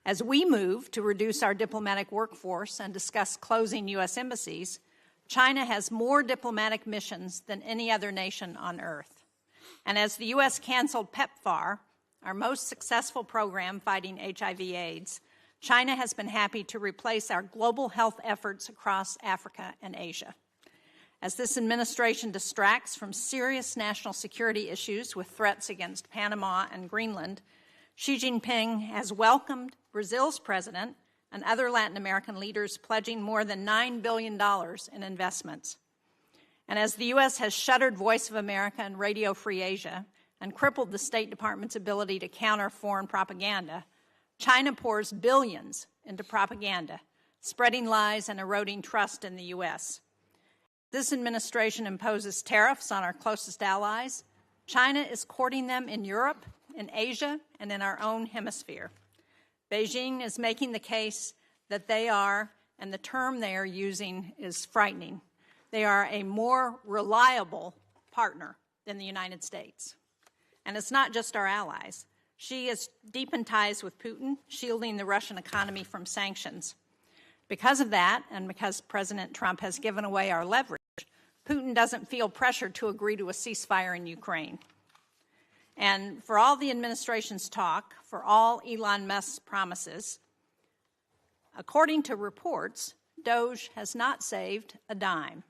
As we move to reduce our diplomatic workforce and discuss closing U.S. embassies, China has more diplomatic missions than any other nation on Earth. And as the U.S. canceled PEPFAR, our most successful program fighting HIV/AIDS, China has been happy to replace our global health efforts across Africa and Asia. As this administration distracts from serious national security issues with threats against Panama and Greenland, Xi Jinping has welcomed Brazil's president and other Latin American leaders pledging more than $9 billion in investments. And as the U.S. has shuttered Voice of America and Radio Free Asia and crippled the State Department's ability to counter foreign propaganda, China pours billions into propaganda, spreading lies and eroding trust in the U.S. This administration imposes tariffs on our closest allies. China is courting them in Europe, in Asia, and in our own hemisphere. Beijing is making the case that they are, and the term they are using is frightening, they are a more reliable partner than the United States. And it's not just our allies. Xi has deepened ties with Putin, shielding the Russian economy from sanctions. Because of that, and because President Trump has given away our leverage, Putin doesn't feel pressure to agree to a ceasefire in Ukraine. And for all the administration's talk, for all Elon Musk's promises, according to reports, DOGE has not saved a dime.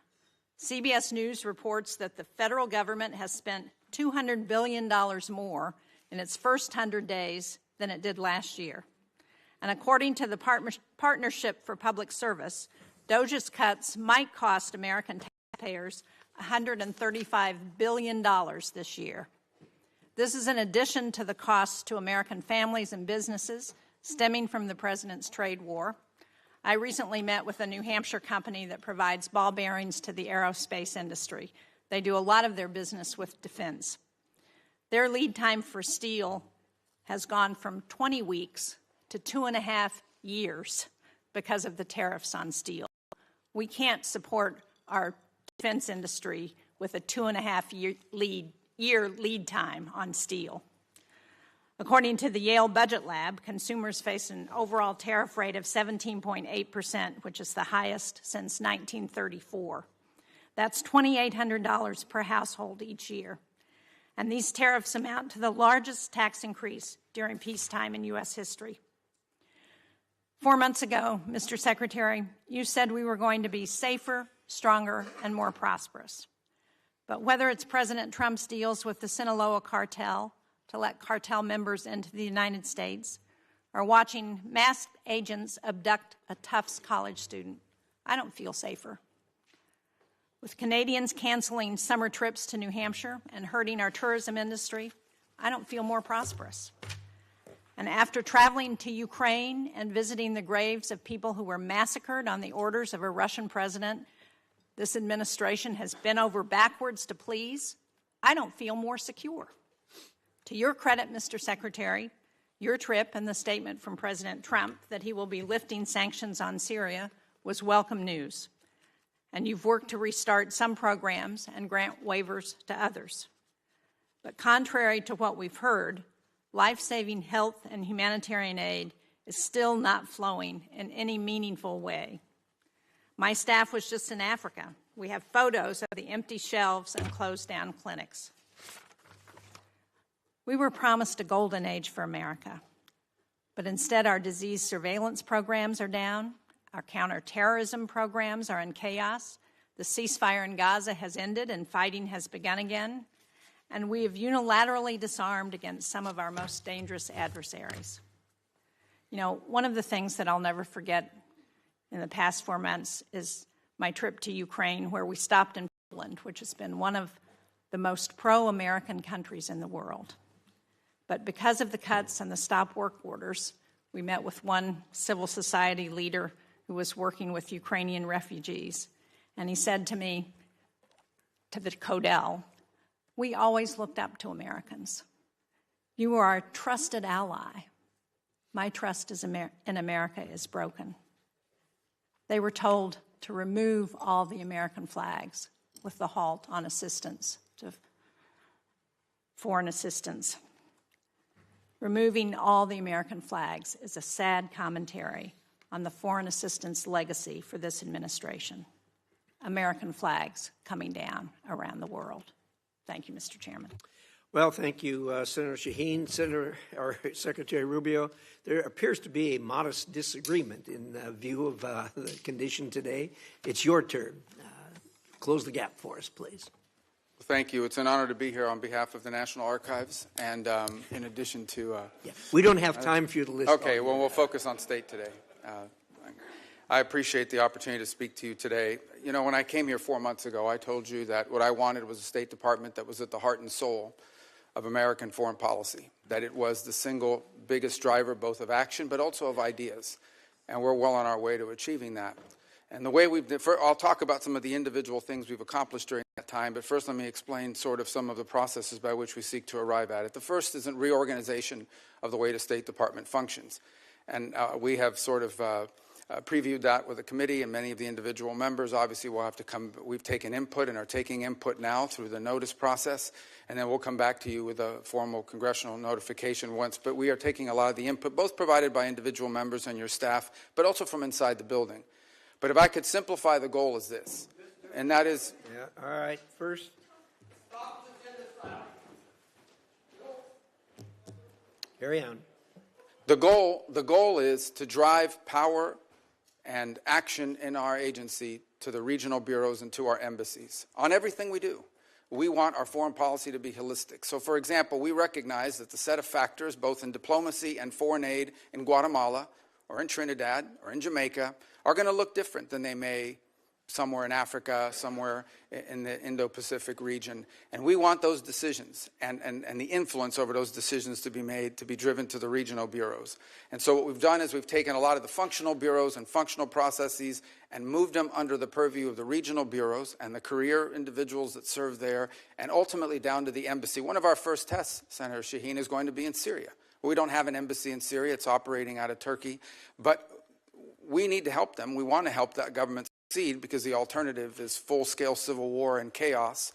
CBS News reports that the federal government has spent $200 billion more in its first 100 days than it did last year. And according to the Partnership for Public Service, DOGE's cuts might cost American taxpayers $135 billion this year. This is in addition to the costs to American families and businesses stemming from the president's trade war. I recently met with a New Hampshire company that provides ball bearings to the aerospace industry. They do a lot of their business with defense. Their lead time for steel has gone from 20 weeks to 2.5 years because of the tariffs on steel. We can't support our defense industry with a 2.5-year lead time on steel. According to the Yale Budget Lab, consumers face an overall tariff rate of 17.8%, which is the highest since 1934. That's $2,800 per household each year. And these tariffs amount to the largest tax increase during peacetime in U.S. history. 4 months ago, Mr. Secretary, you said we were going to be safer, stronger, and more prosperous. But whether it's President Trump's deals with the Sinaloa cartel to let cartel members into the United States, or watching masked agents abduct a Tufts college student, I don't feel safer. With Canadians canceling summer trips to New Hampshire and hurting our tourism industry, I don't feel more prosperous. And after traveling to Ukraine and visiting the graves of people who were massacred on the orders of a Russian president this administration has bent over backwards to please, I don't feel more secure. To your credit, Mr. Secretary, your trip and the statement from President Trump that he will be lifting sanctions on Syria was welcome news. And you've worked to restart some programs and grant waivers to others. But contrary to what we've heard, life-saving health and humanitarian aid is still not flowing in any meaningful way. My staff was just in Africa. We have photos of the empty shelves and closed-down clinics. We were promised a golden age for America, but instead our disease surveillance programs are down, our counterterrorism programs are in chaos, the ceasefire in Gaza has ended and fighting has begun again, and we have unilaterally disarmed against some of our most dangerous adversaries. You know, one of the things that I'll never forget in the past 4 months is my trip to Ukraine, where we stopped in Poland, which has been one of the most pro-American countries in the world. But because of the cuts and the stop work orders, we met with one civil society leader who was working with Ukrainian refugees. And he said to me, to the Codel, we always looked up to Americans. You were our trusted ally. My trust in America is broken. They were told to remove all the American flags with the halt on assistance to foreign assistance. Removing all the American flags is a sad commentary on the foreign assistance legacy for this administration. American flags coming down around the world. Thank you, Mr. Chairman. Well, thank you, Senator Shaheen. Secretary Rubio, there appears to be a modest disagreement in view of the condition today. It's your turn. Close the gap for us, please. Thank you. It's an honor to be here on behalf of the National Archives, and in addition to... We don't have time for you to list. Okay, well, we'll focus on state today. I appreciate the opportunity to speak to you today. You know, when I came here 4 months ago, I told you that what I wanted was a State Department that was at the heart and soul of American foreign policy, that it was the single biggest driver both of action but also of ideas, and we're well on our way to achieving that. And the way I'll talk about some of the individual things we've accomplished during that time, but first let me explain sort of some of the processes by which we seek to arrive at it. The first is a reorganization of the way the State Department functions, and we have sort of previewed that with the committee and many of the individual members. Obviously, we'll have to come. We've taken input and are taking input now through the notice process, and then we'll come back to you with a formal congressional notification once. But we are taking a lot of the input, both provided by individual members and your staff, but also from inside the building. But if I could simplify the goal is this, and that is... Yeah, all right. First... Carry on. The goal is to drive power and action in our agency to the regional bureaus and to our embassies on everything we do. We want our foreign policy to be holistic. So, for example, we recognize that the set of factors, both in diplomacy and foreign aid in Guatemala or in Trinidad or in Jamaica, are going to look different than they may somewhere in Africa, somewhere in the Indo-Pacific region. And we want those decisions and the influence over those decisions to be made, to be driven to the regional bureaus. And so what we've done is we've taken a lot of the functional bureaus and functional processes and moved them under the purview of the regional bureaus and the career individuals that serve there, and ultimately down to the embassy. One of our first tests, Senator Shaheen, is going to be in Syria. We don't have an embassy in Syria. It's operating out of Turkey. But we need to help them. We want to help that government succeed, because the alternative is full-scale civil war and chaos,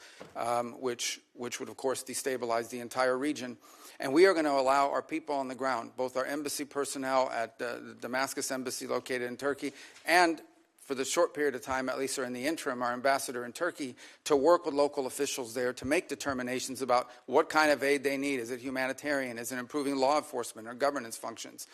which would, of course, destabilize the entire region. And we are going to allow our people on the ground, both our embassy personnel at the Damascus embassy located in Turkey, and for the short period of time, at least, or in the interim, our ambassador in Turkey, to work with local officials there to make determinations about what kind of aid they need. Is it humanitarian? Is it improving law enforcement or governance functions?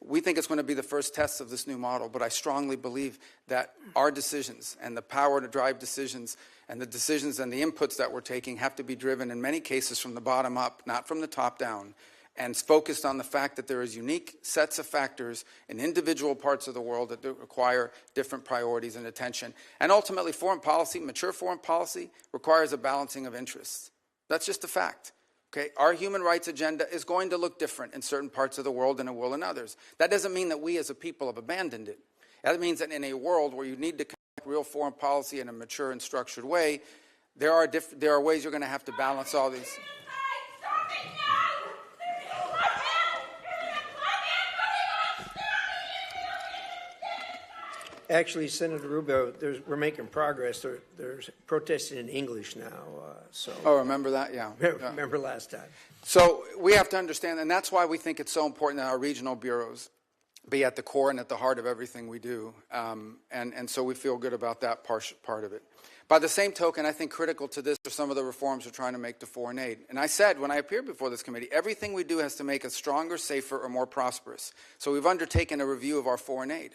We think it's going to be the first test of this new model, but I strongly believe that our decisions and the power to drive decisions and the decisions and the inputs that we're taking have to be driven in many cases from the bottom up, not from the top down, and focused on the fact that there is unique sets of factors in individual parts of the world that require different priorities and attention. And ultimately, foreign policy, mature foreign policy, requires a balancing of interests. That's just a fact. Okay, our human rights agenda is going to look different in certain parts of the world than it will in others. That doesn't mean that we as a people have abandoned it. That means that in a world where you need to conduct real foreign policy in a mature and structured way, there are ways you're going to have to balance all these. Actually, Senator Rubio, we're making progress. There's protesting in English now. Oh, remember that? Yeah. Remember last time. So we have to understand, and that's why we think it's so important that our regional bureaus be at the core and at the heart of everything we do. And so we feel good about that part of it. By the same token, I think critical to this are some of the reforms we're trying to make to foreign aid. And I said when I appeared before this committee, everything we do has to make us stronger, safer, or more prosperous. So we've undertaken a review of our foreign aid.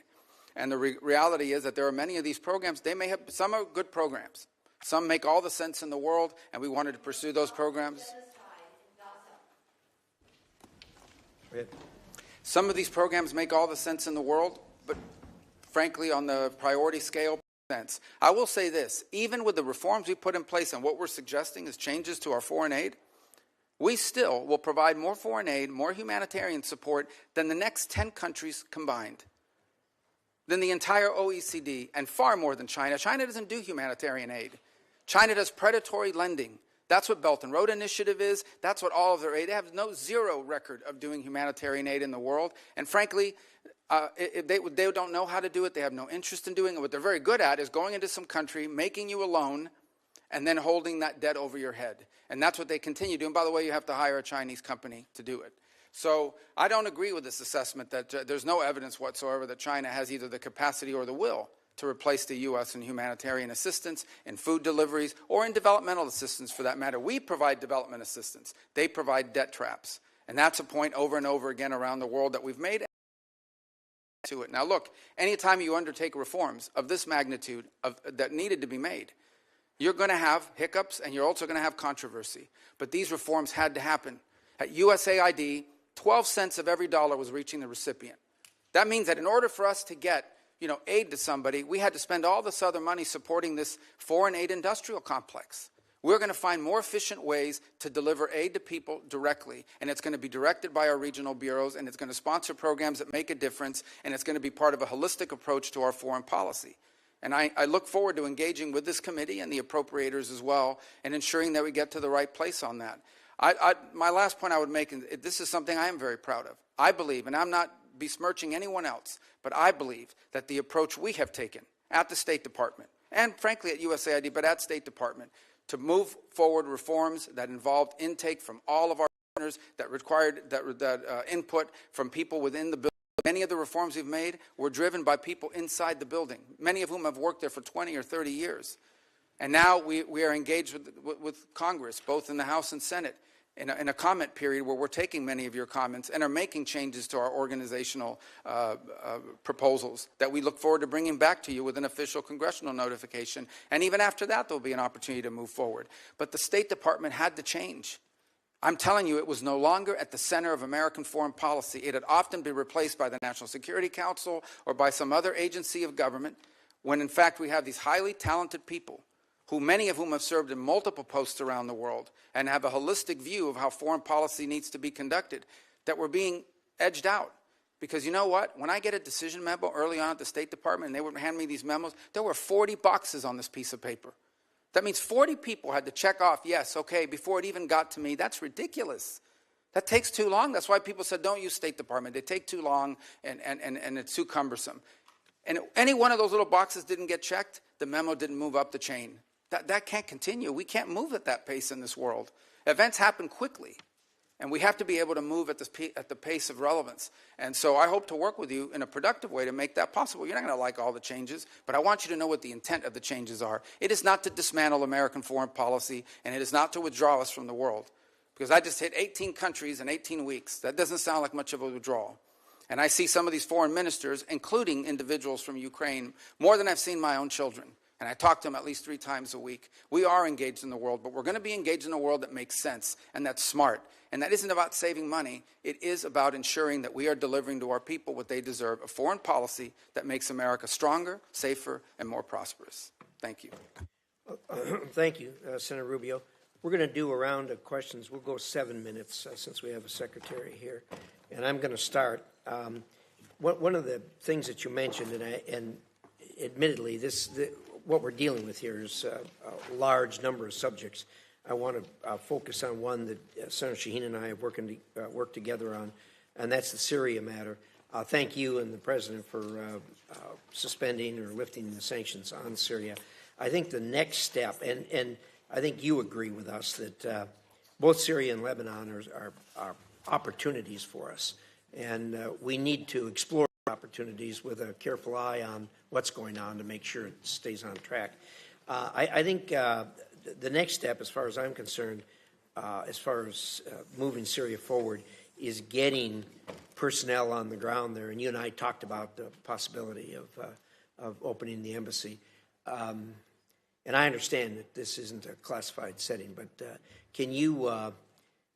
And the reality is that there are many of these programs, some are good programs. Some make all the sense in the world, and we wanted to pursue those programs. Some of these programs make all the sense in the world, but frankly, on the priority scale, sense. I will say this, even with the reforms we put in place and what we're suggesting is changes to our foreign aid, we still will provide more foreign aid, more humanitarian support than the next 10 countries combined, than the entire OECD, and far more than China. China doesn't do humanitarian aid. China does predatory lending. That's what Belt and Road Initiative is. That's what all of their aid. They have zero record of doing humanitarian aid in the world. And frankly, they don't know how to do it. They have no interest in doing it. What they're very good at is going into some country, making you a loan, and then holding that debt over your head. And that's what they continue doing. By the way, you have to hire a Chinese company to do it. So I don't agree with this assessment that there's no evidence whatsoever that China has either the capacity or the will to replace the U.S. in humanitarian assistance, in food deliveries, or in developmental assistance for that matter. We provide development assistance. They provide debt traps. And that's a point over and over again around the world that we've made to it. Now look, anytime you undertake reforms of this magnitude that needed to be made, you're going to have hiccups and you're also going to have controversy. But these reforms had to happen. At USAID, 12 cents of every dollar was reaching the recipient. That means that in order for us to get aid to somebody, we had to spend all this other money supporting this foreign aid industrial complex. We're going to find more efficient ways to deliver aid to people directly, and it's going to be directed by our regional bureaus, and it's going to sponsor programs that make a difference, and it's going to be part of a holistic approach to our foreign policy. And I look forward to engaging with this committee and the appropriators as well, and ensuring that we get to the right place on that. My last point I would make, and this is something I am very proud of. I believe, and I'm not besmirching anyone else, but I believe that the approach we have taken at the State Department, and frankly at USAID, but at State Department, to move forward reforms that involved intake from all of our partners, that required input from people within the building. Many of the reforms we've made were driven by people inside the building, many of whom have worked there for 20 or 30 years. And now we are engaged with Congress, both in the House and Senate, in a comment period where we're taking many of your comments and are making changes to our organizational proposals that we look forward to bringing back to you with an official congressional notification. And even after that, there'll be an opportunity to move forward. But the State Department had to change. I'm telling you, it was no longer at the center of American foreign policy. It had often been replaced by the National Security Council or by some other agency of government, when in fact we have these highly talented people, many of whom have served in multiple posts around the world and have a holistic view of how foreign policy needs to be conducted, that were being edged out. Because you know what? When I get a decision memo early on at the State Department and they would hand me these memos, there were 40 boxes on this piece of paper. That means 40 people had to check off, yes, okay, before it even got to me. That's ridiculous. That takes too long. That's why people said, don't use State Department. They take too long and it's too cumbersome. And any one of those little boxes didn't get checked, the memo didn't move up the chain. That can't continue. We can't move at that pace in this world. Events happen quickly, and we have to be able to move at the pace of relevance. And so I hope to work with you in a productive way to make that possible. You're not going to like all the changes, but I want you to know what the intent of the changes are. It is not to dismantle American foreign policy, and it is not to withdraw us from the world. Because I just hit 18 countries in 18 weeks. That doesn't sound like much of a withdrawal. And I see some of these foreign ministers, including individuals from Ukraine, more than I've seen my own children. And I talk to them at least 3 times a week. We are engaged in the world, but we're going to be engaged in a world that makes sense and that's smart. And that isn't about saving money. It is about ensuring that we are delivering to our people what they deserve, a foreign policy that makes America stronger, safer, and more prosperous. Thank you. Thank you, Senator Rubio. We're going to do a round of questions. We'll go 7 minutes since we have a secretary here. And I'm going to start. One of the things that you mentioned, and admittedly, what we're dealing with here is a large number of subjects. I want to focus on one that Senator Shaheen and I have worked together on, and that's the Syria matter. Thank you and the President for suspending or lifting the sanctions on Syria. I think the next step, and I think you agree with us, that both Syria and Lebanon are opportunities for us, and we need to explore opportunities with a careful eye on what's going on to make sure it stays on track. I think the next step, as far as I'm concerned, as far as moving Syria forward, is getting personnel on the ground there. And you and I talked about the possibility of opening the embassy. And I understand that this isn't a classified setting, but can you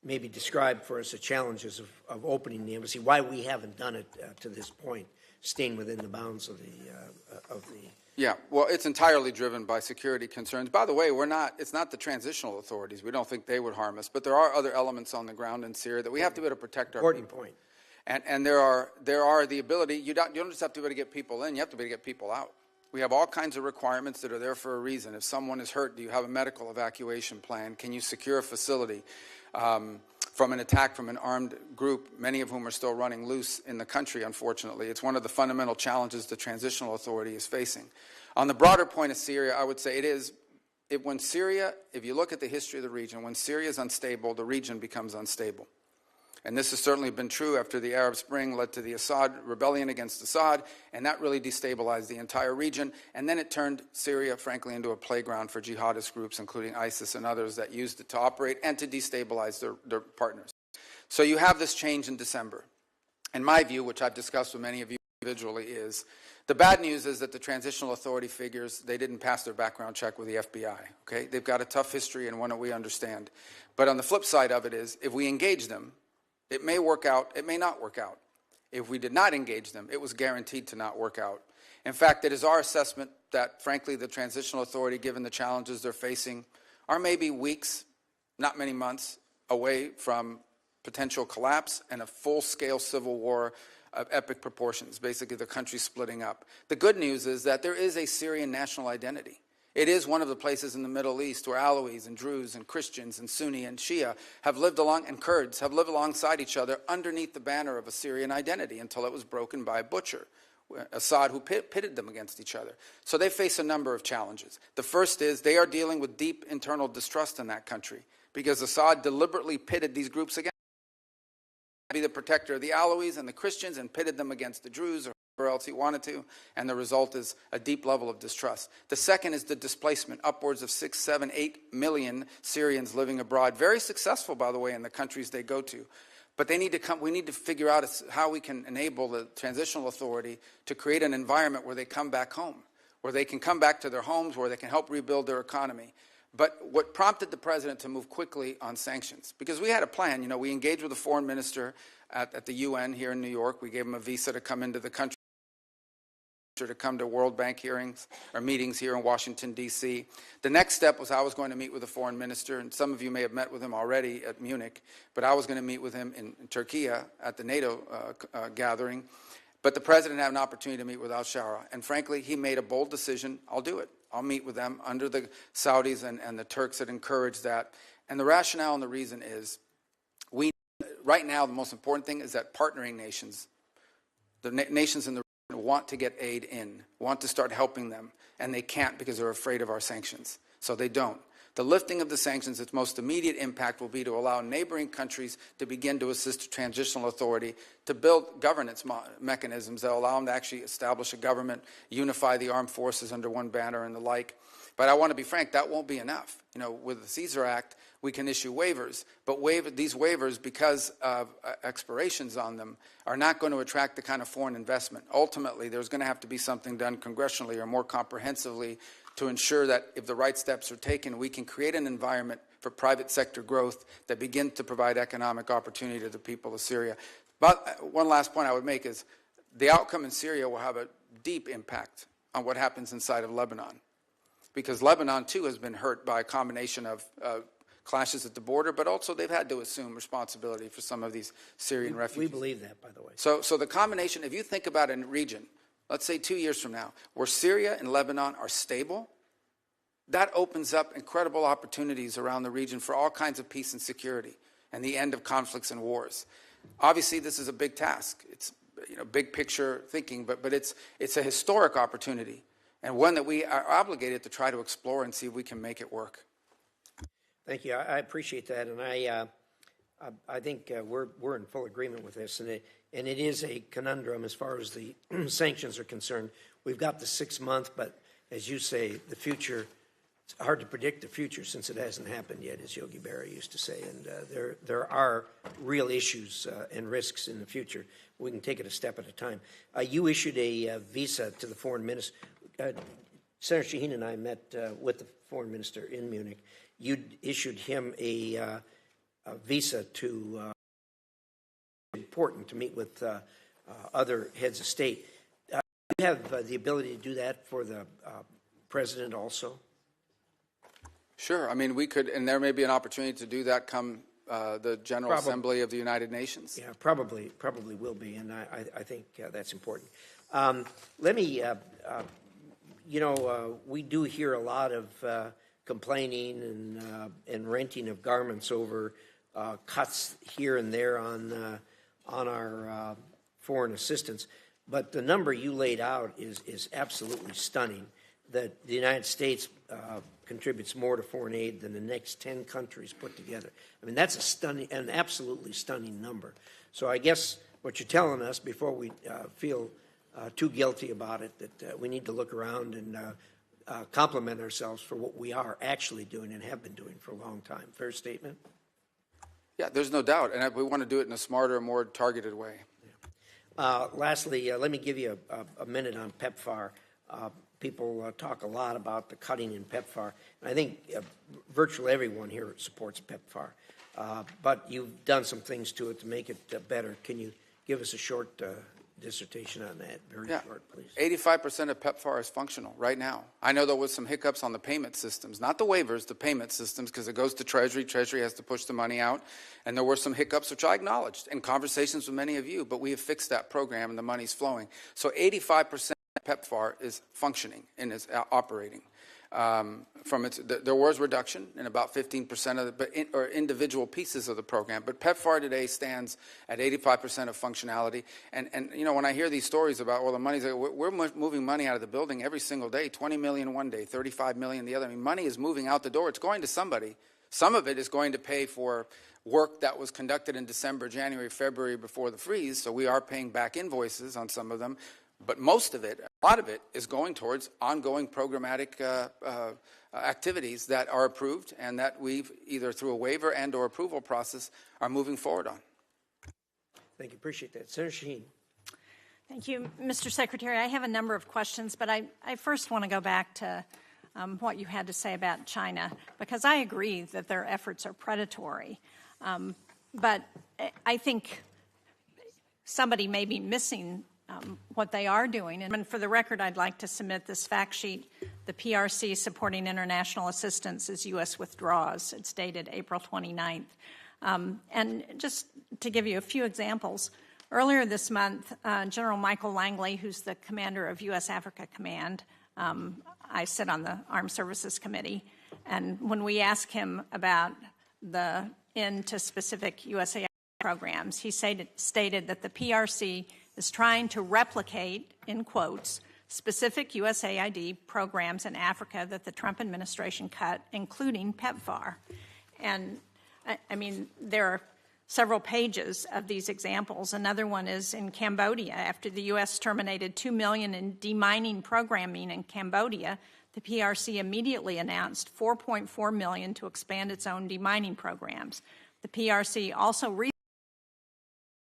maybe describe for us the challenges of opening the embassy, why we haven't done it to this point, staying within the bounds of the Yeah, well, it's entirely driven by security concerns. By the way, it's not the transitional authorities. We don't think they would harm us, but there are other elements on the ground in Syria that we have to be able to protect our important people. Point. And there are the ability, you don't just have to be able to get people in, you have to be able to get people out. We have all kinds of requirements that are there for a reason. If someone is hurt, do you have a medical evacuation plan? Can you secure a facility from an attack from an armed group, many of whom are still running loose in the country, unfortunately? It's one of the fundamental challenges the transitional authority is facing. On the broader point of Syria, I would say when Syria, if you look at the history of the region, when Syria is unstable, the region becomes unstable. And this has certainly been true after the Arab Spring led to the Assad rebellion against Assad, and that really destabilized the entire region. And then it turned Syria, frankly, into a playground for jihadist groups, including ISIS and others, that used it to operate and to destabilize their partners. So you have this change in December. And my view, which I've discussed with many of you individually, is the bad news is that the Transitional Authority figures, they didn't pass their background check with the FBI. Okay? They've got a tough history and one that we understand. But on the flip side of it is, if we engage them, it may work out, it may not work out. If we did not engage them, it was guaranteed to not work out. In fact, it is our assessment that, frankly, the Transitional Authority, given the challenges they're facing, are maybe weeks, not many months, away from potential collapse and a full-scale civil war of epic proportions, basically the country splitting up. The good news is that there is a Syrian national identity. It is one of the places in the Middle East where Alawis and Druze and Christians and Sunni and Shia have lived along, and Kurds have lived alongside each other underneath the banner of a Syrian identity until it was broken by a butcher, Assad, who pitted them against each other. So they face a number of challenges. The first is they are dealing with deep internal distrust in that country because Assad deliberately pitted these groups against be the protector of the Alawis and the Christians and pitted them against the Druze or whoever else he wanted to, and the result is a deep level of distrust. The second is the displacement, upwards of 6, 7, 8 million Syrians living abroad, very successful, by the way, in the countries they go to. But they need to come, we need to figure out how we can enable the Transitional Authority to create an environment where they come back home, where they can come back to their homes, where they can help rebuild their economy. But what prompted the president to move quickly on sanctions? Because we had a plan. You know, we engaged with the foreign minister at the UN here in New York. We gave him a visa to come into the country, to come to World Bank hearings or meetings here in Washington, D.C. The next step was I was going to meet with the foreign minister, and some of you may have met with him already at Munich, but I was going to meet with him in Turkey at the NATO gathering. But the president had an opportunity to meet with al-Shara, and frankly, he made a bold decision. I'll do it. I'll meet with them under the Saudis and the Turks that encouraged that. And the rationale and the reason is, right now, the most important thing is that partnering nations, the nations in the region want to get aid in, want to start helping them, and they can't because they're afraid of our sanctions. So they don't. The lifting of the sanctions, its most immediate impact will be to allow neighboring countries to begin to assist the Transitional Authority to build governance mechanisms that allow them to actually establish a government, unify the armed forces under one banner and the like. But I want to be frank, that won't be enough. You know, with the Caesar Act, we can issue waivers, but these waivers, because of expirations on them, are not going to attract the kind of foreign investment. Ultimately, there's going to have to be something done congressionally or more comprehensively to ensure that if the right steps are taken, we can create an environment for private sector growth that begins to provide economic opportunity to the people of Syria. But one last point I would make is the outcome in Syria will have a deep impact on what happens inside of Lebanon, because Lebanon, too, has been hurt by a combination of clashes at the border, but also they've had to assume responsibility for some of these Syrian refugees. We believe that, by the way. So the combination, if you think about a region, let's say 2 years from now, where Syria and Lebanon are stable, that opens up incredible opportunities around the region for all kinds of peace and security and the end of conflicts and wars. Obviously, this is a big task. It's, you know, big picture thinking, but it's a historic opportunity and one that we are obligated to try to explore and see if we can make it work. Thank you. I appreciate that, and I think we're in full agreement with this, and it is a conundrum as far as the sanctions are concerned. We've got the 6 month, but as you say, the future. It's hard to predict the future since it hasn't happened yet, as Yogi Berra used to say, and there are real issues and risks in the future. We can take it a step at a time. You issued a visa to the foreign minister. Senator Shaheen and I met with the foreign minister in Munich. You issued him a visa to important to meet with other heads of state. Do you have the ability to do that for the president also? Sure. I mean, we could, and there may be an opportunity to do that come the General Assembly of the United Nations. Yeah, probably will be, and I think that's important. Let me, we do hear a lot of complaining and renting of garments over cuts here and there on our foreign assistance, but the number you laid out is absolutely stunning. that the United States contributes more to foreign aid than the next 10 countries put together. I mean, that's an absolutely stunning number. So I guess what you're telling us, before we feel too guilty about it, that we need to look around and compliment ourselves for what we are actually doing and have been doing for a long time. Fair statement? Yeah, there's no doubt, and we want to do it in a smarter, more targeted way. Lastly, let me give you a minute on PEPFAR. People talk a lot about the cutting in PEPFAR, and I think virtually everyone here supports PEPFAR. But you've done some things to it to make it better. Can you give us a short dissertation on that? Very short, please. 85% of PEPFAR is functional right now. I know there was some hiccups on the payment systems, not the waivers, the payment systems, because it goes to Treasury. Treasury has to push the money out. And there were some hiccups, which I acknowledged in conversations with many of you, but we have fixed that program and the money's flowing. So 85% of PEPFAR is functioning and is operating. There was reduction in about 15% of or individual pieces of the program, but PEPFAR today stands at 85% of functionality. And you know, when I hear these stories about, well, the money's, we're moving money out of the building every single day, 20 million one day, 35 million the other. I mean, money is moving out the door. It's going to somebody. Some of it is going to pay for work that was conducted in December, January, February before the freeze, so we are paying back invoices on some of them. But most of it, a lot of it, is going towards ongoing programmatic activities that are approved and that we've either through a waiver and or approval process are moving forward on. Thank you. Appreciate that. Senator Shaheen. Thank you, Mr. Secretary. I have a number of questions, but I first want to go back to what you had to say about China, because I agree that their efforts are predatory. But I think somebody may be missing what they are doing. And for the record, I'd like to submit this fact sheet. The PRC supporting international assistance as U.S. withdraws. It's dated April 29th. And just to give you a few examples, earlier this month, General Michael Langley, who's the commander of U.S. Africa Command, I sit on the Armed Services Committee, and when we asked him about the end to specific USAID programs, he stated that the PRC is trying to replicate, in quotes, specific USAID programs in Africa that the Trump administration cut, including PEPFAR. And, I mean, there are several pages of these examples. Another one is in Cambodia. After the U.S. terminated $2 million in demining programming in Cambodia, the PRC immediately announced $4.4 million to expand its own demining programs. The PRC also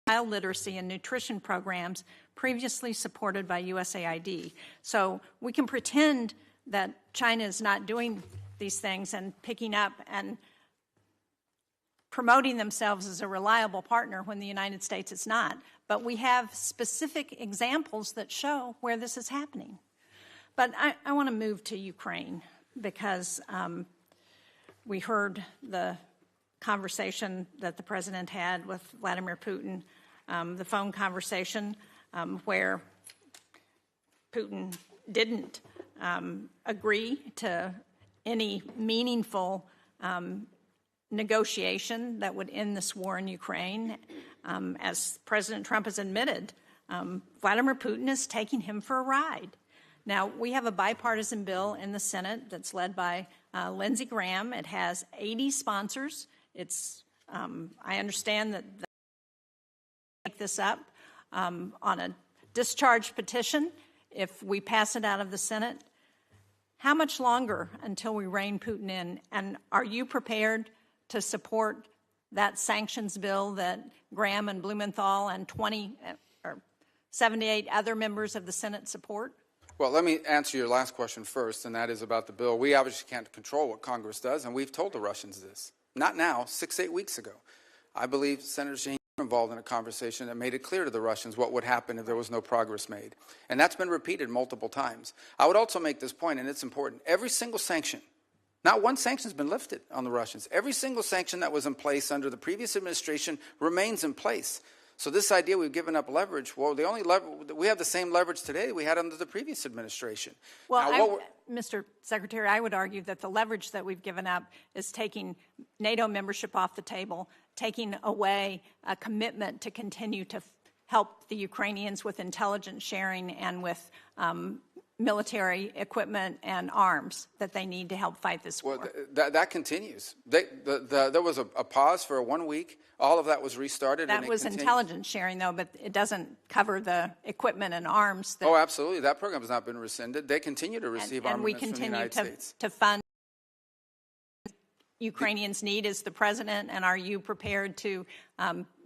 child literacy and nutrition programs previously supported by USAID. So we can pretend that China is not doing these things and picking up and promoting themselves as a reliable partner when the United States is not. But we have specific examples that show where this is happening. But I want to move to Ukraine because we heard the conversation that the president had with Vladimir Putin, the phone conversation where Putin didn't agree to any meaningful negotiation that would end this war in Ukraine. As President Trump has admitted, Vladimir Putin is taking him for a ride. Now, we have a bipartisan bill in the Senate that's led by Lindsey Graham. It has 80 sponsors. It's, I understand that they take this up on a discharge petition if we pass it out of the Senate. How much longer until we rein Putin in? And are you prepared to support that sanctions bill that Graham and Blumenthal and 78 other members of the Senate support? Well, let me answer your last question first, and that is about the bill. We obviously can't control what Congress does, and we've told the Russians this. Not now, 6-8 weeks ago. I believe Senator Shaheen was involved in a conversation that made it clear to the Russians what would happen if there was no progress made. And that's been repeated multiple times. I would also make this point, and it's important. Every single sanction, not one sanction has been lifted on the Russians. Every single sanction that was in place under the previous administration remains in place. So this idea we've given up leverage, well, we have the same leverage today we had under the previous administration. Well, Mr. Secretary, I would argue that the leverage that we've given up is taking NATO membership off the table, taking away a commitment to continue to help the Ukrainians with intelligence sharing and with military equipment and arms that they need to help fight this war. Well, that continues. There was a pause for 1 week. All of that was restarted. That and was intelligence sharing, though, but it doesn't cover the equipment and arms. Oh, absolutely. That program has not been rescinded. They continue to receive armaments from the United States. And we continue to fund Ukrainians need as the president, and are you prepared to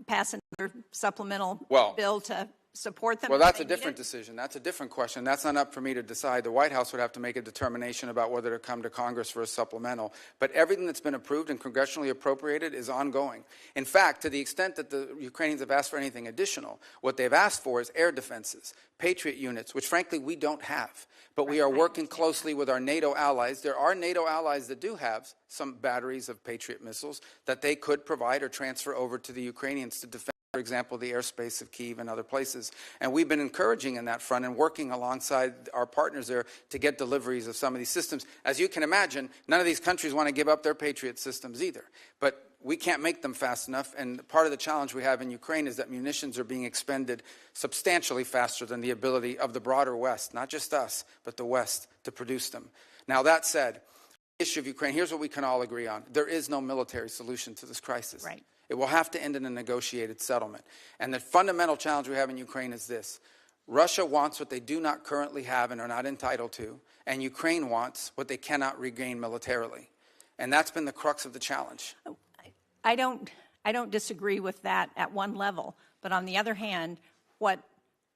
pass another supplemental bill to support them? Well, that's a different decision. That's a different question. That's not up for me to decide. The White House would have to make a determination about whether to come to Congress for a supplemental. But everything that's been approved and congressionally appropriated is ongoing. In fact, to the extent that the Ukrainians have asked for anything additional, what they've asked for is air defenses, Patriot units, which frankly we don't have. But we are working closely with our NATO allies. There are NATO allies that do have some batteries of Patriot missiles that they could provide or transfer over to the Ukrainians to defend, for example, the airspace of Kyiv and other places. And we've been encouraging in that front and working alongside our partners there to get deliveries of some of these systems. As you can imagine, none of these countries want to give up their Patriot systems either. But we can't make them fast enough, and part of the challenge we have in Ukraine is that munitions are being expended substantially faster than the ability of the broader West, not just us, but the West, to produce them. Now, that said, the issue of Ukraine, here's what we can all agree on. There is no military solution to this crisis. Right. It will have to end in a negotiated settlement. And the fundamental challenge we have in Ukraine is this. Russia wants what they do not currently have and are not entitled to, and Ukraine wants what they cannot regain militarily. And that's been the crux of the challenge. I don't disagree with that at one level, but on the other hand, what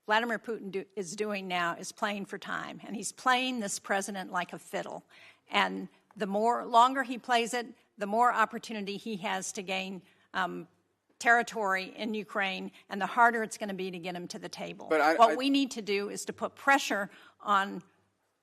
Vladimir Putin is doing now is playing for time, and he's playing this president like a fiddle. And the longer he plays it, the more opportunity he has to gain territory in Ukraine, and the harder it's going to be to get him to the table. What we need to do is to put pressure on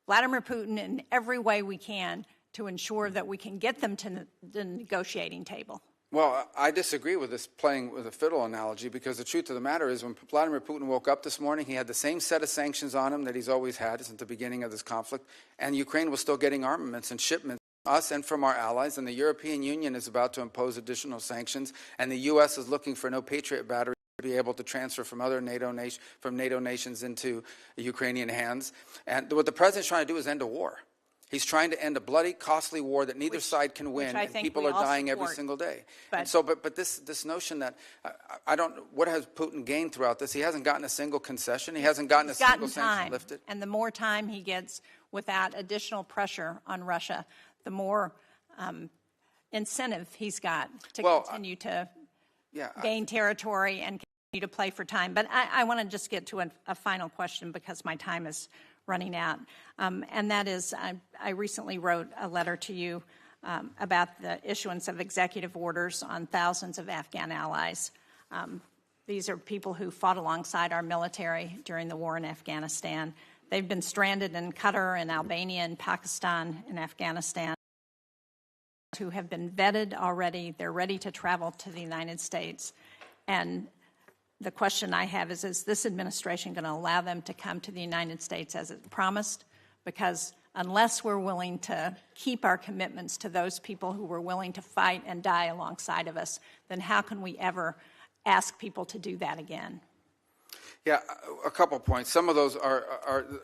Vladimir Putin in every way we can to ensure that we can get them to the negotiating table. Well, I disagree with this playing with a fiddle analogy, because the truth of the matter is when Vladimir Putin woke up this morning, he had the same set of sanctions on him that he's always had since the beginning of this conflict, and Ukraine was still getting armaments and shipments from us and from our allies, and the European Union is about to impose additional sanctions, and the U.S. is looking for no Patriot batteries to be able to transfer from other NATO nations into Ukrainian hands. And what the president's trying to do is end a war. He's trying to end a bloody, costly war that neither side can win, and people are dying every single day. But this notion that what has Putin gained throughout this? He hasn't gotten a single concession. He hasn't gotten a single sanction lifted. And the more time he gets without additional pressure on Russia, the more incentive he's got to continue to gain territory and continue to play for time. But I want to just get to a final question because my time is running out, and that is, I recently wrote a letter to you about the issuance of executive orders on thousands of Afghan allies. These are people who fought alongside our military during the war in Afghanistan. They've been stranded in Qatar and Albania and Pakistan and Afghanistan, who have been vetted already. They're ready to travel to the United States. And the question I have is this administration going to allow them to come to the United States as it promised? Because unless we're willing to keep our commitments to those people who were willing to fight and die alongside of us, then how can we ever ask people to do that again? Yeah, a couple points. Some of those are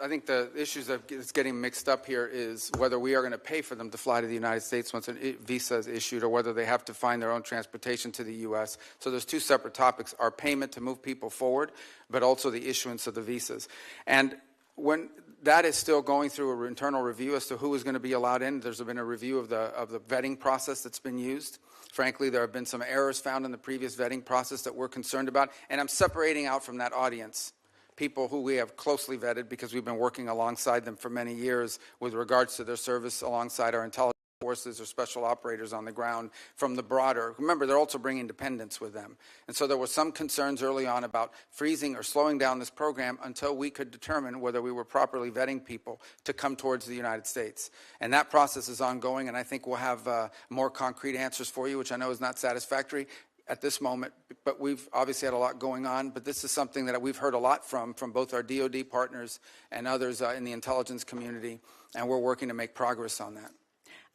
I think the issues that's getting mixed up here is whether we are going to pay for them to fly to the United States once a visa is issued, or whether they have to find their own transportation to the U.S. So there's two separate topics: our payment to move people forward, but also the issuance of the visas. And when that is still going through an internal review as to who is going to be allowed in, there's been a review of the vetting process that's been used. Frankly, there have been some errors found in the previous vetting process that we're concerned about, and I'm separating out from that audience people who we have closely vetted because we've been working alongside them for many years with regards to their service alongside our intelligence forces or special operators on the ground from the broader. Remember, they're also bringing dependents with them. And so there were some concerns early on about freezing or slowing down this program until we could determine whether we were properly vetting people to come towards the United States. And that process is ongoing, and I think we'll have more concrete answers for you, which I know is not satisfactory at this moment, but we've obviously had a lot going on. But this is something that we've heard a lot from both our DoD partners and others in the intelligence community, and we're working to make progress on that.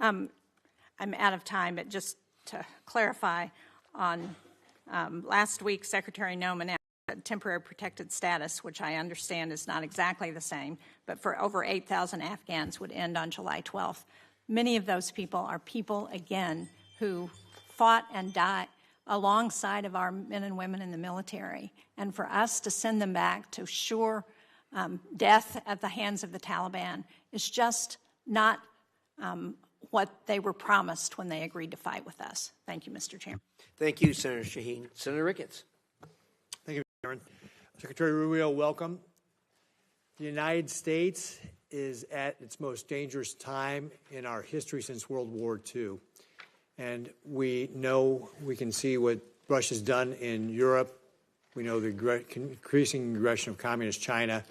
I'm out of time, but just to clarify, on last week, Secretary Noman temporary protected status, which I understand is not exactly the same, but for over 8,000 Afghans would end on July 12th. Many of those people are people, again, who fought and died alongside of our men and women in the military. And for us to send them back to sure death at the hands of the Taliban is just not what they were promised when they agreed to fight with us. Thank you, Mr. Chairman. Thank you, Senator Shaheen. Senator Ricketts. Thank you, Mr. Chairman. Secretary Rubio, welcome. The United States is at its most dangerous time in our history since World War II. And we know, we can see what Russia's done in Europe. We know the increasing aggression of Communist China,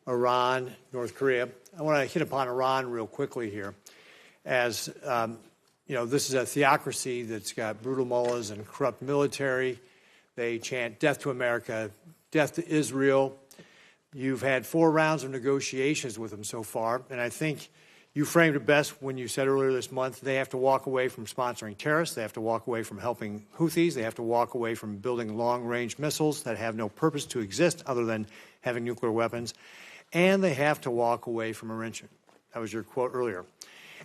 Iran, North Korea. I want to hit upon Iran real quickly here. As you know, this is a theocracy that's got brutal mullahs and corrupt military. They chant death to America, death to Israel. You've had 4 rounds of negotiations with them so far, and I think you framed it best when you said earlier this month they have to walk away from sponsoring terrorists, they have to walk away from helping Houthis, they have to walk away from building long-range missiles that have no purpose to exist other than having nuclear weapons, and they have to walk away from enrichment. That was your quote earlier.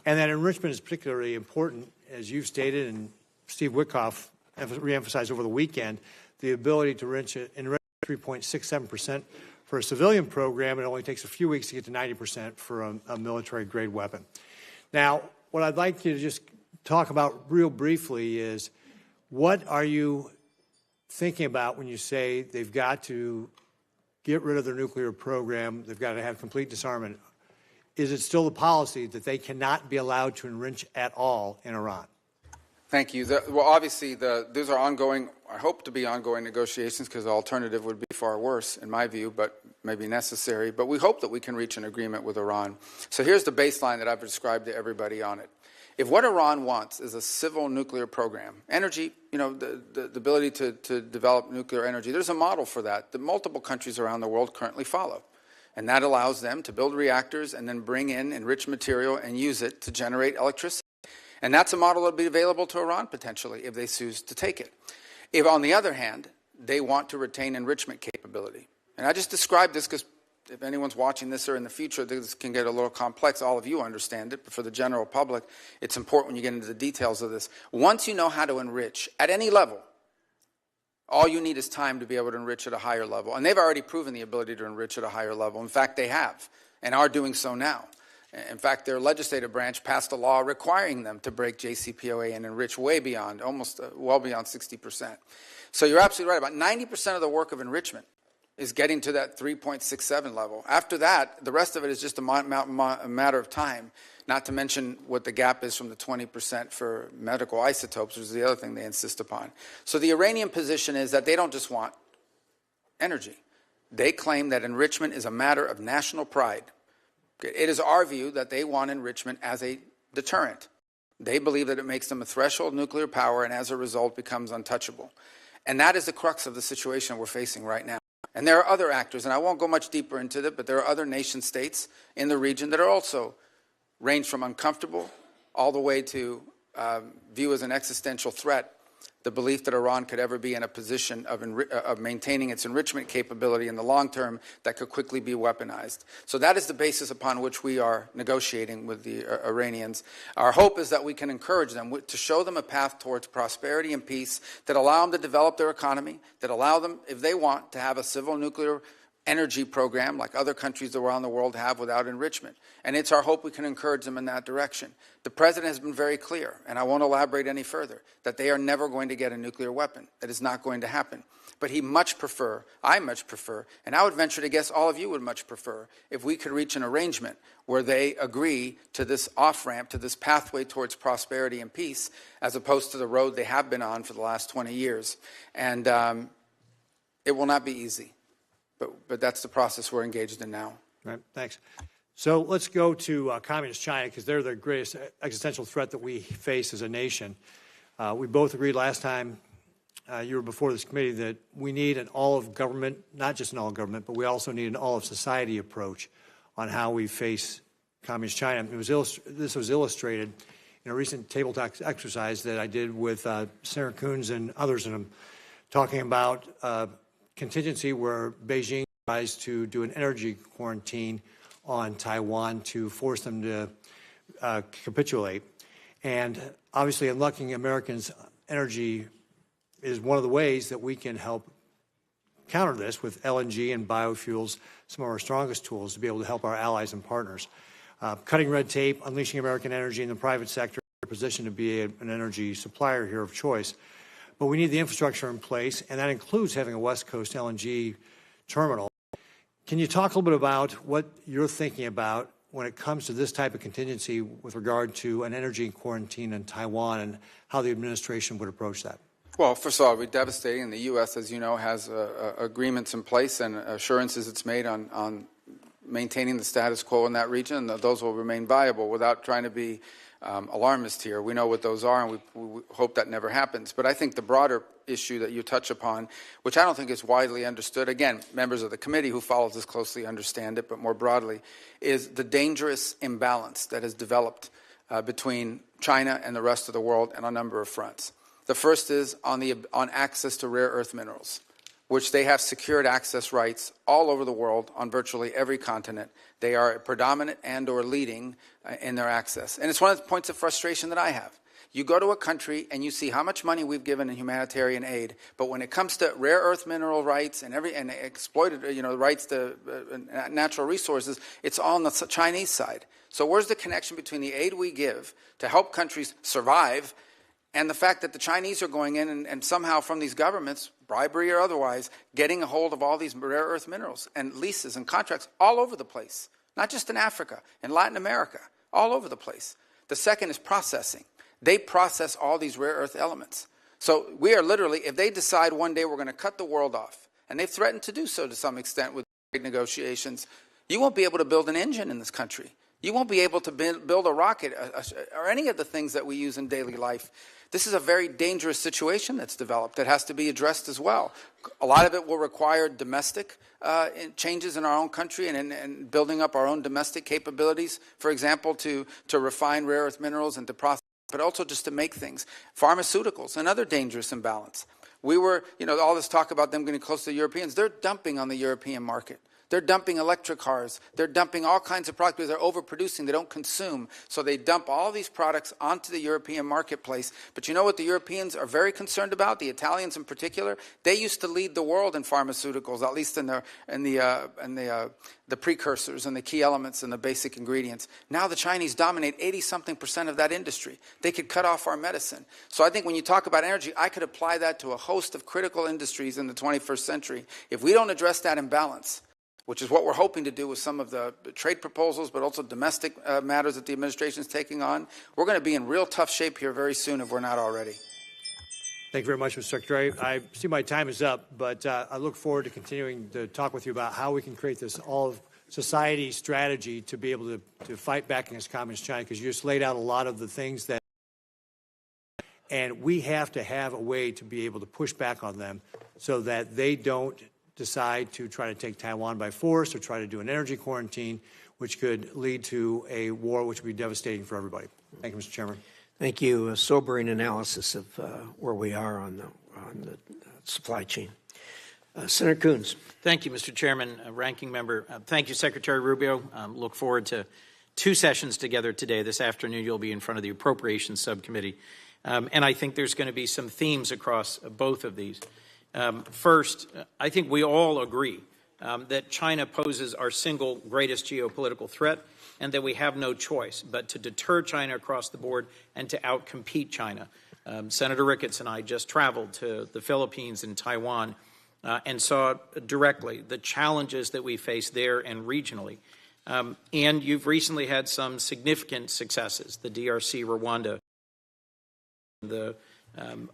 And that enrichment is particularly important, as you've stated, and Steve Witkoff reemphasized over the weekend, the ability to enrich 3.67% for a civilian program. It only takes a few weeks to get to 90% for a military-grade weapon. Now, what I'd like you to just talk about real briefly is what are you thinking about when you say they've got to get rid of their nuclear program, they've got to have complete disarmament? Is it still the policy that they cannot be allowed to enrich at all in Iran? Thank you. Well, obviously, these are ongoing, I hope to be ongoing negotiations, because the alternative would be far worse, in my view, but maybe necessary. But we hope that we can reach an agreement with Iran. So here's the baseline that I've described to everybody on it. If what Iran wants is a civil nuclear program, energy, you know, the ability to develop nuclear energy, there's a model for that multiple countries around the world currently follow. And that allows them to build reactors and then bring in enriched material and use it to generate electricity. And that's a model that will be available to Iran, potentially, if they choose to take it. If, on the other hand, they want to retain enrichment capability. And I just described this because if anyone's watching this or in the future, this can get a little complex. All of you understand it, but for the general public, it's important when you get into the details of this. Once you know how to enrich at any level, all you need is time to be able to enrich at a higher level. And they've already proven the ability to enrich at a higher level. In fact, they have, and are doing so now. In fact, their legislative branch passed a law requiring them to break JCPOA and enrich way beyond, almost well beyond 60%. So you're absolutely right. About 90% of the work of enrichment is getting to that 3.67 level. After that, the rest of it is just a matter of time, not to mention what the gap is from the 20% for medical isotopes, which is the other thing they insist upon. So the Iranian position is that they don't just want energy. They claim that enrichment is a matter of national pride. It is our view that they want enrichment as a deterrent. They believe that it makes them a threshold nuclear power and as a result becomes untouchable. And that is the crux of the situation we're facing right now. And there are other actors, and I won't go much deeper into it, but there are other nation states in the region that are also range from uncomfortable all the way to view as an existential threat the belief that Iran could ever be in a position of maintaining its enrichment capability in the long term that could quickly be weaponized. So that is the basis upon which we are negotiating with the Iranians. Our hope is that we can encourage them to show them a path towards prosperity and peace that allow them to develop their economy, that allow them, if they want, to have a civil nuclear energy program like other countries around the world have without enrichment. And it's our hope we can encourage them in that direction. The president has been very clear, and I won't elaborate any further, that they are never going to get a nuclear weapon. That is not going to happen. But he much prefer, I much prefer, and I would venture to guess all of you would much prefer, if we could reach an arrangement where they agree to this off-ramp, to this pathway towards prosperity and peace, as opposed to the road they have been on for the last 20 years. And it will not be easy. But that's the process we're engaged in now. Right, thanks. So let's go to Communist China, because they're the greatest existential threat that we face as a nation. We both agreed last time you were before this committee that we need an all-of-government, not just an all-government, but we also need an all-of-society approach on how we face Communist China. This was illustrated in a recent table talk exercise that I did with Senator Coons and others in them, talking about contingency where Beijing tries to do an energy quarantine on Taiwan to force them to capitulate. And obviously, unlocking Americans' energy is one of the ways that we can help counter this with LNG and biofuels, some of our strongest tools to be able to help our allies and partners. Cutting red tape, unleashing American energy in the private sector, we're positioned to be an energy supplier here of choice. But we need the infrastructure in place, and that includes having a West Coast LNG terminal. Can you talk a little bit about what you're thinking about when it comes to this type of contingency with regard to an energy quarantine in Taiwan and how the administration would approach that? Well, first of all, it would be devastating. The U.S., as you know, has agreements in place and assurances it's made on maintaining the status quo in that region, and those will remain viable without trying to be alarmist here. We know what those are, and we hope that never happens. But I think the broader issue that you touch upon, which I don't think is widely understood, again, members of the committee who follows this closely understand it, but more broadly, is the dangerous imbalance that has developed between China and the rest of the world on a number of fronts. The first is on access to rare earth minerals, which they have secured access rights all over the world on virtually every continent. They are predominant and or leading in their access. And it's one of the points of frustration that I have. You go to a country and you see how much money we've given in humanitarian aid, but when it comes to rare earth mineral rights and exploited, rights to natural resources, it's all on the Chinese side. So where's the connection between the aid we give to help countries survive and the fact that the Chinese are going in and somehow from these governments, bribery or otherwise, getting a hold of all these rare earth minerals and leases and contracts all over the place, not just in Africa, in Latin America, all over the place. The second is processing. They process all these rare earth elements. So we are literally, if they decide one day we're going to cut the world off, and they've threatened to do so to some extent with trade negotiations, you won't be able to build an engine in this country. You won't be able to build a rocket or any of the things that we use in daily life. This is a very dangerous situation that's developed that has to be addressed as well. A lot of it will require domestic changes in our own country and building up our own domestic capabilities, for example, to refine rare earth minerals and to process, but also just to make things. Pharmaceuticals, another dangerous imbalance. We were, all this talk about them getting close to the Europeans, they're dumping on the European market. They're dumping electric cars. They're dumping all kinds of products because they're overproducing. They don't consume. So they dump all these products onto the European marketplace. But you know what the Europeans are very concerned about, the Italians in particular? They used to lead the world in pharmaceuticals, at least in the precursors and the key elements and the basic ingredients. Now the Chinese dominate 80-something% of that industry. They could cut off our medicine. So I think when you talk about energy, I could apply that to a host of critical industries in the 21st century. If we don't address that imbalance, which is what we're hoping to do with some of the trade proposals, but also domestic matters that the administration is taking on, we're going to be in real tough shape here very soon if we're not already. Thank you very much, Mr. Secretary. I see my time is up, but I look forward to continuing to talk with you about how we can create this all-of-society strategy to be able to fight back against Communist China, because you just laid out a lot of the things that, and we have to have a way to be able to push back on them so that they don't decide to try to take Taiwan by force or try to do an energy quarantine, which could lead to a war which would be devastating for everybody. Thank you, Mr. Chairman. Thank you. A sobering analysis of where we are on the supply chain. Senator Coons. Thank you, Mr. Chairman, Ranking Member. Thank you, Secretary Rubio. Look forward to 2 sessions together today. This afternoon, you'll be in front of the Appropriations Subcommittee. And I think there's going to be some themes across both of these. First, I think we all agree that China poses our single greatest geopolitical threat and that we have no choice but to deter China across the board and to outcompete China. Senator Ricketts and I just traveled to the Philippines and Taiwan and saw directly the challenges that we face there and regionally. And you've recently had some significant successes, the DRC, Rwanda, the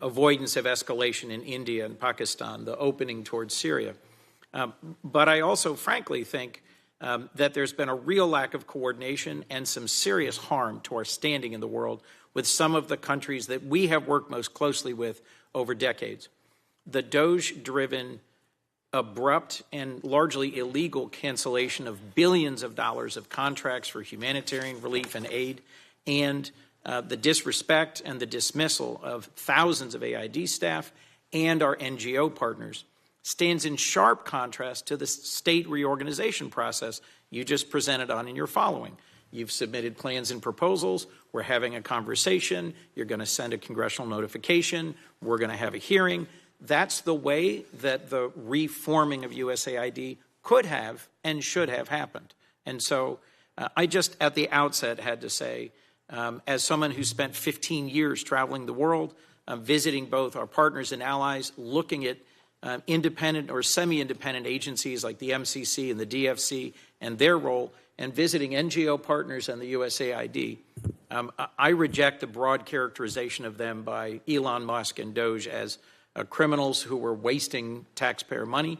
avoidance of escalation in India and Pakistan, the opening towards Syria. But I also, frankly, think that there's been a real lack of coordination and some serious harm to our standing in the world with some of the countries that we have worked most closely with over decades. The DOGE-driven, abrupt, and largely illegal cancellation of billions of dollars of contracts for humanitarian relief and aid, and the disrespect and the dismissal of thousands of AID staff and our NGO partners stands in sharp contrast to the state reorganization process you just presented on in your following. You've submitted plans and proposals. We're having a conversation. You're going to send a congressional notification. We're going to have a hearing. That's the way that the reforming of USAID could have and should have happened. And so I just at the outset had to say, as someone who spent 15 years traveling the world, visiting both our partners and allies, looking at independent or semi-independent agencies like the MCC and the DFC and their role, and visiting NGO partners and the USAID, I reject the broad characterization of them by Elon Musk and Doge as criminals who were wasting taxpayer money.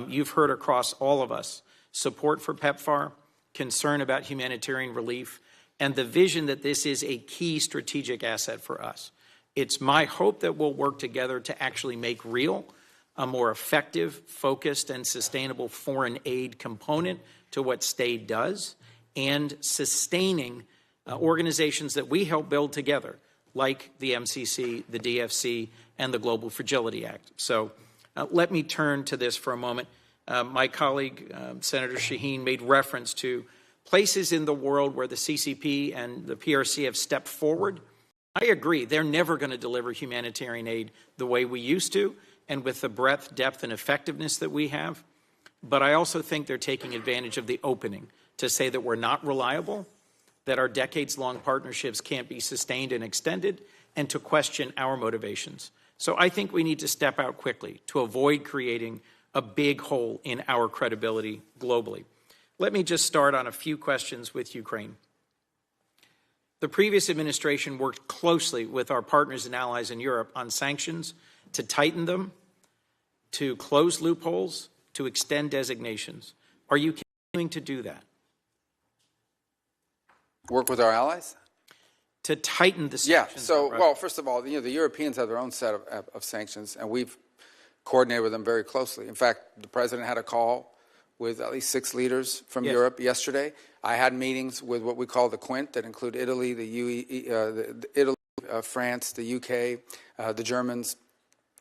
You've heard across all of us support for PEPFAR, concern about humanitarian relief, and the vision that this is a key strategic asset for us. It's my hope that we'll work together to actually make real a more effective, focused, and sustainable foreign aid component to what STAID does, and sustaining organizations that we help build together, like the MCC, the DFC, and the Global Fragility Act. So let me turn to this for a moment. My colleague, Senator Shaheen, made reference to places in the world where the CCP and the PRC have stepped forward. I agree, they're never going to deliver humanitarian aid the way we used to, and with the breadth, depth, and effectiveness that we have. But I also think they're taking advantage of the opening to say that we're not reliable, that our decades-long partnerships can't be sustained and extended, and to question our motivations. So I think we need to step out quickly to avoid creating a big hole in our credibility globally. Let me just start on a few questions with Ukraine. The previous administration worked closely with our partners and allies in Europe on sanctions to tighten them, to close loopholes, to extend designations. Are you continuing to do that? Work with our allies? To tighten the Yeah, sanctions? so, well, first of all, the Europeans have their own set of sanctions, and we've coordinated with them very closely. In fact, the president had a call with at least 6 leaders from Europe yesterday. I had meetings with what we call the Quint, that include Italy, France, the UK, the Germans,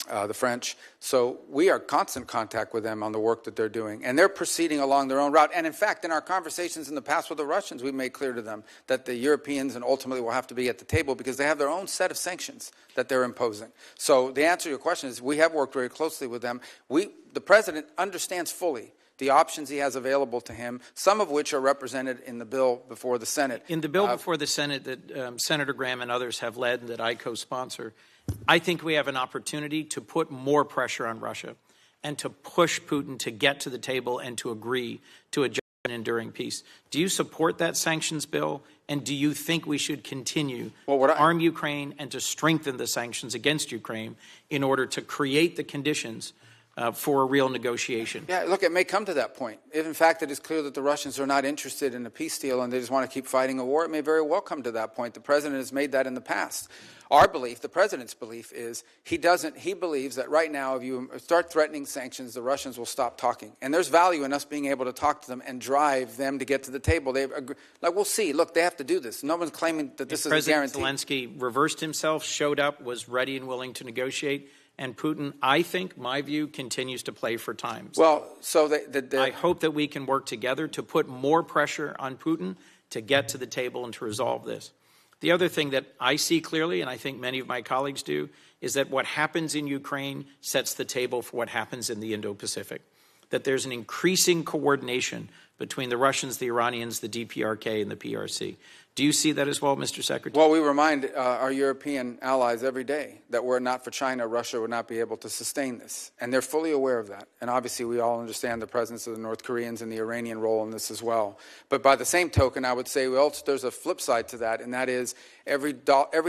the French. So we are in constant contact with them on the work that they're doing. And they're proceeding along their own route. And in fact, in our conversations in the past with the Russians, we made clear to them that the Europeans and ultimately will have to be at the table because they have their own set of sanctions that they're imposing. So the answer to your question is we have worked very closely with them. The president understands fully the options he has available to him, some of which are represented in the bill before the Senate. In the bill before the Senate that Senator Graham and others have led and that I co-sponsor, I think we have an opportunity to put more pressure on Russia and to push Putin to get to the table and to agree to a just and enduring peace. Do you support that sanctions bill? And do you think we should continue to arm Ukraine and to strengthen the sanctions against Ukraine in order to create the conditions for a real negotiation? Yeah, look, it may come to that point. If, in fact, it is clear that the Russians are not interested in a peace deal and they just want to keep fighting a war, it may very well come to that point. The president has made that in the past. Our belief, the president's belief, is he believes that right now if you start threatening sanctions, the Russians will stop talking. And there's value in us being able to talk to them and drive them to get to the table. We'll see. Look, they have to do this. No one's claiming that this is a guarantee. President Zelensky reversed himself, showed up, was ready and willing to negotiate. And Putin, I think, my view, continues to play for time. Well, so I hope that we can work together to put more pressure on Putin to get to the table and to resolve this. The other thing that I see clearly, and I think many of my colleagues do, is that what happens in Ukraine sets the table for what happens in the Indo-Pacific. That there's an increasing coordination between the Russians, the Iranians, the DPRK, and the PRC. Do you see that as well, Mr. Secretary? Well, we remind our European allies every day that were it not for China, Russia would not be able to sustain this. And they're fully aware of that. And obviously, we all understand the presence of the North Koreans and the Iranian role in this as well. But by the same token, I would say there's a flip side to that, and that is every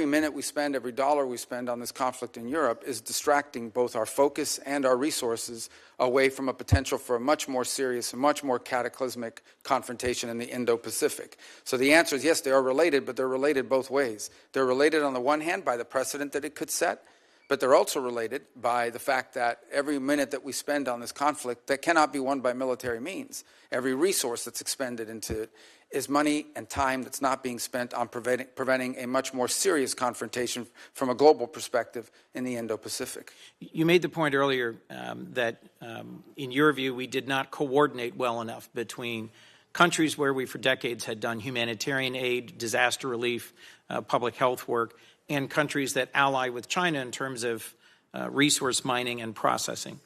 minute we spend, every dollar we spend on this conflict in Europe is distracting both our focus and our resources away from a potential for a much more serious and much more cataclysmic confrontation in the Indo-Pacific. So the answer is yes, they are related, but they're related both ways. They're related on the one hand by the precedent that it could set, but they're also related by the fact that every minute that we spend on this conflict that cannot be won by military means, every resource that's expended into it is money and time that's not being spent on preventing a much more serious confrontation from a global perspective in the Indo-Pacific. You made the point earlier that, in your view, we did not coordinate well enough between countries where we for decades had done humanitarian aid, disaster relief, public health work, and countries that ally with China in terms of resource mining and processing.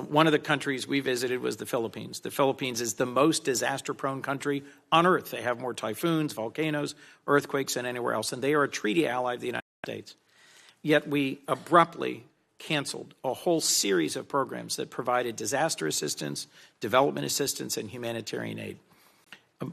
One of the countries we visited was the Philippines. The Philippines is the most disaster-prone country on Earth. They have more typhoons, volcanoes, earthquakes than anywhere else, and they are a treaty ally of the United States. Yet we abruptly canceled a whole series of programs that provided disaster assistance, development assistance, and humanitarian aid.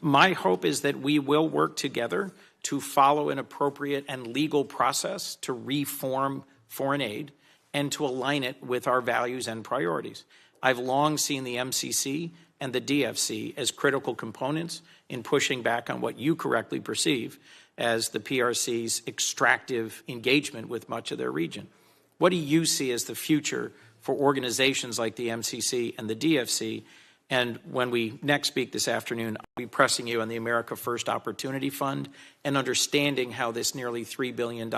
My hope is that we will work together to follow an appropriate and legal process to reform foreign aid and to align it with our values and priorities. I've long seen the MCC and the DFC as critical components in pushing back on what you correctly perceive as the PRC's extractive engagement with much of their region. What do you see as the future for organizations like the MCC and the DFC? And when we next speak this afternoon, I'll be pressing you on the America First Opportunity Fund and understanding how this nearly $3 billion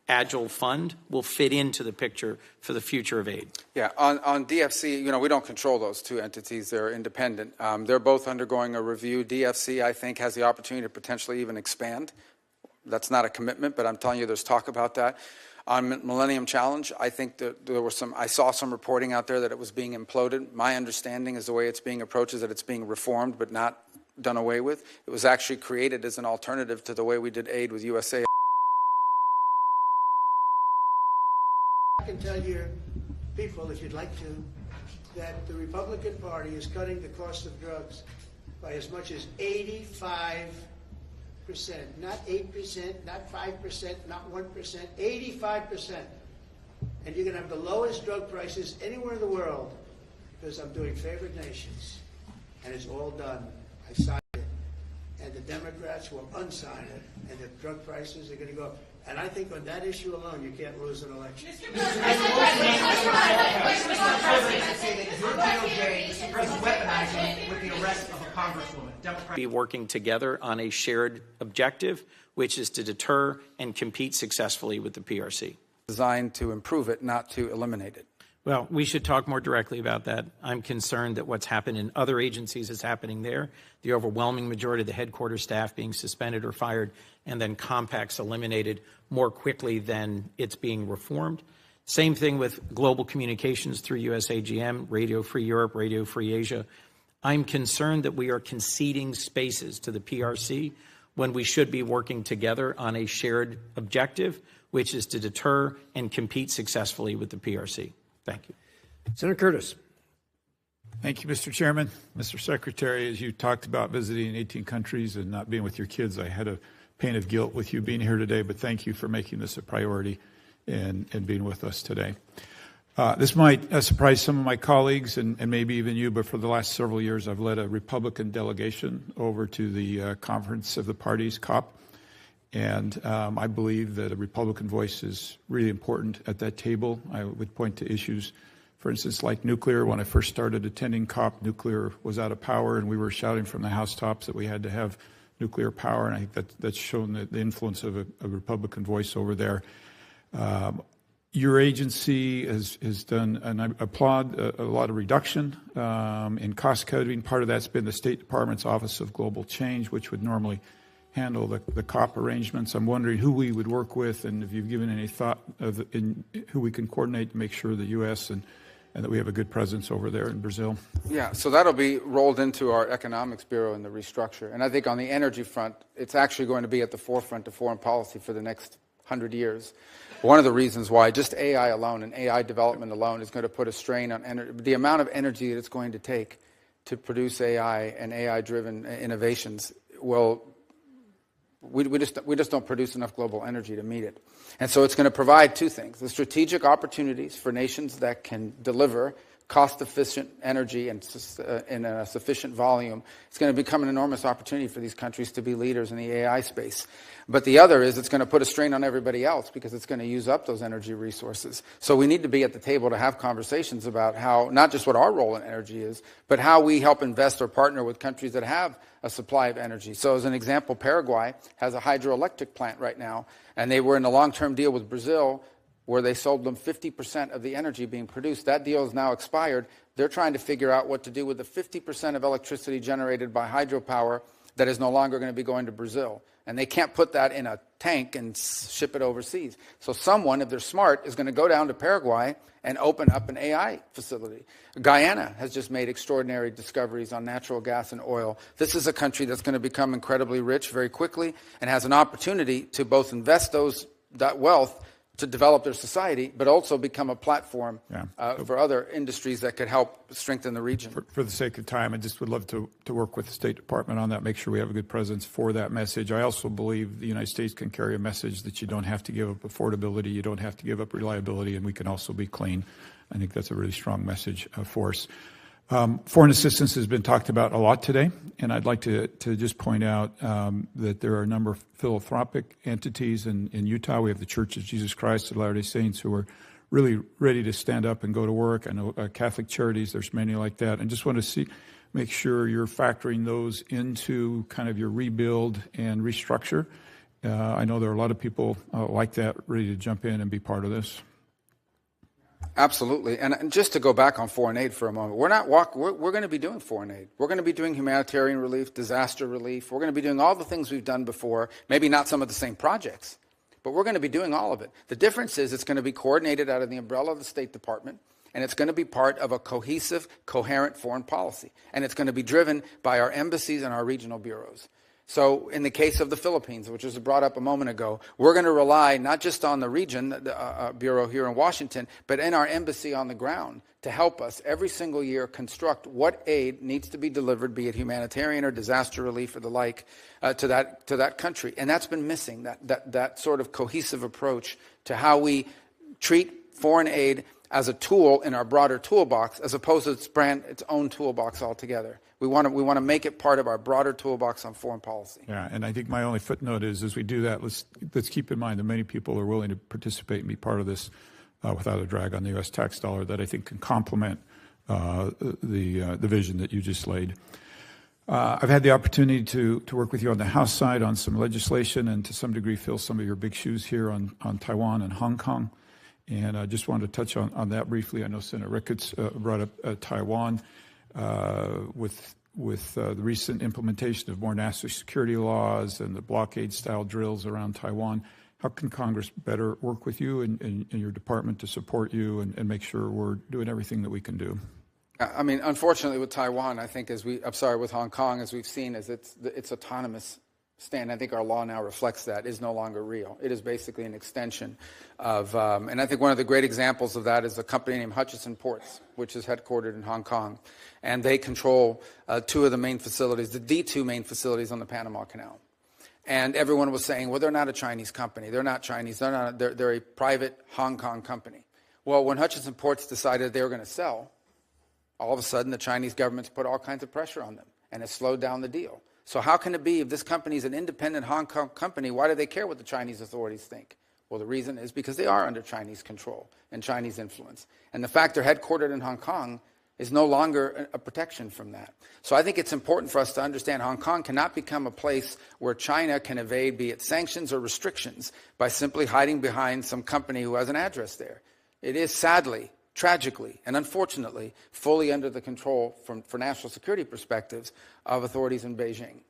Agile fund will fit into the picture for the future of aid. Yeah, on DFC, we don't control those two entities. They're independent. They're both undergoing a review. DFC, I think, has the opportunity to potentially even expand. That's not a commitment, but I'm telling you there's talk about that. On Millennium Challenge, I think that I saw some reporting out there that it was being imploded. My understanding is the way it's being approached is that it's being reformed but not done away with. It was actually created as an alternative to the way we did aid with USA. I can tell your people, if you'd like to, that the Republican Party is cutting the cost of drugs by as much as 85%. Not 8%, not 5%, not 1%, 85%. And you're going to have the lowest drug prices anywhere in the world because I'm doing favored nations. And it's all done. I signed it. And the Democrats will unsign it. And the drug prices are going to go up. And I think on that issue alone, you can't lose an election. Mr. President, weaponizing with the arrest of a congresswoman. Be working together on a shared objective, which is to deter and compete successfully with the PRC. Designed to improve it, not to eliminate it. Well, we should talk more directly about that. I'm concerned that what's happened in other agencies is happening there. The overwhelming majority of the headquarters staff being suspended or fired, and then compacts eliminated more quickly than it's being reformed. Same thing with global communications through USAGM, Radio Free Europe, Radio Free Asia. I'm concerned that we are conceding spaces to the PRC when we should be working together on a shared objective, which is to deter and compete successfully with the PRC. Thank you. Senator Curtis. Thank you, Mr. Chairman. Mr. Secretary, as you talked about visiting 18 countries and not being with your kids, I had a pain of guilt with you being here today, but thank you for making this a priority and being with us today. This might surprise some of my colleagues and maybe even you, but for the last several years, I've led a Republican delegation over to the Conference of the Parties, COP, and I believe that a Republican voice is really important at that table. I would point to issues, for instance, like nuclear. When I first started attending COP, nuclear was out of power, and we were shouting from the housetops that we had to have nuclear power, and I think that's shown the influence of a Republican voice over there. Your agency has done, and I applaud, a lot of reduction in cost cutting. Part of that's been the State Department's Office of Global Change, which would normally handle the COP arrangements. I'm wondering who we would work with, and if you've given any thought in who we can coordinate to make sure the U.S. and that we have a good presence over there in Brazil. Yeah, so that'll be rolled into our Economics Bureau in the restructure. And I think on the energy front, it's actually going to be at the forefront of foreign policy for the next 100 years. One of the reasons why just AI alone and AI development alone is going to put a strain on energy, the amount of energy that it's going to take to produce AI and AI-driven innovations will. We just don't produce enough global energy to meet it. And so it's going to provide two things: the strategic opportunities for nations that can deliver cost-efficient energy and in a sufficient volume, it's going to become an enormous opportunity for these countries to be leaders in the AI space. But the other is it's going to put a strain on everybody else because it's going to use up those energy resources. So we need to be at the table to have conversations about how, not just what our role in energy is, but how we help invest or partner with countries that have a supply of energy. So as an example, Paraguay has a hydroelectric plant right now, and they were in a long-term deal with Brazil where they sold them 50% of the energy being produced. That deal is now expired. They're trying to figure out what to do with the 50% of electricity generated by hydropower that is no longer going to be going to Brazil. And they can't put that in a tank and ship it overseas. So someone, if they're smart, is going to go down to Paraguay and open up an AI facility. Guyana has just made extraordinary discoveries on natural gas and oil. This is a country that's going to become incredibly rich very quickly and has an opportunity to both invest that wealth to develop their society, but also become a platform for other industries that could help strengthen the region. For the sake of time, I just would love to work with the State Department on that, make sure we have a good presence for that message. I also believe the United States can carry a message that you don't have to give up affordability, you don't have to give up reliability, and we can also be clean. I think that's a really strong message for us. Foreign assistance has been talked about a lot today, and I'd like to just point out that there are a number of philanthropic entities in Utah. We have the Church of Jesus Christ of Latter-day Saints who are really ready to stand up and go to work. I know Catholic Charities, there's many like that. And just want to make sure you're factoring those into kind of your rebuild and restructure. I know there are a lot of people like that ready to jump in and be part of this. Absolutely. And just to go back on foreign aid for a moment, we're going to be doing foreign aid. We're going to be doing humanitarian relief, disaster relief. We're going to be doing all the things we've done before, maybe not some of the same projects, but we're going to be doing all of it. The difference is it's going to be coordinated out of the umbrella of the State Department, and it's going to be part of a cohesive, coherent foreign policy. And it's going to be driven by our embassies and our regional bureaus. So in the case of the Philippines, which was brought up a moment ago, we're going to rely not just on the region, the bureau here in Washington, but in our embassy on the ground to help us every single year construct what aid needs to be delivered, be it humanitarian or disaster relief or the like, to that country. And that's been missing, that sort of cohesive approach to how we treat foreign aid as a tool in our broader toolbox, as opposed to its own toolbox altogether. We want to make it part of our broader toolbox on foreign policy. Yeah, and I think my only footnote is, as we do that, let's keep in mind that many people are willing to participate and be part of this without a drag on the U.S. tax dollar that I think can complement the vision that you just laid. I've had the opportunity to work with you on the House side on some legislation and to some degree fill some of your big shoes here on Taiwan and Hong Kong. And I just wanted to touch on that briefly. I know Senator Ricketts brought up Taiwan. With the recent implementation of more national security laws and the blockade-style drills around Taiwan, how can Congress better work with you and your department to support you and make sure we're doing everything that we can do? I mean, unfortunately, with Taiwan, I think with Hong Kong, as we've seen, is its autonomous stand. I think our law now reflects that is no longer real. It is basically an extension of, and I think one of the great examples of that is a company named Hutchison Ports, which is headquartered in Hong Kong. And they control two of the main facilities, the two main facilities on the Panama Canal. And everyone was saying, well, they're not a Chinese company. They're not Chinese. They're a private Hong Kong company. Well, when Hutchison Ports decided they were going to sell, all of a sudden the Chinese government's put all kinds of pressure on them, and it slowed down the deal. So how can it be if this company is an independent Hong Kong company, why do they care what the Chinese authorities think? Well, the reason is because they are under Chinese control and Chinese influence. And the fact they're headquartered in Hong Kong is no longer a protection from that. So I think it's important for us to understand Hong Kong cannot become a place where China can evade, be it sanctions or restrictions, by simply hiding behind some company who has an address there. It is sadly, tragically, and unfortunately, fully under the control, for national security perspectives, of authorities in Beijing.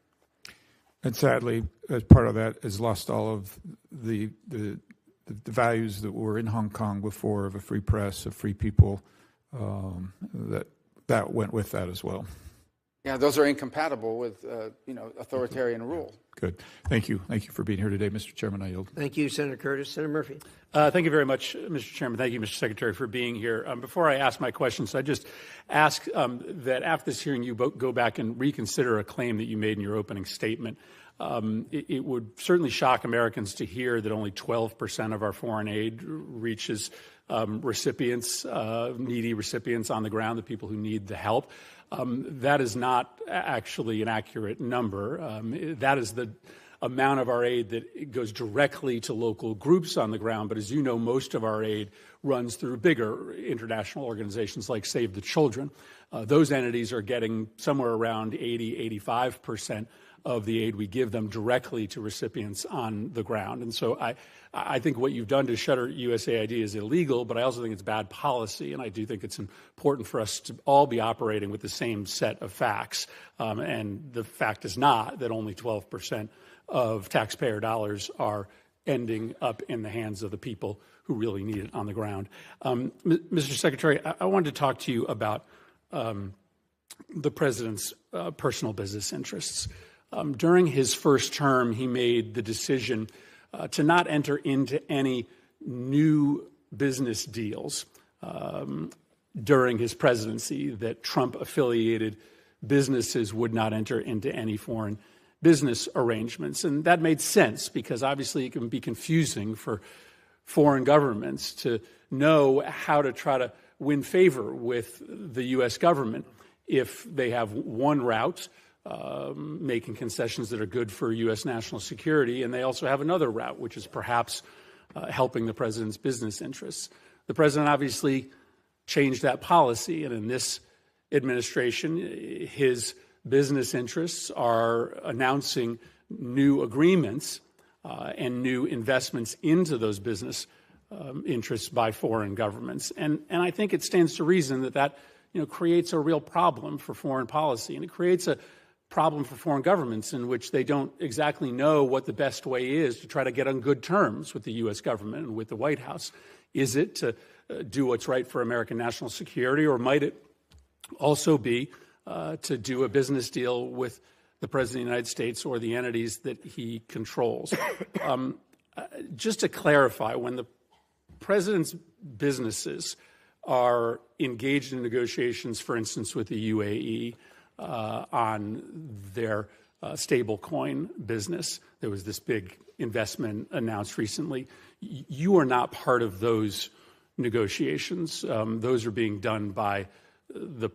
And sadly, as part of that, has lost all of the values that were in Hong Kong before, of a free press, of free people, that went with that as well. Yeah, those are incompatible with authoritarian rule. Good. Thank you. Thank you for being here today, Mr. Chairman. I yield. Thank you, Senator Curtis. Senator Murphy. Thank you very much, Mr. Chairman. Thank you, Mr. Secretary, for being here. Before I ask my questions, I just ask that after this hearing, you go back and reconsider a claim that you made in your opening statement. It would certainly shock Americans to hear that only 12% of our foreign aid reaches recipients, needy recipients on the ground, the people who need the help. That is not actually an accurate number. That is the amount of our aid that goes directly to local groups on the ground. But as you know, most of our aid runs through bigger international organizations like Save the Children. Those entities are getting somewhere around 85% of the aid we give them directly to recipients on the ground. And so I think what you've done to shutter USAID is illegal, but I also think it's bad policy, and I do think it's important for us to all be operating with the same set of facts. And the fact is not that only 12% of taxpayer dollars are ending up in the hands of the people who really need it on the ground. Mr. Secretary, I wanted to talk to you about the president's personal business interests. During his first term, he made the decision to not enter into any new business deals during his presidency, that Trump-affiliated businesses would not enter into any foreign business arrangements. And that made sense because obviously it can be confusing for foreign governments to know how to try to win favor with the U.S. government if they have one route, making concessions that are good for U.S. national security, and they also have another route, which is perhaps helping the president's business interests. The president obviously changed that policy, and in this administration, his business interests are announcing new agreements and new investments into those business interests by foreign governments. And I think it stands to reason that creates a real problem for foreign policy, and it creates a problem for foreign governments in which they don't exactly know what the best way is to try to get on good terms with the U.S. government and with the White House. Is it to do what's right for American national security, or might it also be to do a business deal with the President of the United States or the entities that he controls? Just to clarify, when the President's businesses are engaged in negotiations, for instance, with the UAE on their stablecoin business, there was this big investment announced recently. You are not part of those negotiations. Those are being done by the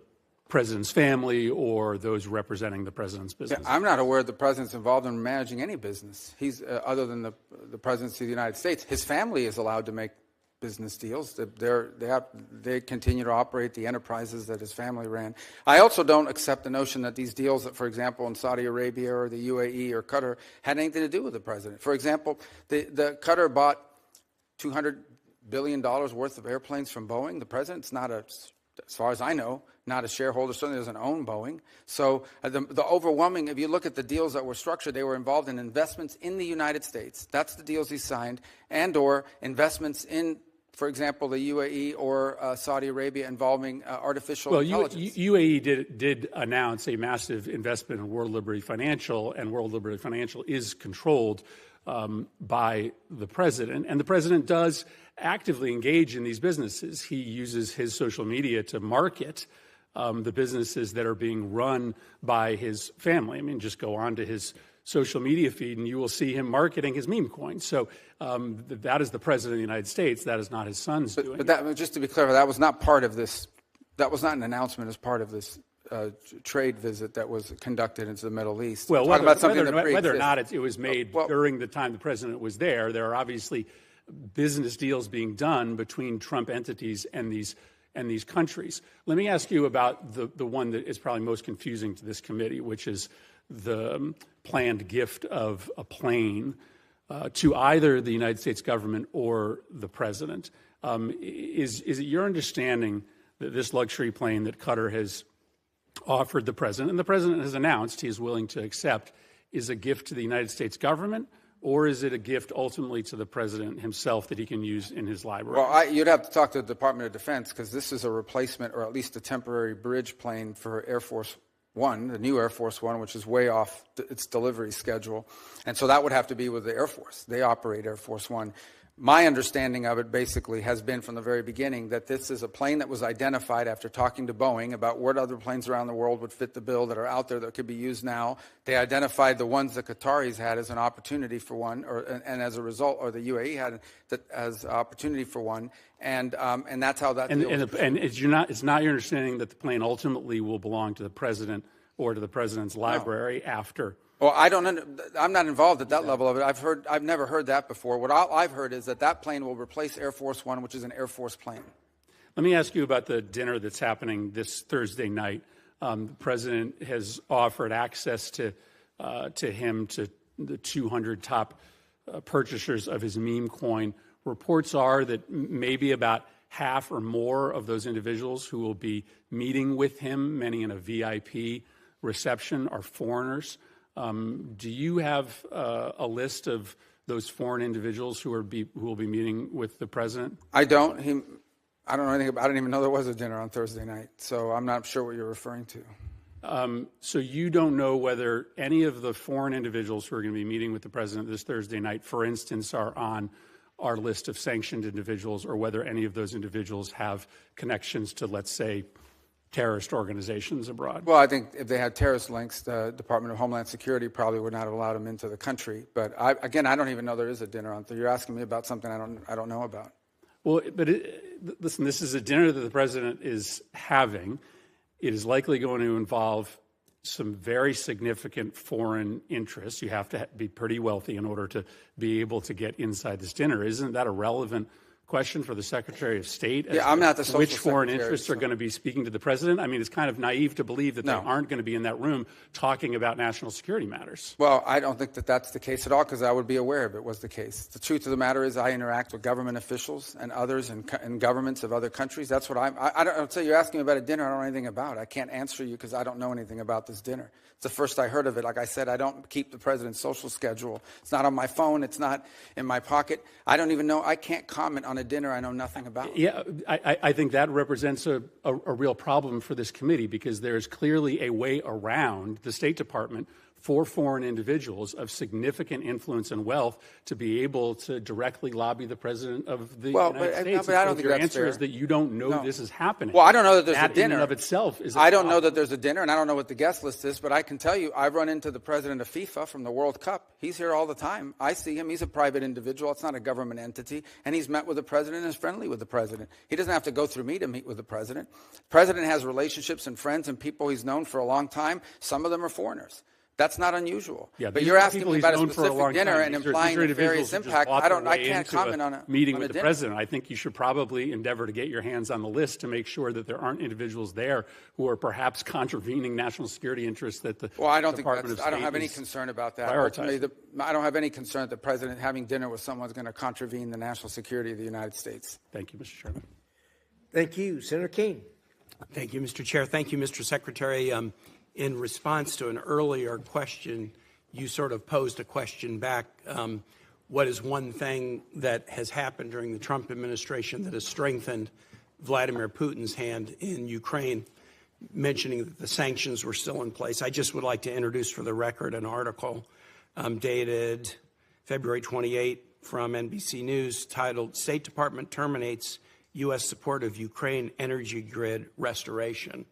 president's family or those representing the president's business. Yeah, I'm not aware the president's involved in managing any business. He's other than the presidency of the United States. His family is allowed to make business deals. They continue to operate the enterprises that his family ran. I also don't accept the notion that these deals, that, for example, in Saudi Arabia or the UAE or Qatar, had anything to do with the president. For example, the Qatar bought $200 billion worth of airplanes from Boeing. The president's not as far as I know, not a shareholder, certainly doesn't own Boeing. So the overwhelming, if you look at the deals that were structured, they were involved in investments in the United States. That's the deals he signed, and or investments in, for example, the UAE or Saudi Arabia involving artificial intelligence. UAE did announce a massive investment in World Liberty Financial, and World Liberty Financial is controlled by the president. And the president does actively engage in these businesses. He uses his social media to market the businesses that are being run by his family. I mean, just go on to his social media feed and you will see him marketing his meme coins. So that is the president of the United States. That is not his son's doing. But that, just to be clear, that was not part of this. That was not an announcement as part of this trade visit that was conducted into the Middle East. Well, whether or not it was made during the time the president was there are obviously business deals being done between Trump entities and these countries. Let me ask you about the one that is probably most confusing to this committee, which is the planned gift of a plane to either the United States government or the president. Is it your understanding that this luxury plane that Qatar has offered the president, and the president has announced he is willing to accept, is a gift to the United States government, or is it a gift ultimately to the president himself that he can use in his library? Well, you'd have to talk to the Department of Defense, because this is a replacement or at least a temporary bridge plane for Air Force One, the new Air Force One, which is way off its delivery schedule. And so that would have to be with the Air Force. They operate Air Force One. My understanding of it basically has been from the very beginning that this is a plane that was identified after talking to Boeing about what other planes around the world would fit the bill that are out there that could be used now. They identified the ones the Qataris had as an opportunity for one, and as a result, or the UAE had as opportunity for one, and that's how that. It's not your understanding that the plane ultimately will belong to the president or to the president's library after. Well, I'm not involved at that level of it. I've never heard that before. What I've heard is that plane will replace Air Force One, which is an Air Force plane. Let me ask you about the dinner that's happening this Thursday night. The president has offered access to him to the 200 top purchasers of his meme coin. Reports are that maybe about half or more of those individuals who will be meeting with him, many in a VIP reception, are foreigners. Do you have a list of those foreign individuals who will be meeting with the president? I don't. I don't know anything about. I didn't even know there was a dinner on Thursday night, so I'm not sure what you're referring to. So you don't know whether any of the foreign individuals who are going to be meeting with the president this Thursday night, for instance, are on our list of sanctioned individuals, or whether any of those individuals have connections to, let's say, terrorist organizations abroad? Well, I think if they had terrorist links, the Department of Homeland Security probably would not have allowed them into the country. But I don't even know there is a dinner on Thursday. You're asking me about something I don't know about. Well, but listen, this is a dinner that the president is having. It is likely going to involve some very significant foreign interests. You have to be pretty wealthy in order to be able to get inside this dinner. Isn't that a relevant question for the Secretary of State? I'm not the social which foreign secretary, interests are going to be speaking to the president? I mean, it's kind of naive to believe that they aren't going to be in that room talking about national security matters. Well, I don't think that that's the case at all, because I would be aware if it was the case. The truth of the matter is I interact with government officials and others and governments of other countries. That's what I don't say. You're asking me about a dinner I don't know anything about. I can't answer you because I don't know anything about this dinner. It's the first I heard of it. Like I said, I don't keep the president's social schedule. It's not on my phone. It's not in my pocket. I don't even know. I can't comment on a dinner I know nothing about. Yeah, I think that represents a real problem for this committee, because there is clearly a way around the State Department for foreign individuals of significant influence and wealth to be able to directly lobby the president of the United States. But I don't think your that's answer fair. is that you don't know this is happening. Well, I don't know that there's that a dinner. in and of itself is. I don't know that there's a dinner, and I don't know what the guest list is. But I can tell you, I've run into the president of FIFA from the World Cup. He's here all the time. I see him. He's a private individual. It's not a government entity, and he's met with the president and is friendly with the president. He doesn't have to go through me to meet with the president. The president has relationships and friends and people he's known for a long time. Some of them are foreigners. That's not unusual. Yeah, but you're asking me about a specific dinner and implying nefarious impact. I can't comment on a meeting on with a the president. I think you should probably endeavor to get your hands on the list to make sure that there aren't individuals there who are perhaps contravening national security interests that the I don't Department think of State I don't have any concern about that. Ultimately, I don't have any concern that the president having dinner with someone is going to contravene the national security of the United States. Thank you, Mr. Chairman. Thank you. Senator Kaine. Thank you, Mr. Chair. Thank you, Mr. Secretary. In response to an earlier question, you sort of posed a question back. What is one thing that has happened during the Trump administration that has strengthened Vladimir Putin's hand in Ukraine, mentioning that the sanctions were still in place? I just would like to introduce for the record an article dated February 28 from NBC News titled, "State Department Terminates U.S. Support of Ukraine Energy Grid Restoration."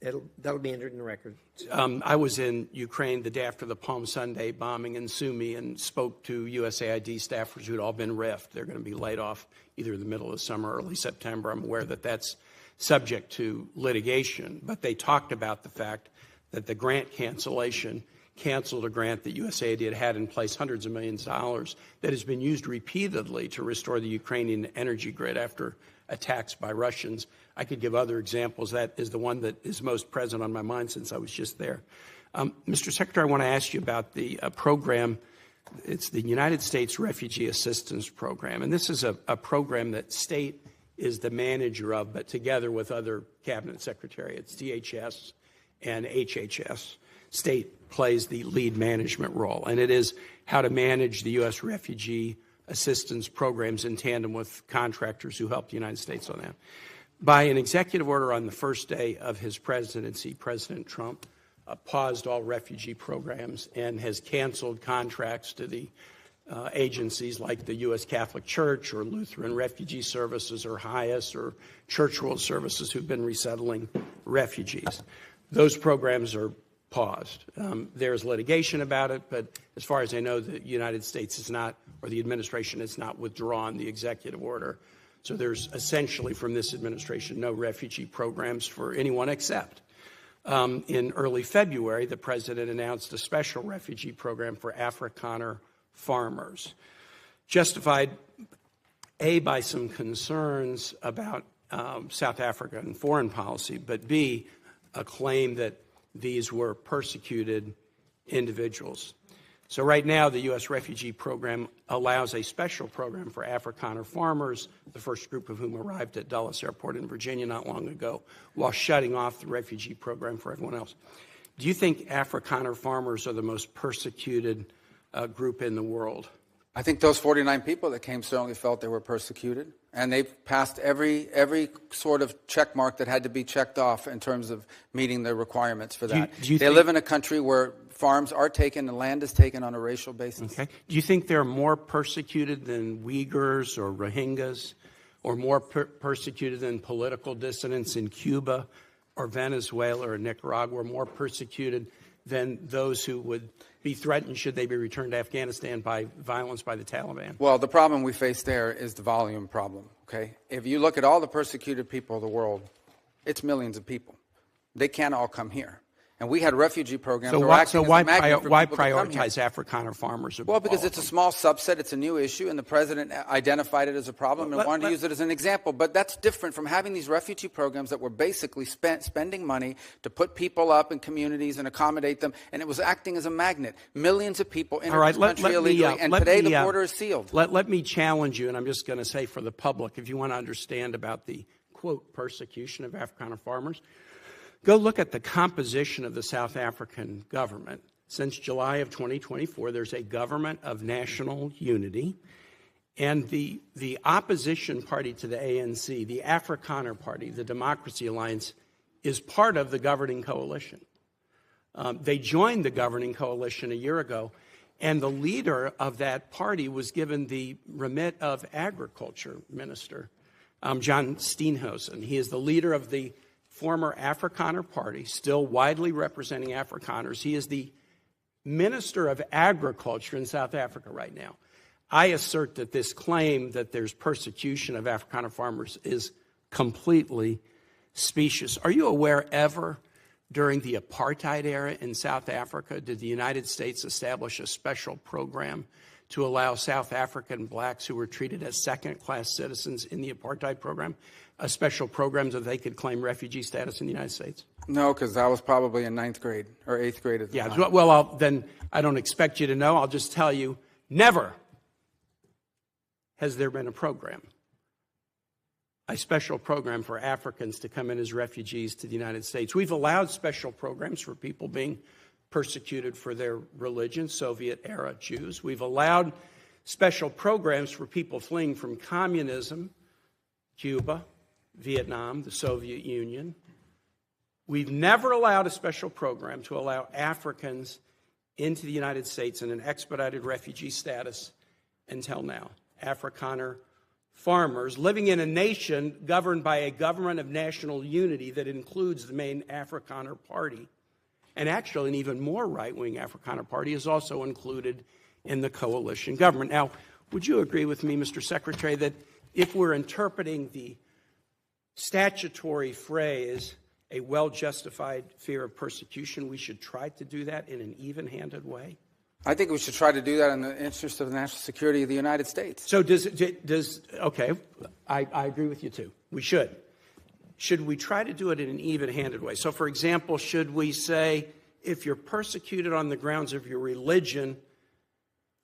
That'll be entered in the record. I was in Ukraine the day after the Palm Sunday bombing in Sumy and spoke to USAID staffers who'd all been riffed. They're going to be laid off either in the middle of the summer or early September. I'm aware that that's subject to litigation. But they talked about the fact that the grant cancellation canceled a grant that USAID had in place, hundreds of millions of dollars, that has been used repeatedly to restore the Ukrainian energy grid after attacks by Russians. I could give other examples. That is the one that is most present on my mind since I was just there. Mr. Secretary, I want to ask you about the program. It's the United States Refugee Assistance Program. And this is a program that state is the manager of, but together with other cabinet secretariats, DHS and HHS. State plays the lead management role. And it is how to manage the U.S. refugee assistance programs in tandem with contractors who help the United States on that. By an executive order on the first day of his presidency, President Trump paused all refugee programs and has canceled contracts to the agencies like the U.S. Catholic Church or Lutheran Refugee Services or HIAS or Church World Services who've been resettling refugees. Those programs are paused. There's litigation about it, but as far as I know, the United States is not, or the administration has not withdrawn the executive order. So there's essentially from this administration no refugee programs for anyone except. In early February, the president announced a special refugee program for Afrikaner farmers, justified, A, by some concerns about South African foreign policy, but B, a claim that these were persecuted individuals. So right now, the U.S. refugee program allows a special program for Afrikaner farmers, the first group of whom arrived at Dulles Airport in Virginia not long ago, while shutting off the refugee program for everyone else. Do you think Afrikaner farmers are the most persecuted group in the world? I think those 49 people that came certainly felt they were persecuted, and they've passed every sort of check mark that had to be checked off in terms of meeting the requirements for that. They live in a country where farms are taken and land is taken on a racial basis. Okay. Do you think they're more persecuted than Uyghurs or Rohingyas, or more persecuted than political dissidents in Cuba or Venezuela or Nicaragua, or more persecuted than those who would be threatened should they be returned to Afghanistan by violence by the Taliban? Well, the problem we face there is the volume problem, okay? If you look at all the persecuted people of the world, it's millions of people. They can't all come here. And we had refugee programs. So why prioritize Afrikaner farmers? Well, because it's a small subset. It's a new issue, and the president identified it as a problem and wanted to use it as an example. But that's different from having these refugee programs that were basically spending money to put people up in communities and accommodate them, and it was acting as a magnet. Millions of people enter this country illegally, and today the border is sealed. Let me challenge you, and I'm just going to say for the public, if you want to understand about the, quote, persecution of Afrikaner farmers, go look at the composition of the South African government. Since July of 2024, there's a government of national unity, and the opposition party to the ANC, the Afrikaner Party, the Democracy Alliance, is part of the governing coalition. They joined the governing coalition a year ago, and the leader of that party was given the remit of Agriculture Minister, John Steenhuisen. He is the leader of the former Afrikaner Party, still widely representing Afrikaners. He is the Minister of Agriculture in South Africa right now. I assert that this claim that there's persecution of Afrikaner farmers is completely specious. Are you aware ever during the apartheid era in South Africa did the United States establish a special program to allow South African blacks who were treated as second-class citizens in the apartheid program, a special program so they could claim refugee status in the United States? No, because I was probably in 9th grade or 8th grade at the time. Well, then I don't expect you to know. I'll just tell you, never has there been a program, a special program for Africans to come in as refugees to the United States. We've allowed special programs for people being persecuted for their religion, Soviet-era Jews. We've allowed special programs for people fleeing from communism, Cuba, Vietnam, the Soviet Union. We've never allowed a special program to allow Africans into the United States in an expedited refugee status until now. Afrikaner farmers living in a nation governed by a government of national unity that includes the main Afrikaner Party. And actually, an even more right-wing Afrikaner Party is also included in the coalition government. Now, would you agree with me, Mr. Secretary, that if we're interpreting the statutory phrase, a well-justified fear of persecution, we should try to do that in an even-handed way? I think we should try to do that in the interest of the national security of the United States. So okay, I agree with you too. We should. Should we try to do it in an even-handed way? So, for example, should we say, if you're persecuted on the grounds of your religion,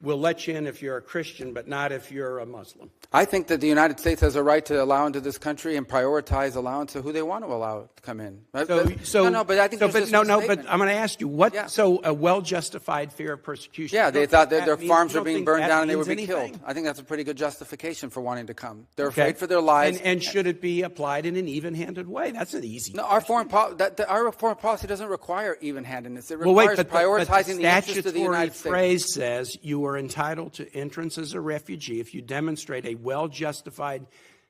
we'll let you in if you're a Christian, but not if you're a Muslim? I think that the United States has a right to allow into this country and prioritize allowance to who they want to allow to come in. But I think but I'm going to ask you, what? So a well-justified fear of persecution? Yeah, they thought that their farms were being burned down and they would be killed. I think that's a pretty good justification for wanting to come. They're afraid for their lives. And should it be applied in an even-handed way? That's an easy. No, our foreign policy doesn't require even-handedness. It requires prioritizing the interests of the United States. The statutory phrase says you are are entitled to entrance as a refugee if you demonstrate a well-justified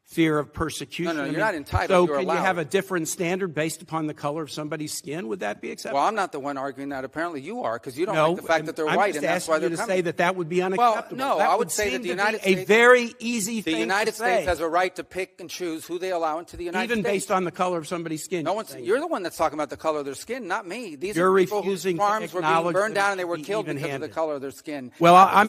fear of persecution. No, you're not entitled. So You're can allowed. you have a different standard based upon the color of somebody's skin? Would that be acceptable? Well, I'm not the one arguing that. Apparently you are, because you don't like the fact that they're white, and that's why they're coming. coming. Say that would be unacceptable. Well, no, that I would say that the United States, a very easy thing the United to say. States has a right to pick and choose who they allow into the United States. Even based on the color of somebody's skin. You're the one that's talking about the color of their skin, not me. These you're are people refusing whose farms to were being burned down and they were be killed because of the color of their skin. Well,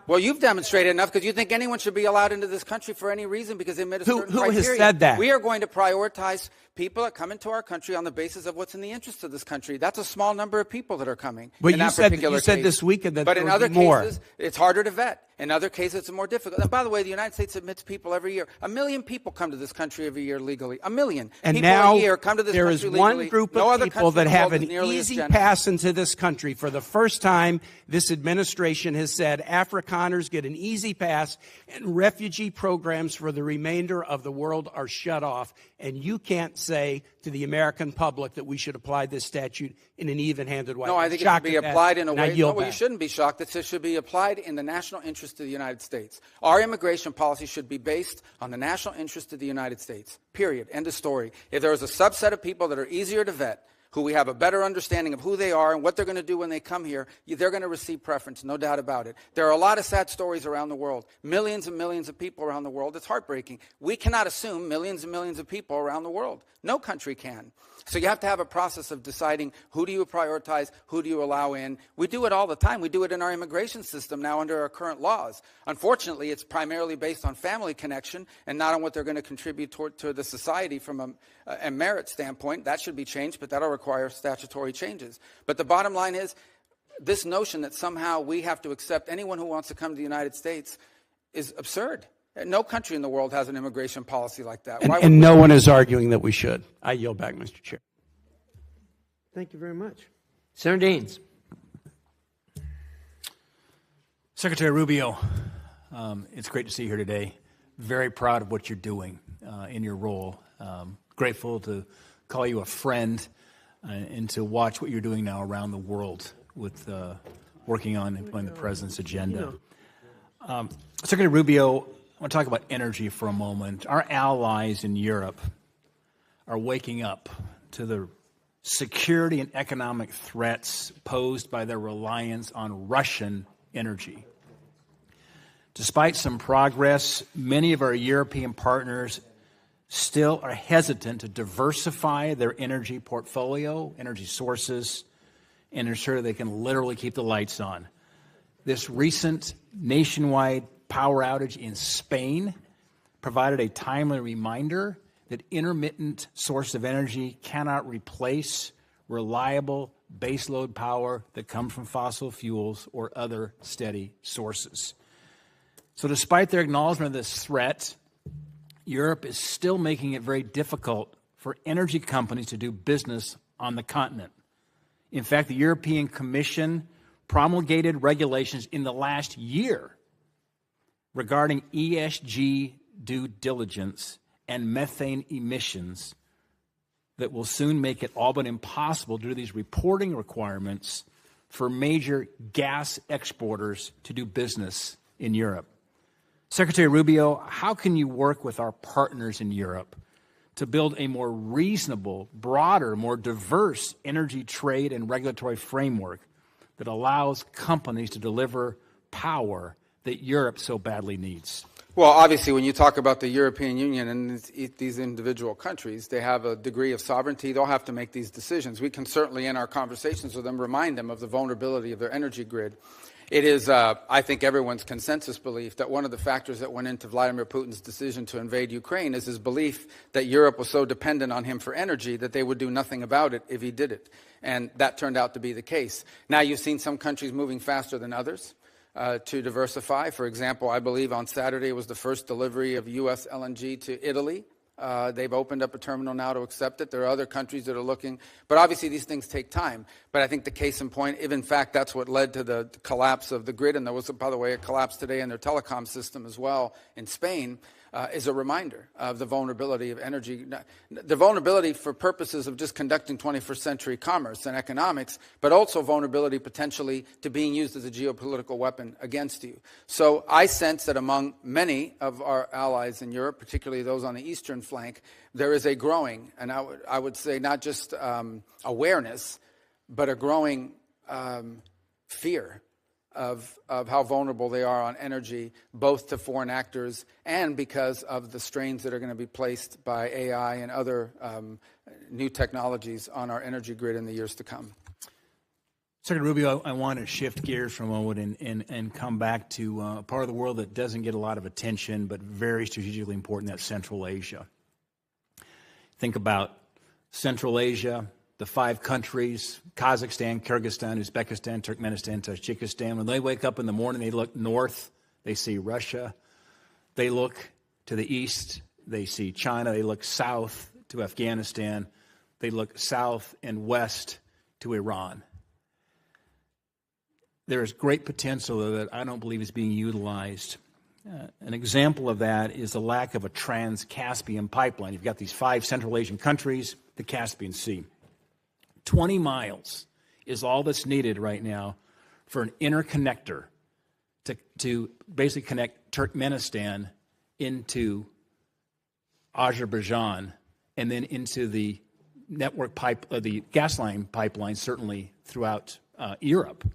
Well, you've demonstrated enough because you think anyone should be allowed into this country for any reason because they met a certain criteria. Who has said that? We are going to prioritize people that come into our country on the basis of what's in the interest of this country. That's a small number of people that are coming. Well, in you that said particular said case. this weekend that but there in would other be more. cases, it's harder to vet. In other cases, it's more difficult. And by the way, the United States admits people every year. 1 million people come to this country every year legally. 1 million and people now a year come to this there country is legally. one group no of other people that country in the have world an is nearly as easy generous. pass into this country. For the first time, this administration has said Afrikaners get an easy pass and refugee programs for the remainder of the world are shut off. And you can't say to the American public that we should apply this statute in an even-handed way. No, I think it should be applied in a way. No, you shouldn't be shocked. It should be applied in the national interest of the United States. Our immigration policy should be based on the national interest of the United States. Period. End of story. If there is a subset of people that are easier to vet, who we have a better understanding of who they are and what they're going to do when they come here, they're going to receive preference, no doubt about it. There are a lot of sad stories around the world. Millions and millions of people around the world. It's heartbreaking. We cannot assume millions and millions of people around the world. No country can. So you have to have a process of deciding who do you prioritize, who do you allow in. We do it all the time. We do it in our immigration system now under our current laws. Unfortunately, it's primarily based on family connection and not on what they're going to contribute to the society from a merit standpoint. That should be changed, but that'll require statutory changes. But the bottom line is this notion that somehow we have to accept anyone who wants to come to the United States is absurd. No country in the world has an immigration policy like that. And no one is arguing that we should. I yield back, Mr. Chair. Thank you very much. Senator Daines. Secretary Rubio, it's great to see you here today. Very proud of what you're doing in your role. Grateful to call you a friend and to watch what you're doing now around the world with working on implementing the President's agenda. Secretary Rubio, I want to talk about energy for a moment. Our allies in Europe are waking up to the security and economic threats posed by their reliance on Russian energy. Despite some progress, many of our European partners still are hesitant to diversify their energy portfolio, energy sources, and ensure they can literally keep the lights on. This recent nationwide power outage in Spain provided a timely reminder that intermittent sources of energy cannot replace reliable baseload power that comes from fossil fuels or other steady sources. So despite their acknowledgement of this threat, Europe is still making it very difficult for energy companies to do business on the continent. In fact, the European Commission promulgated regulations in the last year regarding ESG due diligence and methane emissions that will soon make it all but impossible due to these reporting requirements for major gas exporters to do business in Europe. Secretary Rubio, how can you work with our partners in Europe to build a more reasonable, broader, more diverse energy trade and regulatory framework that allows companies to deliver power that Europe so badly needs? Well, obviously, when you talk about the European Union and these individual countries, they have a degree of sovereignty. They'll have to make these decisions. We can certainly, in our conversations with them, remind them of the vulnerability of their energy grid. It is, I think, everyone's consensus belief that one of the factors that went into Vladimir Putin's decision to invade Ukraine is his belief that Europe was so dependent on him for energy that they would do nothing about it if he did it. And that turned out to be the case. Now you've seen some countries moving faster than others to diversify. For example, I believe on Saturday was the first delivery of U.S. LNG to Italy. They've opened up a terminal now to accept it. There are other countries that are looking. But obviously these things take time. But I think the case in point, if in fact that's what led to the collapse of the grid, and there was, by the way, a collapse today in their telecom system as well in Spain, is a reminder of the vulnerability of energy, the vulnerability for purposes of just conducting 21st century commerce and economics, but also vulnerability potentially to being used as a geopolitical weapon against you. So I sense that among many of our allies in Europe, particularly those on the eastern flank, there is a growing, and I would say not just awareness, but a growing fear of how vulnerable they are on energy, both to foreign actors and because of the strains that are going to be placed by AI and other new technologies on our energy grid in the years to come. Secretary Rubio, I want to shift gears for a moment and come back to a part of the world that doesn't get a lot of attention, but very strategically important, that's Central Asia. Think about Central Asia, the 5 countries, Kazakhstan, Kyrgyzstan, Uzbekistan, Turkmenistan, Tajikistan. When they wake up in the morning, they look north, they see Russia. They look to the east, they see China. They look south to Afghanistan. They look south and west to Iran. There is great potential that I don't believe is being utilized. An example of that is the lack of a trans-Caspian pipeline. You've got these 5 Central Asian countries, the Caspian Sea. 20 miles is all that's needed right now for an interconnector to basically connect Turkmenistan into Azerbaijan and then into the network the gas line pipeline, certainly throughout Europe.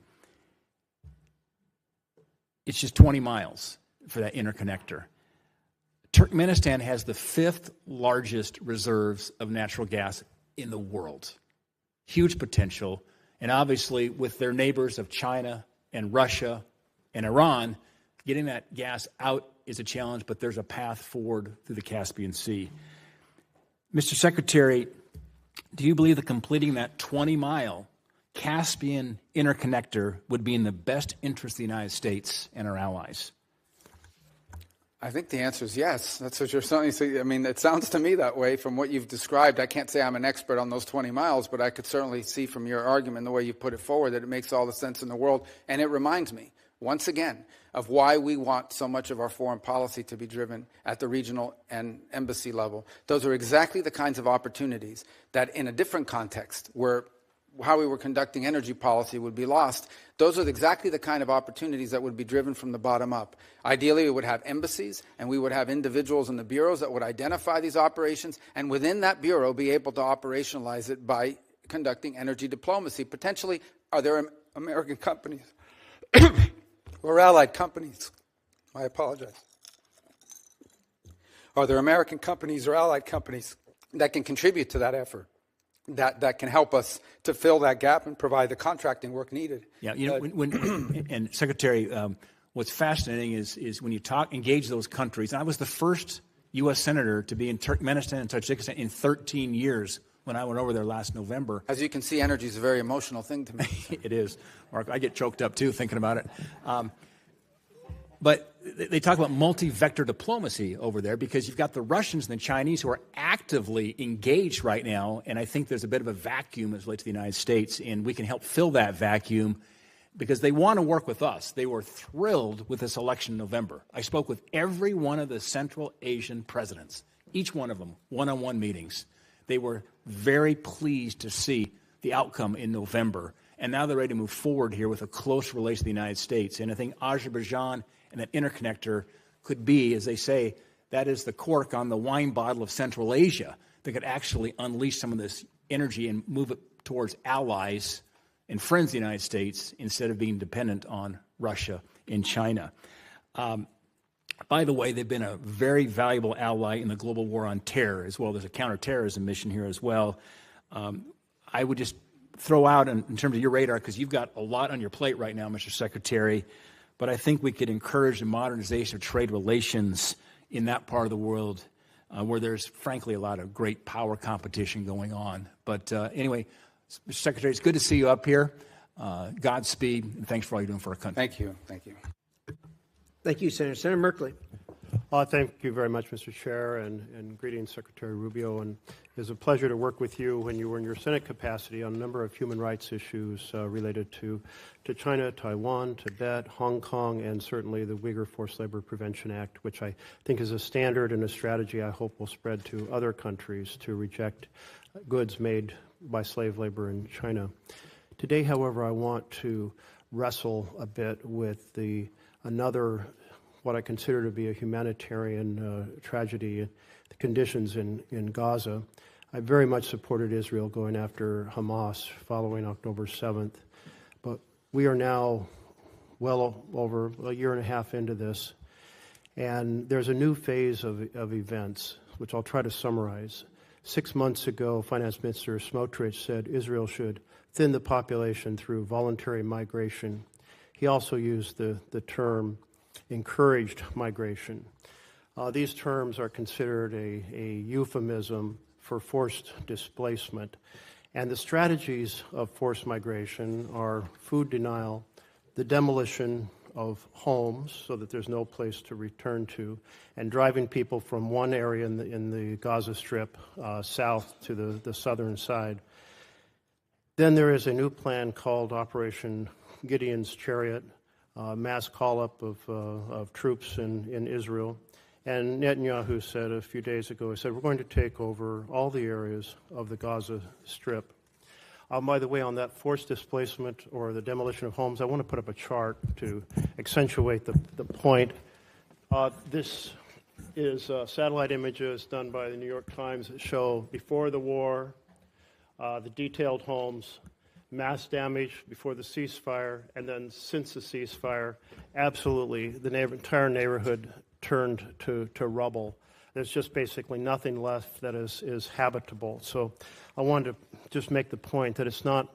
It's just 20 miles for that interconnector. Turkmenistan has the 5th largest reserves of natural gas in the world. Huge potential, and obviously with their neighbors of China and Russia and Iran, getting that gas out is a challenge, but there's a path forward through the Caspian Sea. Mr. Secretary, do you believe that completing that 20-mile Caspian interconnector would be in the best interest of the United States and our allies? I think the answer is yes. That's what you're saying. I mean, it sounds to me that way from what you've described. I can't say I'm an expert on those 20 miles, but I could certainly see from your argument, the way you put it forward, that it makes all the sense in the world. And it reminds me, once again, of why we want so much of our foreign policy to be driven at the regional and embassy level. Those are exactly the kinds of opportunities that in a different context where how we were conducting energy policy would be lost. Those are exactly the kind of opportunities that would be driven from the bottom up. Ideally, we would have embassies and we would have individuals in the bureaus that would identify these operations, and within that bureau be able to operationalize it by conducting energy diplomacy. Potentially, are there American companies or allied companies? I apologize. Are there American companies or allied companies that can contribute to that effort? That can help us to fill that gap and provide the contracting work needed. Yeah, you know, and Secretary, what's fascinating is when you engage those countries. And I was the first U.S. senator to be in Turkmenistan and Tajikistan in 13 years when I went over there last November. As you can see, energy is a very emotional thing to me. It is, Mark. I get choked up too thinking about it. But they talk about multi-vector diplomacy over there because you've got the Russians and the Chinese who are actively engaged right now, and I think there's a bit of a vacuum as relates to the United States, and we can help fill that vacuum because they want to work with us. They were thrilled with this election in November. I spoke with every one of the Central Asian presidents, each one of them, one-on-one meetings. They were very pleased to see the outcome in November, and now they're ready to move forward here with a close relation to the United States. And I think Azerbaijan and that interconnector could be, as they say, that is the cork on the wine bottle of Central Asia that could actually unleash some of this energy and move it towards allies and friends of the United States instead of being dependent on Russia and China. By the way, they've been a very valuable ally in the global war on terror as well. There's a counterterrorism mission here as well. I would just throw out in terms of your radar, because you've got a lot on your plate right now, Mr. Secretary, but I think we could encourage the modernization of trade relations in that part of the world where there's, frankly, a lot of great power competition going on. But anyway, Mr. Secretary, it's good to see you up here. Godspeed, and thanks for all you're doing for our country. Thank you. Thank you. Thank you, Senator. Senator Merkley. Thank you very much, Mr. Chair, and greetings, Secretary Rubio. And it was a pleasure to work with you when you were in your Senate capacity on a number of human rights issues related to China, Taiwan, Tibet, Hong Kong, and certainly the Uyghur Forced Labor Prevention Act, which I think is a standard and a strategy I hope will spread to other countries to reject goods made by slave labor in China. Today, however, I want to wrestle a bit with another what I consider to be a humanitarian tragedy, the conditions in Gaza. I very much supported Israel going after Hamas following October 7th, but we are now well over a year and a half into this, and there's a new phase of events, which I'll try to summarize. 6 months ago, Finance Minister Smotrich said Israel should thin the population through voluntary migration. He also used the term encouraged migration. These terms are considered a euphemism for forced displacement. And the strategies of forced migration are food denial, the demolition of homes so that there's no place to return to, and driving people from one area in the Gaza Strip south to the southern side. Then there is a new plan called Operation Gideon's Chariot, mass call-up of troops in Israel. And Netanyahu said a few days ago, he said, we're going to take over all the areas of the Gaza Strip. By the way, on that forced displacement or the demolition of homes, I want to put up a chart to accentuate the point. This is satellite images done by the New York Times that show before the war, the detailed homes, mass damage before the ceasefire, and then since the ceasefire, absolutely the entire neighborhood turned to rubble. There's just basically nothing left that is habitable. So I wanted to just make the point that it's not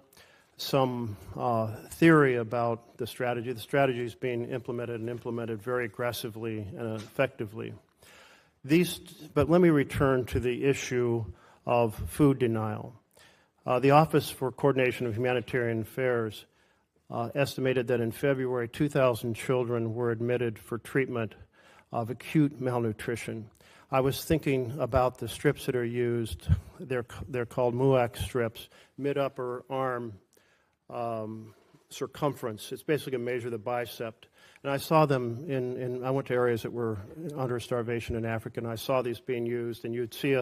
some theory about the strategy. The strategy is being implemented and implemented very aggressively and effectively. But let me return to the issue of food denial. The Office for Coordination of Humanitarian Affairs estimated that in February, 2,000 children were admitted for treatment of acute malnutrition. I was thinking about the strips that are used. They're called MUAC strips, mid-upper arm circumference. It's basically a measure of the bicep. And I saw them I went to areas that were under starvation in Africa, and I saw these being used, and you'd see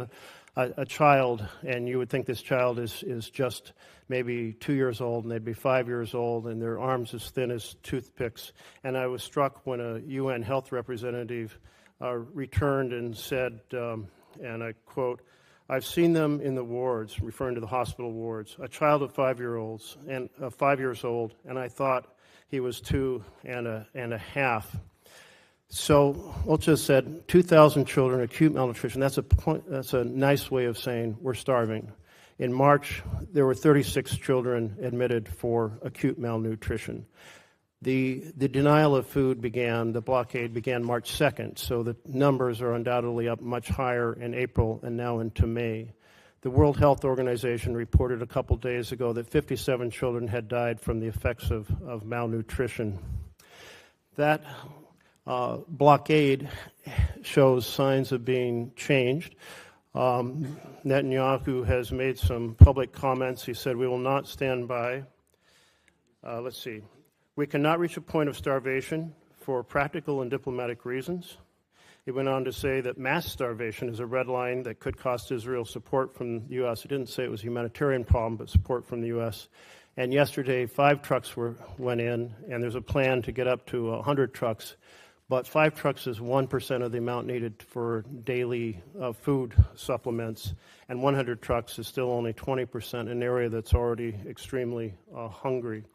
a child, and you would think this child is just maybe 2 years old, and they'd be 5 years old, and their arms as thin as toothpicks. And I was struck when a UN health representative returned and said, and I quote, "I've seen them in the wards," referring to the hospital wards, "a child of 5 years old, and I thought he was 2 and a half. So Ulcha said 2,000 children, acute malnutrition. That's a nice way of saying we're starving. In March, there were 36 children admitted for acute malnutrition. The denial of food the blockade began March 2nd, so the numbers are undoubtedly up much higher in April and now into May. The World Health Organization reported a couple days ago that 57 children had died from the effects of malnutrition. That blockade shows signs of being changed. Netanyahu has made some public comments. He said, "We will not stand by." "We cannot reach a point of starvation for practical and diplomatic reasons." He went on to say that mass starvation is a red line that could cost Israel support from the U.S. He didn't say it was a humanitarian problem, but support from the U.S. And yesterday, 5 trucks went in, and there's a plan to get up to 100 trucks. But 5 trucks is 1% of the amount needed for daily food supplements, and 100 trucks is still only 20% in an area that's already extremely hungry.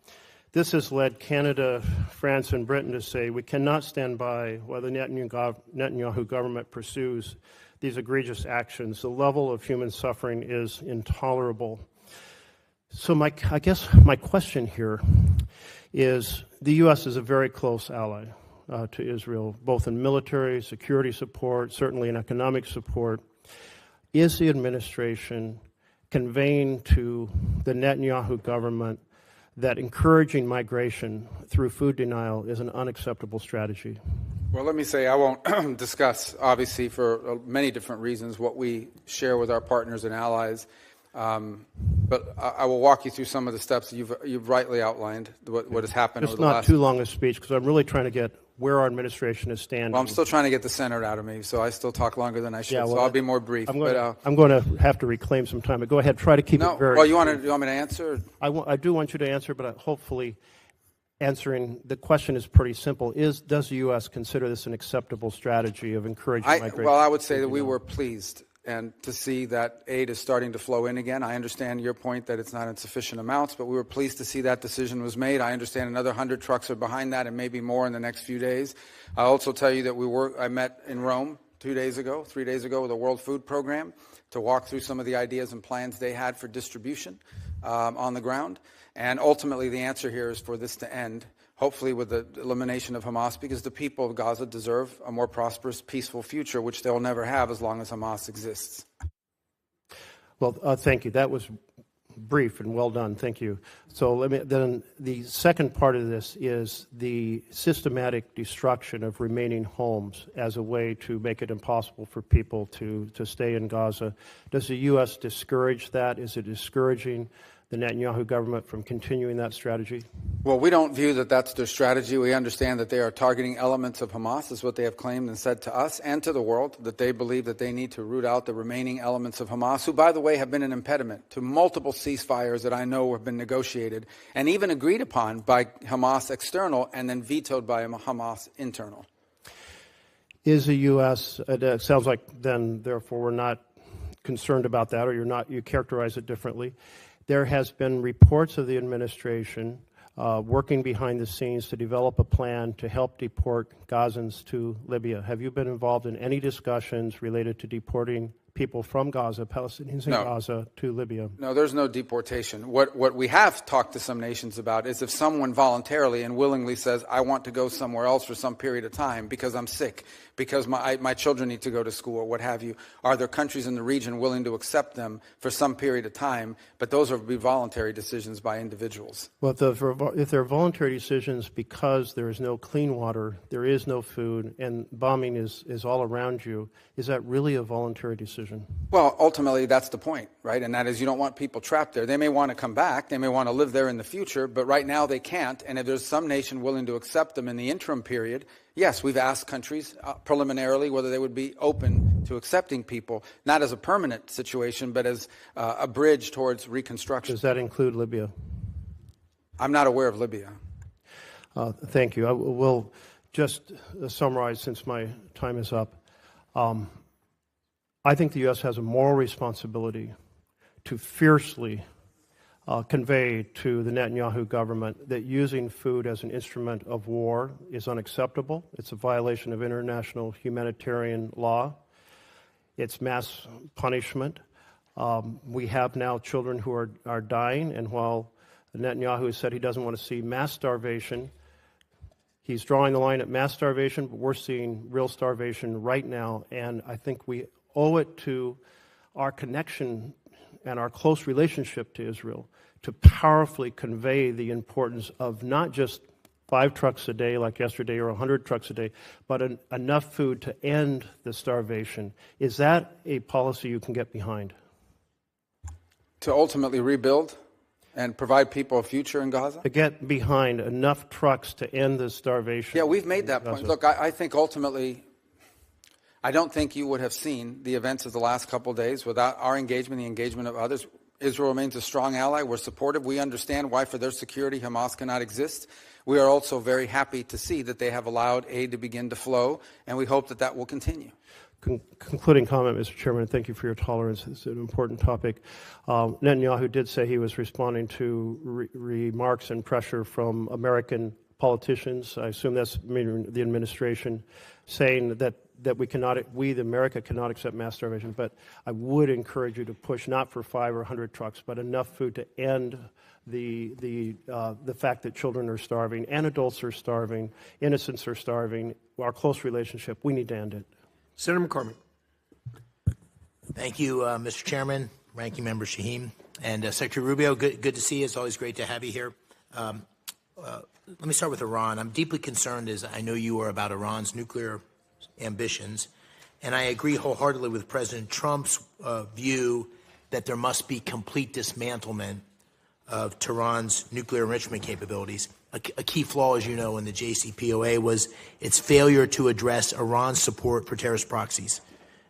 This has led Canada, France, and Britain to say we cannot stand by while the Netanyahu government pursues these egregious actions. The level of human suffering is intolerable. So I guess my question here is the U.S. is a very close ally to Israel, both in military, security support, certainly in economic support. Is the administration conveying to the Netanyahu government that encouraging migration through food denial is an unacceptable strategy? Well, let me say I won't discuss, obviously, for many different reasons, what we share with our partners and allies. But I will walk you through some of the steps you've rightly outlined, what has happened over the last... It's not too long a speech, because I'm really trying to get where our administration is standing. Well, I'm still trying to get the Senate out of me, so I still talk longer than I should, so I'll be more brief. I'm going to have to reclaim some time, but go ahead, try to keep it very... Well, you want me to answer? I do want you to answer, but hopefully answering the question is pretty simple. Does the U.S. consider this an acceptable strategy of encouraging migration? Well, I would say that we were pleased and to see that aid is starting to flow in again. I understand your point that it's not in sufficient amounts, but we were pleased to see that decision was made. I understand another 100 trucks are behind that and maybe more in the next few days. I'll also tell you that I met in Rome 3 days ago with the World Food Program to walk through some of the ideas and plans they had for distribution on the ground. And ultimately, the answer here is for this to end, hopefully with the elimination of Hamas, because the people of Gaza deserve a more prosperous, peaceful future, which they'll never have as long as Hamas exists. Well, thank you. That was brief and well done. Thank you. So then the second part of this is the systematic destruction of remaining homes as a way to make it impossible for people to stay in Gaza. Does the U.S. discourage that? Is it discouraging the Netanyahu government from continuing that strategy? Well, we don't view that that's their strategy. We understand that they are targeting elements of Hamas, is what they have claimed and said to us and to the world, that they believe that they need to root out the remaining elements of Hamas, who, by the way, have been an impediment to multiple ceasefires that I know have been negotiated and even agreed upon by Hamas external and then vetoed by Hamas internal. Is the U.S., it sounds like then, therefore, we're not concerned about that, or you characterize it differently. There has been reports of the administration working behind the scenes to develop a plan to help deport Gazans to Libya. Have you been involved in any discussions related to deporting people from Gaza, Palestinians in Gaza, to Libya? No, there's no deportation. What we have talked to some nations about is if someone voluntarily and willingly says, I want to go somewhere else for some period of time because I'm sick, because my children need to go to school or what have you, are there countries in the region willing to accept them for some period of time? But those would be voluntary decisions by individuals. Well, if there are voluntary decisions because there is no clean water, there is no food, and bombing is all around you, is that really a voluntary decision? Well, ultimately, that's the point, right? And that is you don't want people trapped there. They may want to come back. They may want to live there in the future, but right now they can't. And if there's some nation willing to accept them in the interim period, yes, we've asked countries preliminarily whether they would be open to accepting people, not as a permanent situation, but as a bridge towards reconstruction. Does that include Libya? I'm not aware of Libya. Thank you. I will just summarize since my time is up. I think the U.S. has a moral responsibility to fiercely convey to the Netanyahu government that using food as an instrument of war is unacceptable. It's a violation of international humanitarian law. It's mass punishment. We have now children who are dying, and while Netanyahu has said he doesn't want to see mass starvation, he's drawing the line at mass starvation, but we're seeing real starvation right now, and I think we owe it to our connection and our close relationship to Israel to powerfully convey the importance of not just 5 trucks a day like yesterday or 100 trucks a day, but enough food to end the starvation. Is that a policy you can get behind? To ultimately rebuild and provide people a future in Gaza? To get behind enough trucks to end the starvation. Yeah, we've made that point. Look, I think ultimately, I don't think you would have seen the events of the last couple of days without our engagement, the engagement of others. Israel remains a strong ally. We're supportive. We understand why, for their security, Hamas cannot exist. We are also very happy to see that they have allowed aid to begin to flow, and we hope that that will continue. Concluding comment, Mr. Chairman, and thank you for your tolerance. It's an important topic. Netanyahu did say he was responding to remarks and pressure from American politicians. I assume that's the administration saying that America cannot accept mass starvation, but I would encourage you to push not for 5 or 100 trucks, but enough food to end the fact that children are starving and adults are starving, innocents are starving. Our close relationship, we need to end it. Senator McCormick. Thank you, Mr. Chairman, Ranking Member Shaheen, and Secretary Rubio. Good to see you. It's always great to have you here. let me start with Iran. I'm deeply concerned, as I know you are, about Iran's nuclear ambitions, and I agree wholeheartedly with President Trump's view that there must be complete dismantlement of Tehran's nuclear enrichment capabilities. A key flaw, as you know, in the JCPOA was its failure to address Iran's support for terrorist proxies.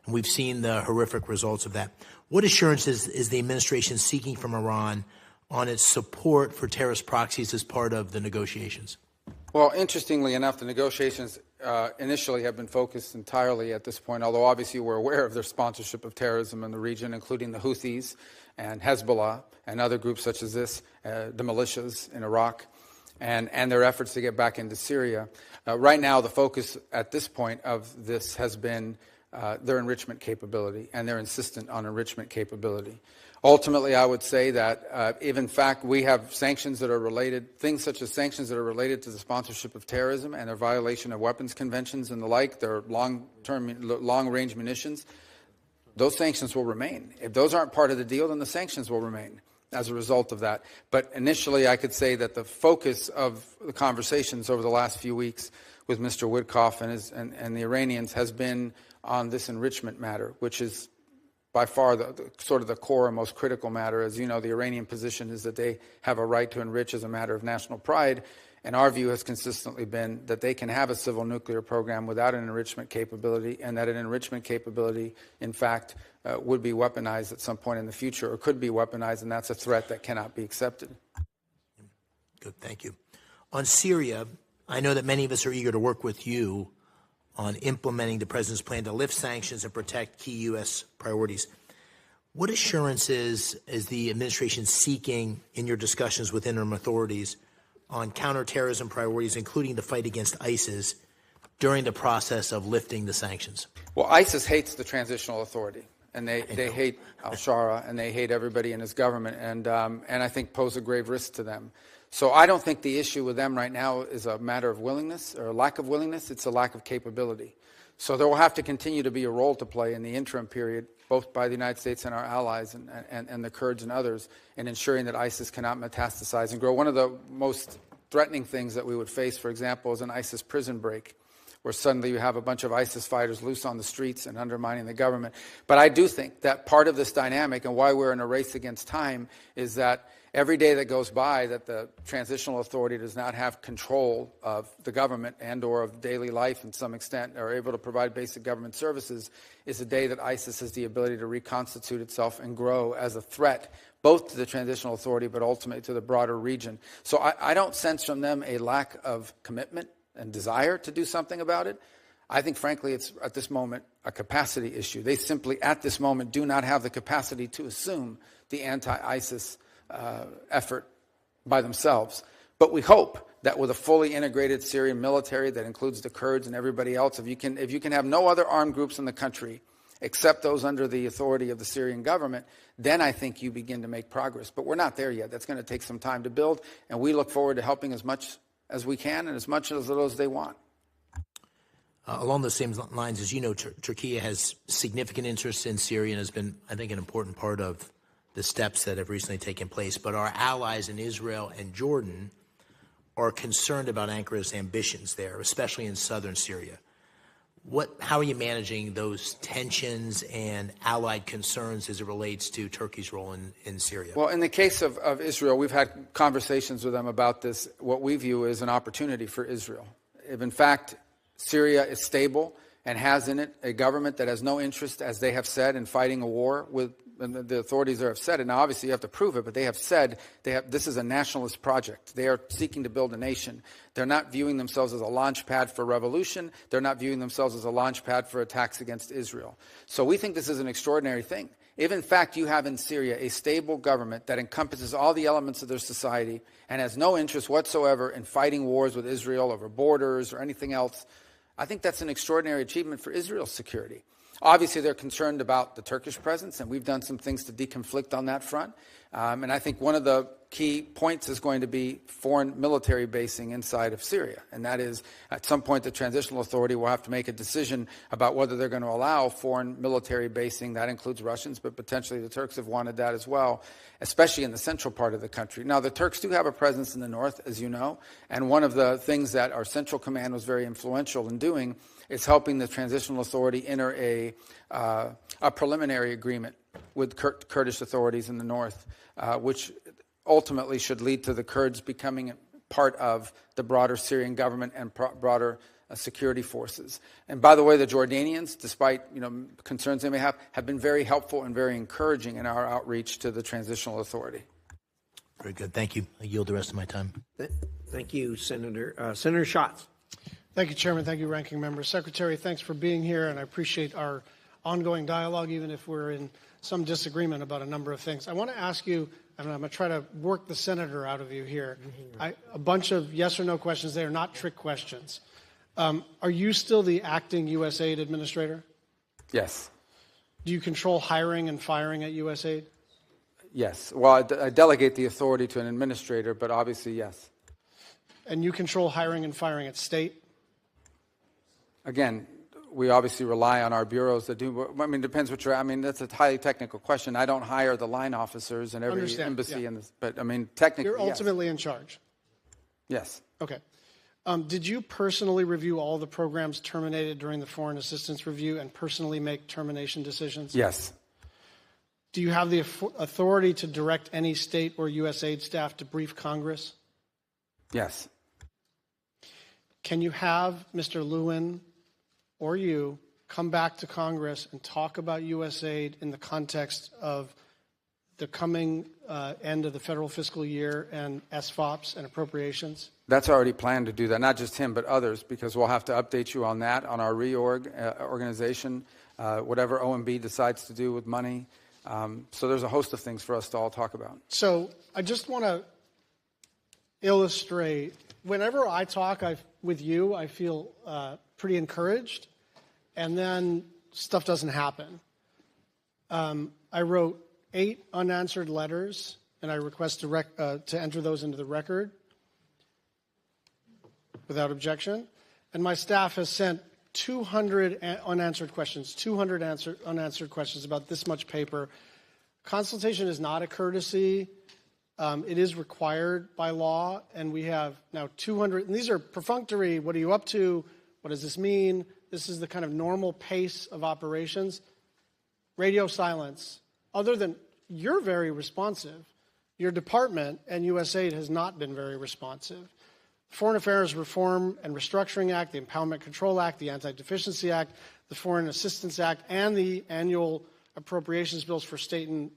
And we've seen the horrific results of that. What assurances is the administration seeking from Iran on its support for terrorist proxies as part of the negotiations? Well, interestingly enough, the negotiations initially have been focused entirely at this point, although obviously we're aware of their sponsorship of terrorism in the region, including the Houthis and Hezbollah and other groups such as this, the militias in Iraq, and their efforts to get back into Syria. Right now, the focus at this point of this has been their enrichment capability, and they're insistent on enrichment capability. Ultimately, I would say that if, in fact, we have sanctions that are related, things such as sanctions that are related to the sponsorship of terrorism and their violation of weapons conventions and the like, their long-range munitions, those sanctions will remain. If those aren't part of the deal, then the sanctions will remain as a result of that. But initially, I could say that the focus of the conversations over the last few weeks with Mr. Witkoff and the Iranians has been on this enrichment matter, which is by far the sort of the core and most critical matter. As you know, the Iranian position is that they have a right to enrich as a matter of national pride, and our view has consistently been that they can have a civil nuclear program without an enrichment capability, and that an enrichment capability, in fact, would be weaponized at some point in the future, or could be weaponized, and that's a threat that cannot be accepted. Good, thank you. On Syria, I know that many of us are eager to work with you on implementing the President's plan to lift sanctions and protect key U.S. priorities. What assurances is the administration seeking in your discussions with interim authorities on counterterrorism priorities, including the fight against ISIS, during the process of lifting the sanctions? Well, ISIS hates the transitional authority, and they hate al-Shara, and they hate everybody in his government, and I think pose a grave risk to them. So I don't think the issue with them right now is a matter of willingness or a lack of willingness. It's a lack of capability. So there will have to continue to be a role to play in the interim period, both by the United States and our allies and the Kurds and others, in ensuring that ISIS cannot metastasize and grow. One of the most threatening things that we would face, for example, is an ISIS prison break, where suddenly you have a bunch of ISIS fighters loose on the streets and undermining the government. But I do think that part of this dynamic and why we're in a race against time is that every day that goes by that the transitional authority does not have control of the government and or of daily life in some extent, or able to provide basic government services, is a day that ISIS has the ability to reconstitute itself and grow as a threat, both to the transitional authority but ultimately to the broader region. So I don't sense from them a lack of commitment and desire to do something about it. I think, frankly, it's at this moment a capacity issue. They simply, at this moment, do not have the capacity to assume the anti-ISIS effort by themselves. But we hope that with a fully integrated Syrian military that includes the Kurds and everybody else, if you can have no other armed groups in the country except those under the authority of the Syrian government, then I think you begin to make progress. But we're not there yet. That's going to take some time to build, and we look forward to helping as much as we can and as much as little as they want. Along those same lines, as you know, Turkey has significant interest in Syria and has been, I think, an important part of the steps that have recently taken place. But our allies in Israel and Jordan are concerned about Ankara's ambitions there, especially in southern Syria. How are you managing those tensions and allied concerns as it relates to Turkey's role in Syria? Well, in the case of Israel, we've had conversations with them about this, what we view as an opportunity for Israel. If, in fact, Syria is stable and has in it a government that has no interest, as they have said, in fighting a war with the authorities there have said it. Now, obviously, you have to prove it, but they have said this is a nationalist project. They are seeking to build a nation. They're not viewing themselves as a launch pad for revolution. They're not viewing themselves as a launch pad for attacks against Israel. So we think this is an extraordinary thing. If, in fact, you have in Syria a stable government that encompasses all the elements of their society and has no interest whatsoever in fighting wars with Israel over borders or anything else, I think that's an extraordinary achievement for Israel's security. Obviously, they're concerned about the Turkish presence, and we've done some things to deconflict on that front. And I think one of the key points is going to be foreign military basing inside of Syria. And that is, at some point, the Transitional Authority will have to make a decision about whether they're going to allow foreign military basing. That includes Russians, but potentially the Turks have wanted that as well, especially in the central part of the country. Now, the Turks do have a presence in the north, as you know, and one of the things that our Central Command was very influential in doing is helping the Transitional Authority enter a preliminary agreement with Kurdish authorities in the north, which ultimately should lead to the Kurds becoming part of the broader Syrian government and broader security forces. And by the way, the Jordanians, despite concerns they may have been very helpful and very encouraging in our outreach to the Transitional Authority. Very good. Thank you. I yield the rest of my time. Thank you, Senator. Senator Schatz. Thank you, Chairman. Thank you, Ranking Member. Secretary, thanks for being here, and I appreciate our ongoing dialogue, even if we're in some disagreement about a number of things. I want to ask you, and I'm going to try to work the senator out of you here, a bunch of yes or no questions. They are not trick questions. Are you still the acting USAID administrator? Yes. Do you control hiring and firing at USAID? Yes. Well, I delegate the authority to an administrator, but obviously, yes. And you control hiring and firing at state? Again, we obviously rely on our bureaus that do. I mean, it depends what you're. I mean, that's a highly technical question. I don't hire the line officers in every embassy, but I mean, technically, you're ultimately in charge. Yes. Okay. Did you personally review all the programs terminated during the foreign assistance review and personally make termination decisions? Yes. Do you have the authority to direct any state or USAID staff to brief Congress? Yes. Can you have Mr. Lewin or you come back to Congress and talk about USAID in the context of the coming end of the federal fiscal year and SFOPs and appropriations? That's already planned to do that, not just him, but others, because we'll have to update you on that, on our organization, whatever OMB decides to do with money. So there's a host of things for us to all talk about. So I just want to illustrate, whenever I talk with you, I feel pretty encouraged, and then stuff doesn't happen. I wrote 8 unanswered letters, and I request to enter those into the record without objection. And my staff has sent 200 unanswered questions, 200 unanswered questions about this much paper. Consultation is not a courtesy. It is required by law, and we have now 200, and these are perfunctory. What are you up to? What does this mean? This is the kind of normal pace of operations. Radio silence. Other than you're very responsive, your department and USAID has not been very responsive. Foreign Affairs Reform and Restructuring Act, the Empowerment Control Act, the Anti-Deficiency Act, the Foreign Assistance Act, and the annual appropriations bills for state and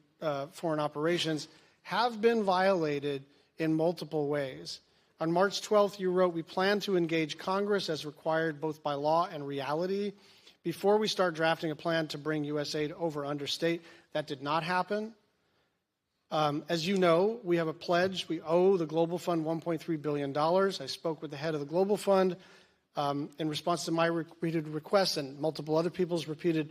foreign operations have been violated in multiple ways. On March 12th, you wrote, "We plan to engage Congress as required both by law and reality before we start drafting a plan to bring USAID over under state." That did not happen. As you know, we have a pledge. We owe the Global Fund $1.3 billion. I spoke with the head of the Global Fund in response to my repeated requests and multiple other people's repeated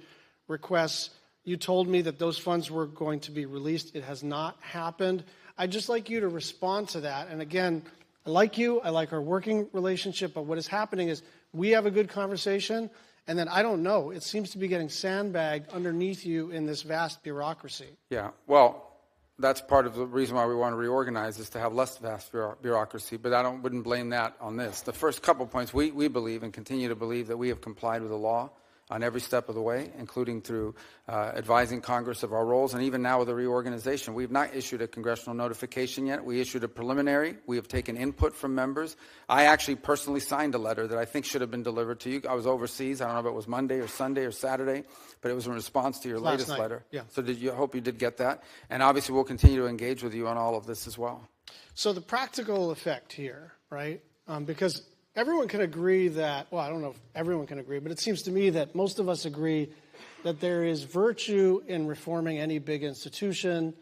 requests. You told me that those funds were going to be released. It has not happened. I'd just like you to respond to that. And again, I like you. I like our working relationship. But what is happening is we have a good conversation, and then I don't know. It seems to be getting sandbagged underneath you in this vast bureaucracy. Yeah, well, that's part of the reason why we want to reorganize is to have less vast bureaucracy, but I wouldn't blame that on this. The first couple points, we believe and continue to believe that we have complied with the law on every step of the way, including through advising Congress of our roles, and even now with the reorganization. We have not issued a congressional notification yet. We issued a preliminary. We have taken input from members. I actually personally signed a letter that I think should have been delivered to you. I was overseas. I don't know if it was Monday or Sunday or Saturday, but it was in response to your latest letter. Yeah. So I hope you did get that. And obviously we'll continue to engage with you on all of this as well. So the practical effect here, right, because everyone can agree that, well, I don't know if everyone can agree, but it seems to me that most of us agree that there is virtue in reforming any big institution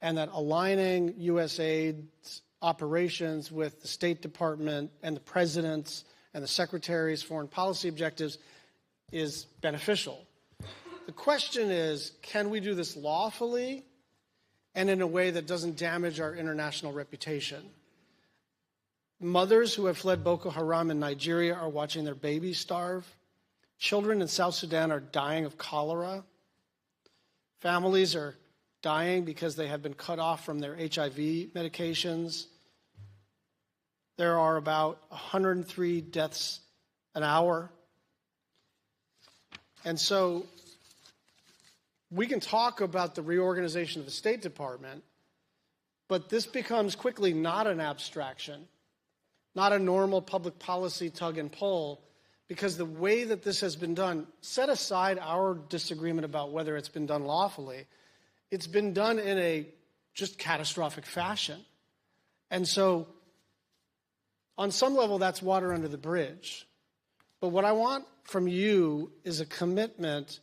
and that aligning USAID's operations with the State Department and the President's and the Secretary's foreign policy objectives is beneficial. The question is, can we do this lawfully and in a way that doesn't damage our international reputation. Mothers who have fled Boko Haram in Nigeria are watching their babies starve. Children in South Sudan are dying of cholera. Families are dying because they have been cut off from their HIV medications. There are about 103 deaths an hour. And so we can talk about the reorganization of the State Department, but this becomes quickly not an abstraction, not a normal public policy tug and pull, because the way that this has been done, set aside our disagreement about whether it's been done lawfully, it's been done in a just catastrophic fashion. And so on some level, that's water under the bridge. But what I want from you is a commitment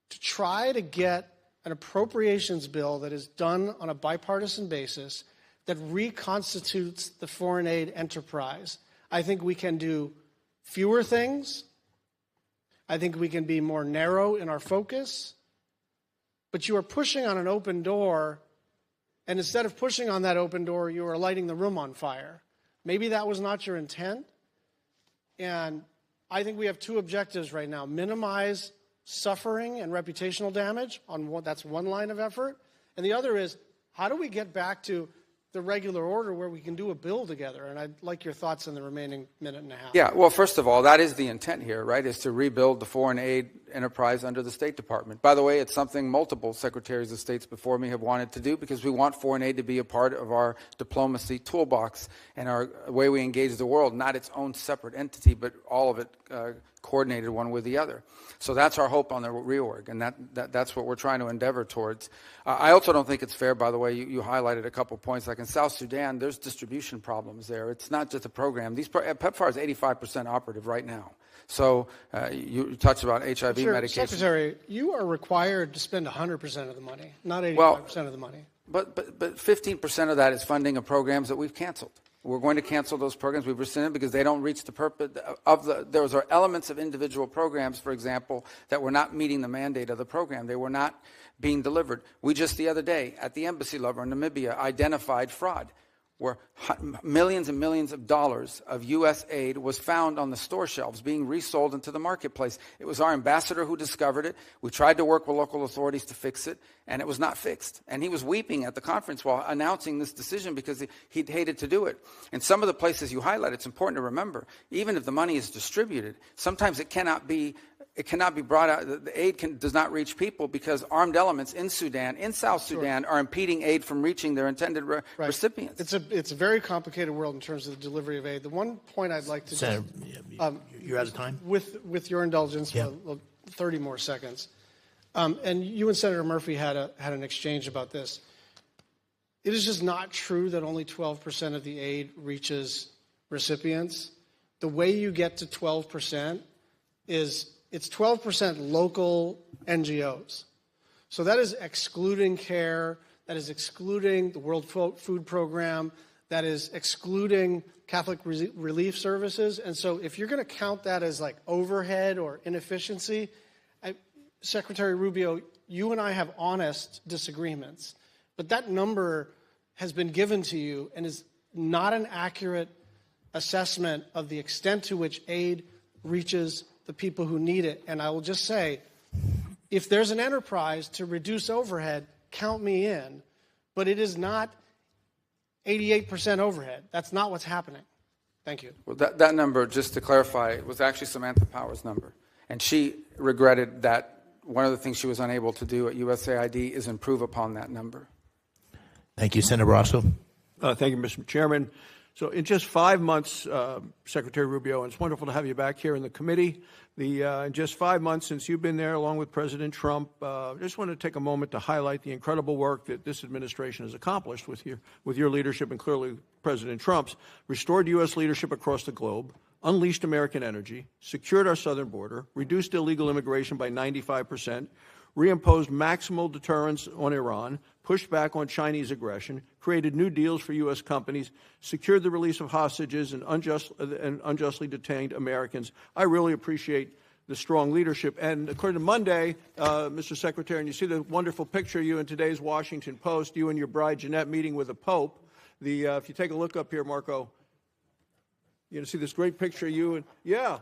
to try to get an appropriations bill that is done on a bipartisan basis that reconstitutes the foreign aid enterprise. I think we can do fewer things. I think we can be more narrow in our focus. But you are pushing on an open door, and instead of pushing on that open door, you are lighting the room on fire. Maybe that was not your intent. And I think we have two objectives right now. Minimize suffering and reputational damage, that's one line of effort. And the other is, how do we get back to the regular order where we can do a bill together? And I'd like your thoughts in the remaining minute and a half. Yeah, well, first of all, that is the intent here, right, is to rebuild the foreign aid enterprise under the State Department. By the way, it's something multiple secretaries of states before me have wanted to do, because we want foreign aid to be a part of our diplomacy toolbox and our way we engage the world, not its own separate entity, but all of it coordinated one with the other. So that's our hope on the reorg, and that's what we're trying to endeavor towards. I also don't think it's fair, by the way, you highlighted a couple points. Like in South Sudan, there's distribution problems there. It's not just a program. PEPFAR is 85% operative right now. So you touched about HIV medication. Secretary, you are required to spend 100% of the money, not 85% of the money. But 15% of that is funding of programs that we've canceled. We're going to cancel those programs. We've rescinded because they don't reach the purpose of those are elements of individual programs, for example, that were not meeting the mandate of the program. They were not being delivered. We just the other day at the embassy level in Namibia identified fraud, where millions and millions of dollars of U.S. aid was found on the store shelves being resold into the marketplace. It was our ambassador who discovered it. We tried to work with local authorities to fix it, and it was not fixed. And he was weeping at the conference while announcing this decision because he'd hated to do it. In some of the places you highlight, it's important to remember, even if the money is distributed, sometimes it cannot be brought out. The aid does not reach people because armed elements in Sudan, in South Sudan, are impeding aid from reaching their intended recipients. It's a very complicated world in terms of the delivery of aid. The one point I'd like to Senator, you're out of time. With your indulgence, for 30 more seconds. And you and Senator Murphy had an exchange about this. It is just not true that only 12% of the aid reaches recipients. The way you get to 12% is it's 12% local NGOs. So that is excluding CARE, that is excluding the World Food Program, that is excluding Catholic Relief Services. And so if you're going to count that as like overhead or inefficiency, Secretary Rubio, you and I have honest disagreements, but that number has been given to you and is not an accurate assessment of the extent to which aid reaches the people who need it. And I will just say, if there's an enterprise to reduce overhead, count me in. But it is not 88% overhead. That's not what's happening. Thank you. Well, that number, just to clarify, was actually Samantha Power's number. And she regretted that one of the things she was unable to do at USAID is improve upon that number. Thank you. Senator Rosso. Thank you, Mr. Chairman. So in just 5 months, Secretary Rubio, and it's wonderful to have you back here in the committee. In just 5 months since you've been there, along with President Trump, I just want to take a moment to highlight the incredible work that this administration has accomplished with your leadership and clearly President Trump's, restored U.S. leadership across the globe, unleashed American energy, secured our southern border, reduced illegal immigration by 95%, reimposed maximal deterrence on Iran, pushed back on Chinese aggression, created new deals for U.S. companies, secured the release of hostages and unjustly detained Americans. I really appreciate the strong leadership. And according to Monday, Mr. Secretary, and you see the wonderful picture of you in today's Washington Post, you and your bride Jeanette meeting with the Pope. If you take a look up here, Marco, you're going to see this great picture of you. And yeah,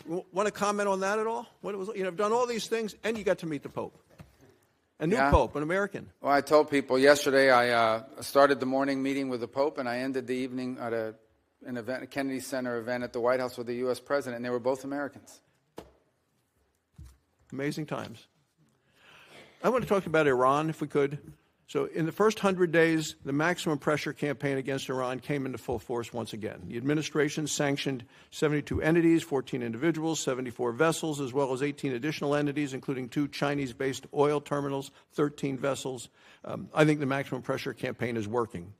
want to comment on that at all? What it was, I've done all these things, and you got to meet the Pope. A new Pope, an American. Well, I told people yesterday I started the morning meeting with the Pope, and I ended the evening at an event, a Kennedy Center event at the White House with the U.S. President, and they were both Americans. Amazing times. I want to talk about Iran, if we could. So in the first 100 days, the maximum pressure campaign against Iran came into full force once again. The administration sanctioned 72 entities, 14 individuals, 74 vessels, as well as 18 additional entities, including 2 Chinese-based oil terminals, 13 vessels. I think the maximum pressure campaign is working.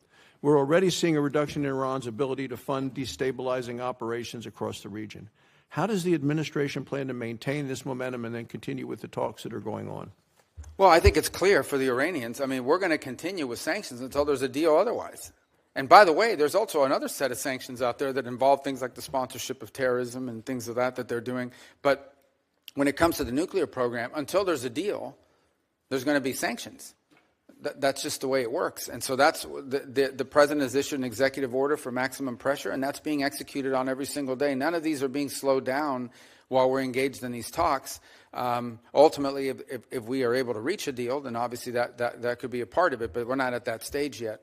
We're already seeing a reduction in Iran's ability to fund destabilizing operations across the region. How does the administration plan to maintain this momentum and then continue with the talks that are going on? Well, I think it's clear for the Iranians. I mean, we're going to continue with sanctions until there's a deal otherwise. And by the way, there's also another set of sanctions out there that involve things like the sponsorship of terrorism and things of that they're doing. But when it comes to the nuclear program, until there's a deal, there's going to be sanctions. That's just the way it works. And so that's the president has issued an executive order for maximum pressure, and that's being executed on every single day. None of these are being slowed down while we're engaged in these talks. Ultimately, if we are able to reach a deal, then obviously that could be a part of it, but we're not at that stage yet.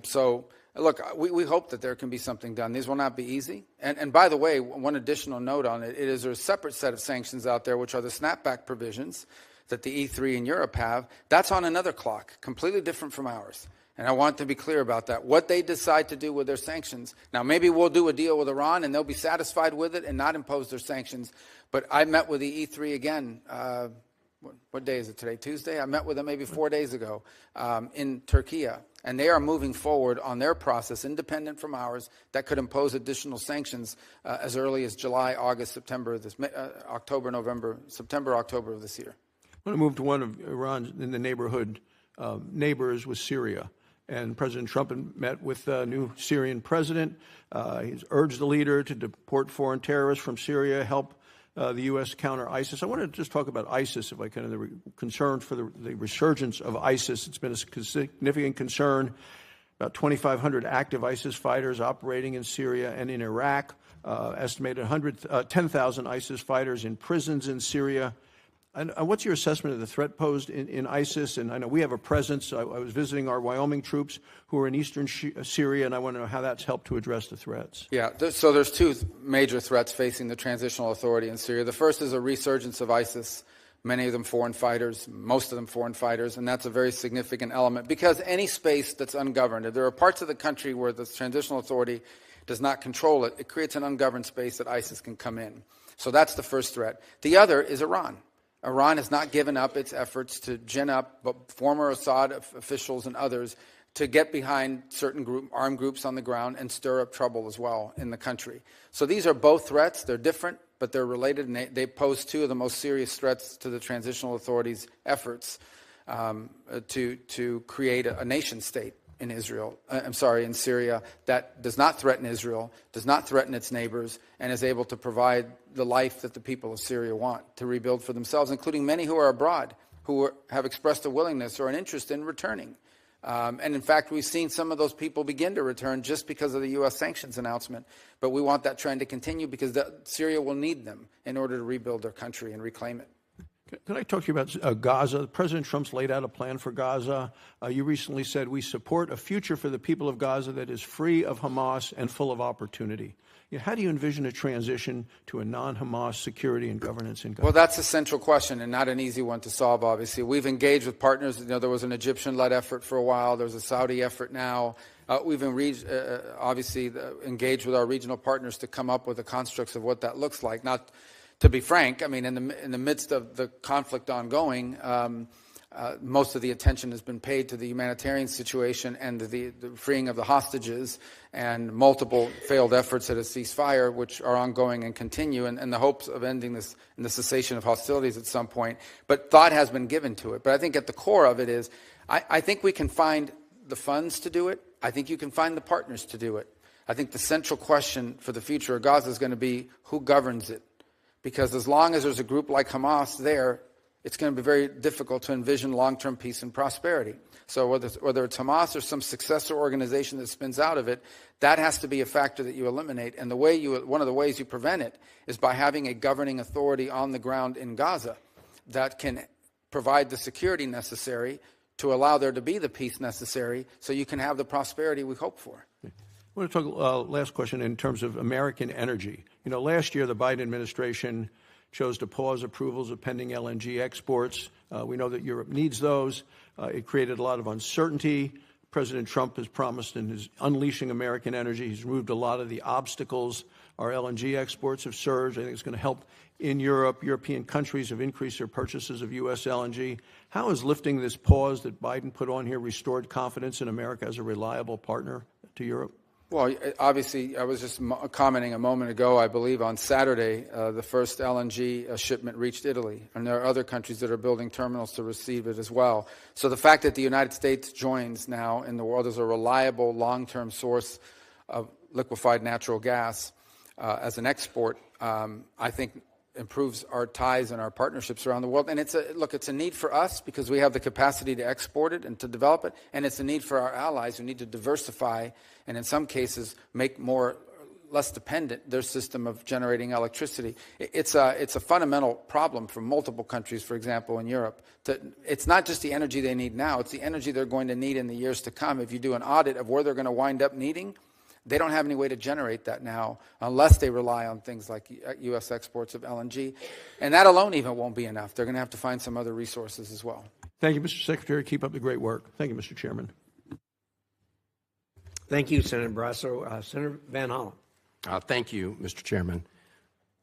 So, look, we hope that there can be something done. These will not be easy. And by the way, one additional note on it is there's a separate set of sanctions out there, which are the snapback provisions that the E3 in Europe have. That's on another clock, completely different from ours. And I want to be clear about that. What they decide to do with their sanctions. Now, maybe we'll do a deal with Iran and they'll be satisfied with it and not impose their sanctions. But I met with the E3 again. What day is it today? Tuesday? I met with them maybe 4 days ago in Turkey. And they are moving forward on their process, independent from ours, that could impose additional sanctions as early as July, August, September, October, November, September, October of this year. I want to move to one of Iran's in the neighborhood neighbors with Syria. And President Trump met with the new Syrian president. He's urged the leader to deport foreign terrorists from Syria, help the U.S. counter ISIS. I want to just talk about ISIS, if I can, and the concern for the resurgence of ISIS. It's been a significant concern. About 2,500 active ISIS fighters operating in Syria and in Iraq. Estimated 10,000 ISIS fighters in prisons in Syria. And what's your assessment of the threat posed in ISIS? And I know we have a presence. I was visiting our Wyoming troops who are in eastern Syria, and I want to know how that's helped to address the threats. Yeah, so there's 2 major threats facing the Transitional Authority in Syria. The first is a resurgence of ISIS, many of them foreign fighters, most of them foreign fighters, and that's a very significant element because any space that's ungoverned, if there are parts of the country where the Transitional Authority does not control it, it creates an ungoverned space that ISIS can come in. So that's the first threat. The other is Iran. Iran has not given up its efforts to gin up former Assad officials and others to get behind certain armed groups on the ground and stir up trouble as well in the country. So these are both threats. They're different, but they're related, and they pose 2 of the most serious threats to the Transitional Authority's efforts to create a nation state in in Syria that does not threaten Israel, does not threaten its neighbors, and is able to provide the life that the people of Syria want to rebuild for themselves, including many who are abroad, who have expressed a willingness or an interest in returning. And in fact, we've seen some of those people begin to return just because of the U.S. sanctions announcement. But we want that trend to continue because Syria will need them in order to rebuild their country and reclaim it. Can I talk to you about Gaza? President Trump's laid out a plan for Gaza. You recently said we support a future for the people of Gaza that is free of Hamas and full of opportunity. How do you envision a transition to a non-Hamas security and governance in Gaza? Well, that's a central question and not an easy one to solve, obviously. We've engaged with partners. There was an Egyptian-led effort for a while. There's a Saudi effort now. We've obviously engaged with our regional partners to come up with the constructs of what that looks like. Not to be frank, I mean, in the midst of the conflict ongoing, most of the attention has been paid to the humanitarian situation and the freeing of the hostages and multiple failed efforts at a ceasefire, which are ongoing and continue, and the hopes of ending this and the cessation of hostilities at some point. But thought has been given to it. But I think at the core of it is, I think we can find the funds to do it. I think you can find the partners to do it. I think the central question for the future of Gaza is going to be who governs it. because as long as there's a group like Hamas there, it's going to be very difficult to envision long-term peace and prosperity. So whether it's Hamas or some successor organization that spins out of it, that has to be a factor that you eliminate. And one of the ways you prevent it is by having a governing authority on the ground in Gaza that can provide the security necessary to allow there to be the peace necessary so you can have the prosperity we hope for. I want to talk, last question, in terms of American energy. Last year the Biden administration chose to pause approvals of pending LNG exports. We know that Europe needs those. It created a lot of uncertainty. President Trump has promised in his unleashing American energy, he's removed a lot of the obstacles. Our LNG exports have surged. I think it's going to help in Europe. European countries have increased their purchases of U.S. LNG. How has lifting this pause that Biden put on here restored confidence in America as a reliable partner to Europe? Well, obviously, I was just commenting a moment ago, I believe on Saturday, the first LNG shipment reached Italy. And there are other countries that are building terminals to receive it as well. So the fact that the United States joins now in the world as a reliable long-term source of liquefied natural gas as an export, I think improves our ties and our partnerships around the world. And it's a need for us because we have the capacity to export it and to develop it. And it's a need for our allies who need to diversify and in some cases make less dependent their system of generating electricity. It's a fundamental problem for multiple countries, for example, in Europe. It's not just the energy they need now, it's the energy they're going to need in the years to come. If you do an audit of where they're going to wind up needing, they don't have any way to generate that now unless they rely on things like U.S. exports of LNG. And that alone even won't be enough. They're going to have to find some other resources as well. Thank you, Mr. Secretary. Keep up the great work. Thank you, Mr. Chairman. Thank you, Senator Barrasso. Senator Van Hollen. Thank you, Mr. Chairman.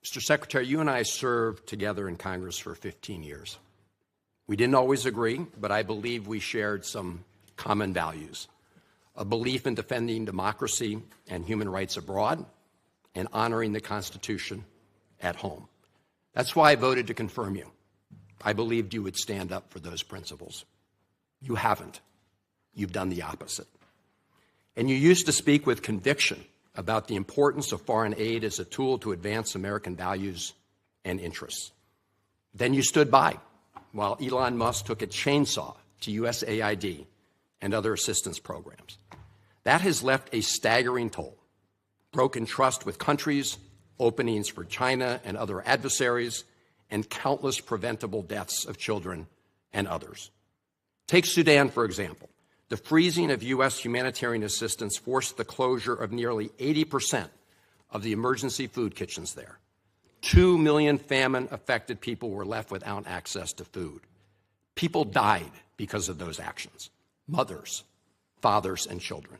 Mr. Secretary, you and I served together in Congress for 15 years. We didn't always agree, but I believe we shared some common values. A belief in defending democracy and human rights abroad and honoring the Constitution at home. That's why I voted to confirm you. I believed you would stand up for those principles. You haven't. You've done the opposite. And you used to speak with conviction about the importance of foreign aid as a tool to advance American values and interests. Then you stood by while Elon Musk took a chainsaw to USAID and other assistance programs. That has left a staggering toll. Broken trust with countries, openings for China and other adversaries, and countless preventable deaths of children and others. Take Sudan, for example. The freezing of U.S. humanitarian assistance forced the closure of nearly 80% of the emergency food kitchens there. 2 million famine-affected people were left without access to food. People died because of those actions. Mothers, fathers, and children.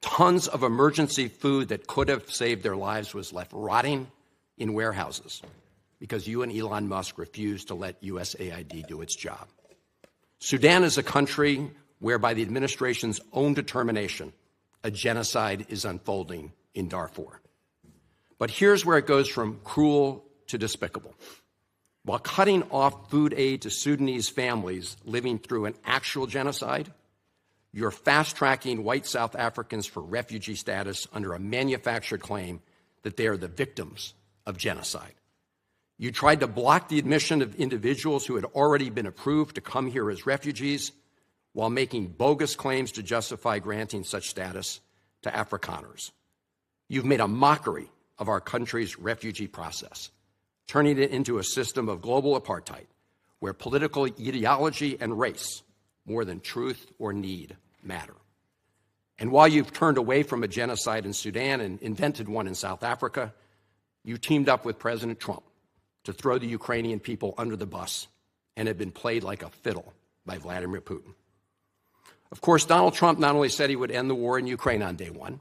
Tons of emergency food that could have saved their lives was left rotting in warehouses because you and Elon Musk refused to let USAID do its job. Sudan is a country where, by the administration's own determination, a genocide is unfolding in Darfur. But here's where it goes from cruel to despicable. While cutting off food aid to Sudanese families living through an actual genocide, you're fast-tracking white South Africans for refugee status under a manufactured claim that they are the victims of genocide. You tried to block the admission of individuals who had already been approved to come here as refugees while making bogus claims to justify granting such status to Afrikaners. You've made a mockery of our country's refugee process, turning it into a system of global apartheid where political ideology and race, more than truth or need, matter. And while you've turned away from a genocide in Sudan and invented one in South Africa, you teamed up with President Trump to throw the Ukrainian people under the bus and have been played like a fiddle by Vladimir Putin. Of course, Donald Trump not only said he would end the war in Ukraine on day one,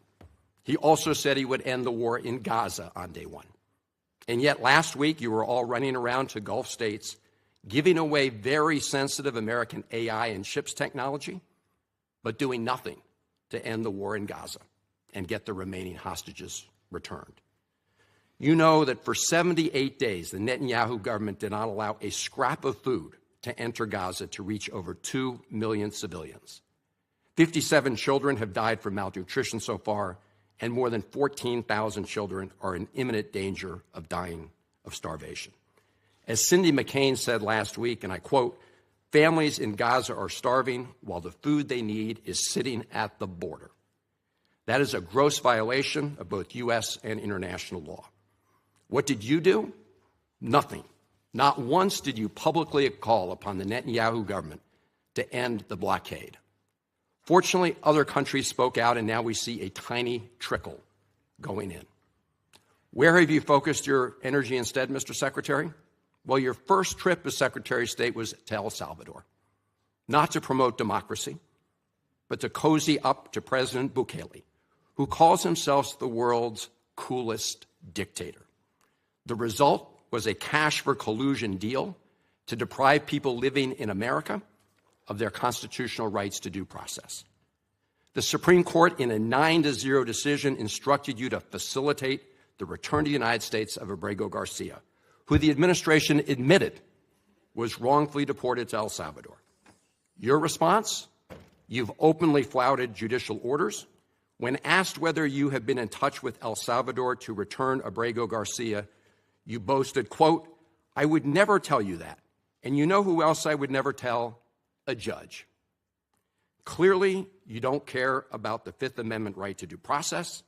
he also said he would end the war in Gaza on day one. And yet last week you were all running around to Gulf states giving away very sensitive American AI and chips technology, but doing nothing to end the war in Gaza and get the remaining hostages returned. You know that for 78 days, the Netanyahu government did not allow a scrap of food to enter Gaza to reach over 2 million civilians. 57 children have died from malnutrition so far, and more than 14,000 children are in imminent danger of dying of starvation. As Cindy McCain said last week, and I quote, "Families in Gaza are starving while the food they need is sitting at the border." That is a gross violation of both U.S. and international law. What did you do? Nothing. Not once did you publicly call upon the Netanyahu government to end the blockade. Fortunately, other countries spoke out, and now we see a tiny trickle going in. Where have you focused your energy instead, Mr. Secretary? Well, your first trip as Secretary of State was to El Salvador, not to promote democracy, but to cozy up to President Bukele, who calls himself the world's coolest dictator. The result was a cash for collusion deal to deprive people living in America of their constitutional rights to due process. The Supreme Court, in a 9-0 decision, instructed you to facilitate the return to the United States of Abrego Garcia, who the administration admitted was wrongfully deported to El Salvador. Your response? You've openly flouted judicial orders. When asked whether you have been in touch with El Salvador to return Abrego Garcia, you boasted, quote, "I would never tell you that. And you know who else I would never tell? A judge." Clearly, you don't care about the Fifth Amendment right to due process,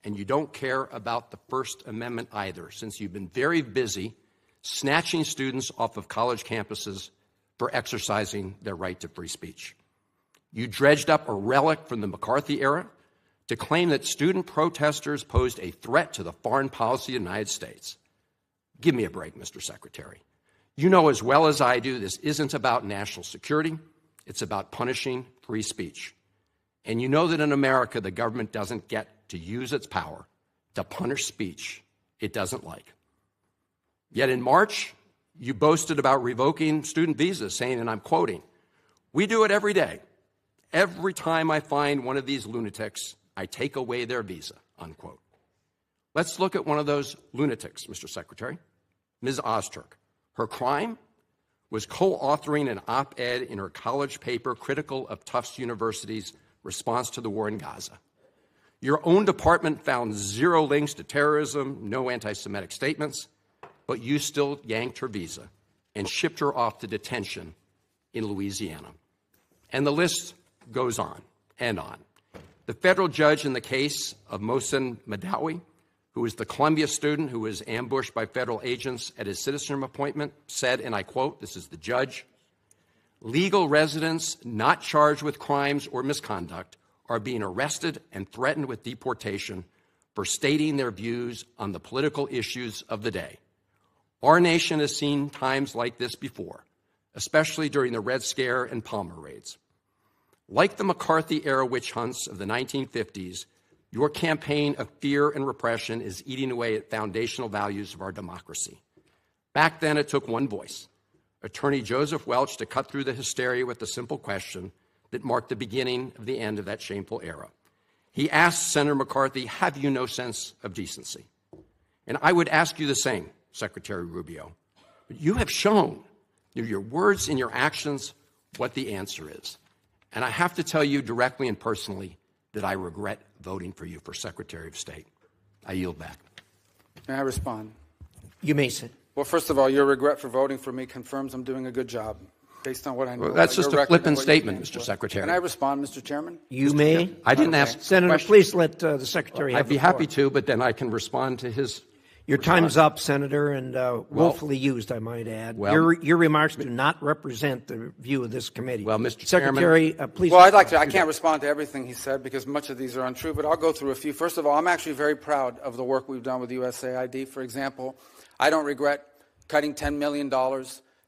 and you don't care about the First Amendment either, since you've been very busy snatching students off of college campuses for exercising their right to free speech. You dredged up a relic from the McCarthy era to claim that student protesters posed a threat to the foreign policy of the United States. Give me a break, Mr. Secretary. You know as well as I do this isn't about national security. It's about punishing free speech. And you know that in America, the government doesn't get to use its power to punish speech it doesn't like. Yet in March, you boasted about revoking student visas, saying, and I'm quoting, "We do it every day. Every time I find one of these lunatics, I take away their visa," unquote. Let's look at one of those lunatics, Mr. Secretary, Ms. Ozturk. Her crime was co-authoring an op-ed in her college paper critical of Tufts University's response to the war in Gaza. Your own department found zero links to terrorism, no anti-Semitic statements, but you still yanked her visa and shipped her off to detention in Louisiana. And the list goes on and on. The federal judge in the case of Mohsen Madawi, who is the Columbia student who was ambushed by federal agents at his citizenship appointment, said, and I quote, this is the judge, "Legal residents not charged with crimes or misconduct are being arrested and threatened with deportation for stating their views on the political issues of the day. Our nation has seen times like this before, especially during the Red Scare and Palmer raids. Like the McCarthy-era witch hunts of the 1950s, your campaign of fear and repression is eating away at foundational values of our democracy. Back then, it took one voice, Attorney Joseph Welch, to cut through the hysteria with the simple question that marked the beginning of the end of that shameful era. He asked Senator McCarthy, "Have you no sense of decency?" And I would ask you the same, Secretary Rubio. But you have shown through your words and your actions what the answer is. And I have to tell you directly and personally that I regret voting for you for Secretary of State. I yield back. May I respond? You may sit. Well, first of all, your regret for voting for me confirms I'm doing a good job based on what I know. Well, that's just your a record and flippant what you statement, stand Mr. for. Secretary. Can I respond, Mr. Chairman? You may. I didn't ask. Senator, please let the Secretary have I'd be the floor. happy to, but then I can respond to his. Your time's up, Senator, and willfully used, I might add. Well, your remarks do not represent the view of this committee. Well, Mr. Secretary, please. Well, I'd like to. I can't respond to everything he said because much of these are untrue, but I'll go through a few. First of all, I'm actually very proud of the work we've done with USAID. For example, I don't regret cutting $10 million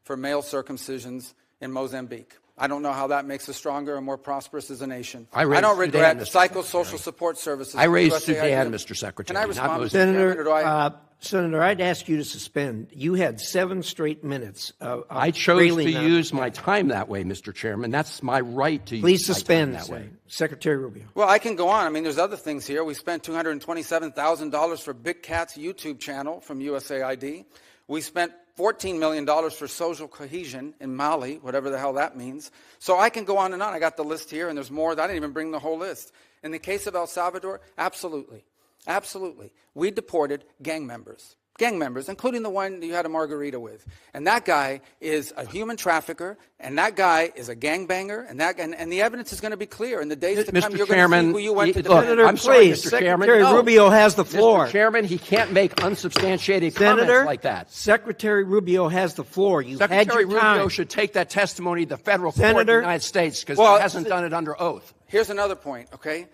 for male circumcisions in Mozambique. I don't know how that makes us stronger and more prosperous as a nation. I don't regret psychosocial support services. I raised Sudan, Mr. Secretary. Can I respond, Mr. Senator? Senator, I'd ask you to suspend. You had 7 straight minutes. I chose to use my time that way, Mr. Chairman. That's my right to Please use my suspend time that way. Secretary Rubio. Well, I can go on. I mean, there's other things here. We spent $227,000 for Big Cat's YouTube channel from USAID. We spent $14 million for social cohesion in Mali, whatever the hell that means. So I can go on and on. I got the list here, and there's more. I didn't even bring the whole list. In the case of El Salvador, absolutely. Absolutely. We deported gang members. gang members, including the one that you had a margarita with. And that guy is a human trafficker, and that guy is a gangbanger, and the evidence is going to be clear. In the days to come, you're going to see who you went to defend. Senator, I'm sorry, Mr. Chairman. Secretary Rubio has the floor. Mr. Chairman, he can't make unsubstantiated comments like that. Secretary Rubio has the floor. You've had Secretary your time. Rubio should take that testimony to the federal court in the United States because he hasn't done it under oath. Here's another point, okay?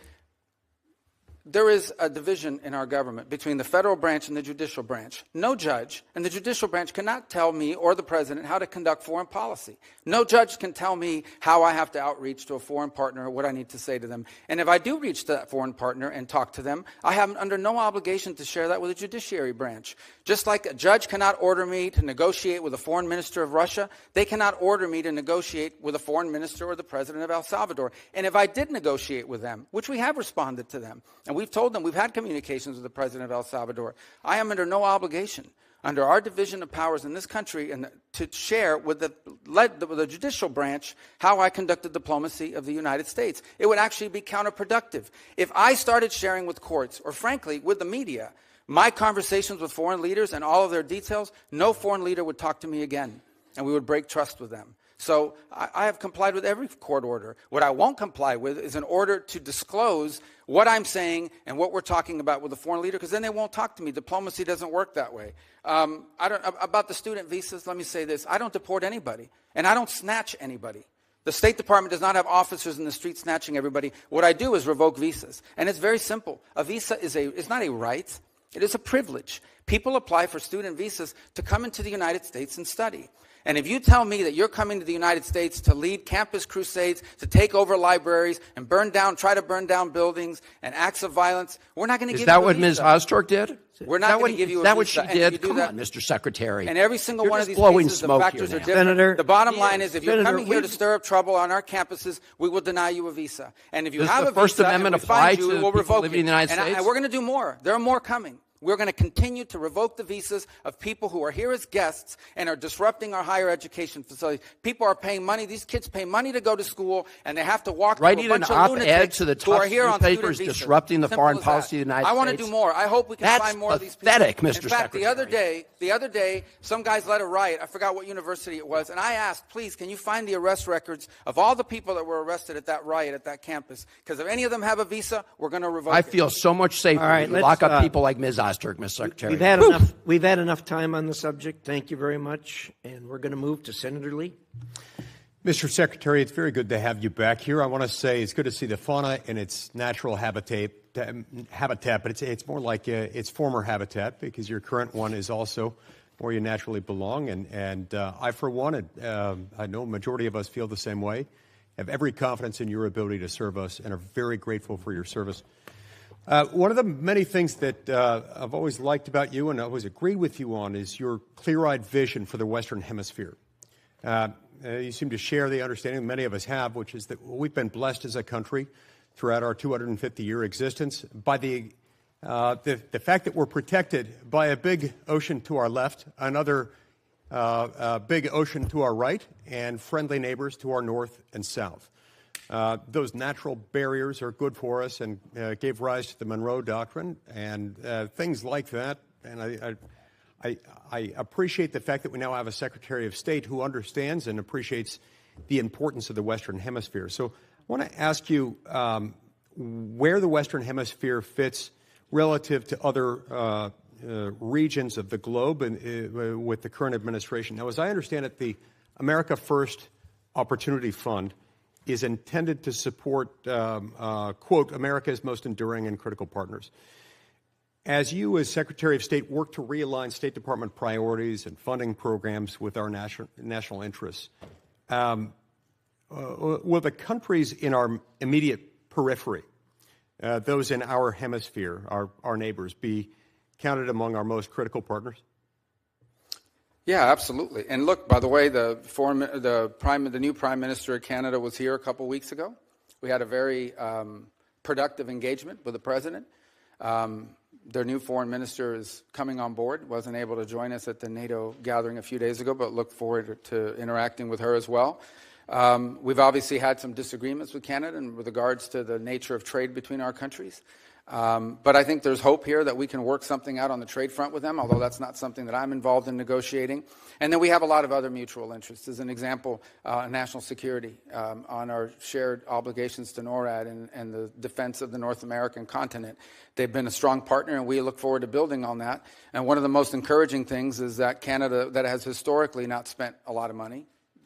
There is a division in our government between the federal branch and the judicial branch. No judge in the judicial branch cannot tell me or the president how to conduct foreign policy. No judge can tell me how I have to outreach to a foreign partner or what I need to say to them. And if I do reach to that foreign partner and talk to them, I have under no obligation to share that with the judiciary branch. Just like a judge cannot order me to negotiate with a foreign minister of Russia, they cannot order me to negotiate with a foreign minister or the president of El Salvador. And if I did negotiate with them, which we have responded to them, and we've told them we've had communications with the president of El Salvador, I am under no obligation under our division of powers in this country and to share with the judicial branch how I conducted diplomacy of the United States. It would actually be counterproductive. If I started sharing with courts, or frankly, with the media, my conversations with foreign leaders and all of their details, no foreign leader would talk to me again, and we would break trust with them. So I have complied with every court order. What I won't comply with is an order to disclose what I'm saying and what we're talking about with a foreign leader, because then they won't talk to me. Diplomacy doesn't work that way. About the student visas, let me say this. I don't deport anybody, and I don't snatch anybody. The State Department does not have officers in the street snatching everybody. What I do is revoke visas, and it's very simple. A visa is not a right. It is a privilege. People apply for student visas to come into the United States and study. And if you tell me that you're coming to the United States to lead campus crusades, to take over libraries and try to burn down buildings and acts of violence, we're not going to give you a visa. Is that what Ms. Ozturk did? We're not going to give you a visa. Is that what she did? Come on, Mr. Secretary. And every single one of these blowing cases, the smoke factors here are now. different. Senator, the bottom line is if you're coming here to stir up trouble on our campuses, we will deny you a visa. And if you have a visa, First Amendment and we apply find to you, we'll people revoke living in it. the United States? And we're going to do more. There are more coming. We're going to continue to revoke the visas of people who are here as guests and are disrupting our higher education facilities. People are paying money. These kids pay money to go to school, and they have to walk through a Writing bunch an of op-ed lunatics to the who are tough here on student newspapers visas. disrupting the Simple foreign as policy of the United I want to States. do more. I hope we can That's find more of these people. pathetic, Mr. In fact, Secretary. the other day, some guys led a riot. I forgot what university it was, and I asked, please, can you find the arrest records of all the people that were arrested at that riot at that campus? Because if any of them have a visa, we're going to revoke it. I feel so much safer when you lock up people like Ms. Ozturk, Mr. Secretary. We've had enough time on the subject. Thank you very much. And we're going to move to Senator Lee. Mr. Secretary, it's very good to have you back here. I want to say it's good to see the fauna in its natural habitat, but it's more like its former habitat, because your current one is also where you naturally belong. And I, for one, I know a majority of us feel the same way, have every confidence in your ability to serve us, and are very grateful for your service. One of the many things that I've always liked about you and I always agreed with you on is your clear-eyed vision for the Western Hemisphere. You seem to share the understanding many of us have, which is that we've been blessed as a country throughout our 250-year existence by the fact that we're protected by a big ocean to our left, another big ocean to our right, and friendly neighbors to our north and south. Those natural barriers are good for us and gave rise to the Monroe Doctrine and things like that. And I appreciate the fact that we now have a Secretary of State who understands and appreciates the importance of the Western Hemisphere. So I want to ask you where the Western Hemisphere fits relative to other regions of the globe and with the current administration. Now, as I understand it, the America First Opportunity Fund is intended to support, quote, America's most enduring and critical partners. As you, as Secretary of State, work to realign State Department priorities and funding programs with our national interests, will the countries in our immediate periphery, those in our hemisphere, our neighbors, be counted among our most critical partners? Yeah, absolutely. And look, by the way, the new Prime Minister of Canada was here a couple weeks ago. We had a very productive engagement with the President. Their new foreign minister is coming on board, wasn't able to join us at the NATO gathering a few days ago, but look forward to interacting with her as well. We've obviously had some disagreements with Canada with regards to the nature of trade between our countries. But I think there's hope here that we can work something out on the trade front with them, although that's not something that I'm involved in negotiating. And then we have a lot of other mutual interests. As an example, national security on our shared obligations to NORAD and the defense of the North American continent. They've been a strong partner, and we look forward to building on that. And one of the most encouraging things is that Canada, that has historically not spent a lot of money,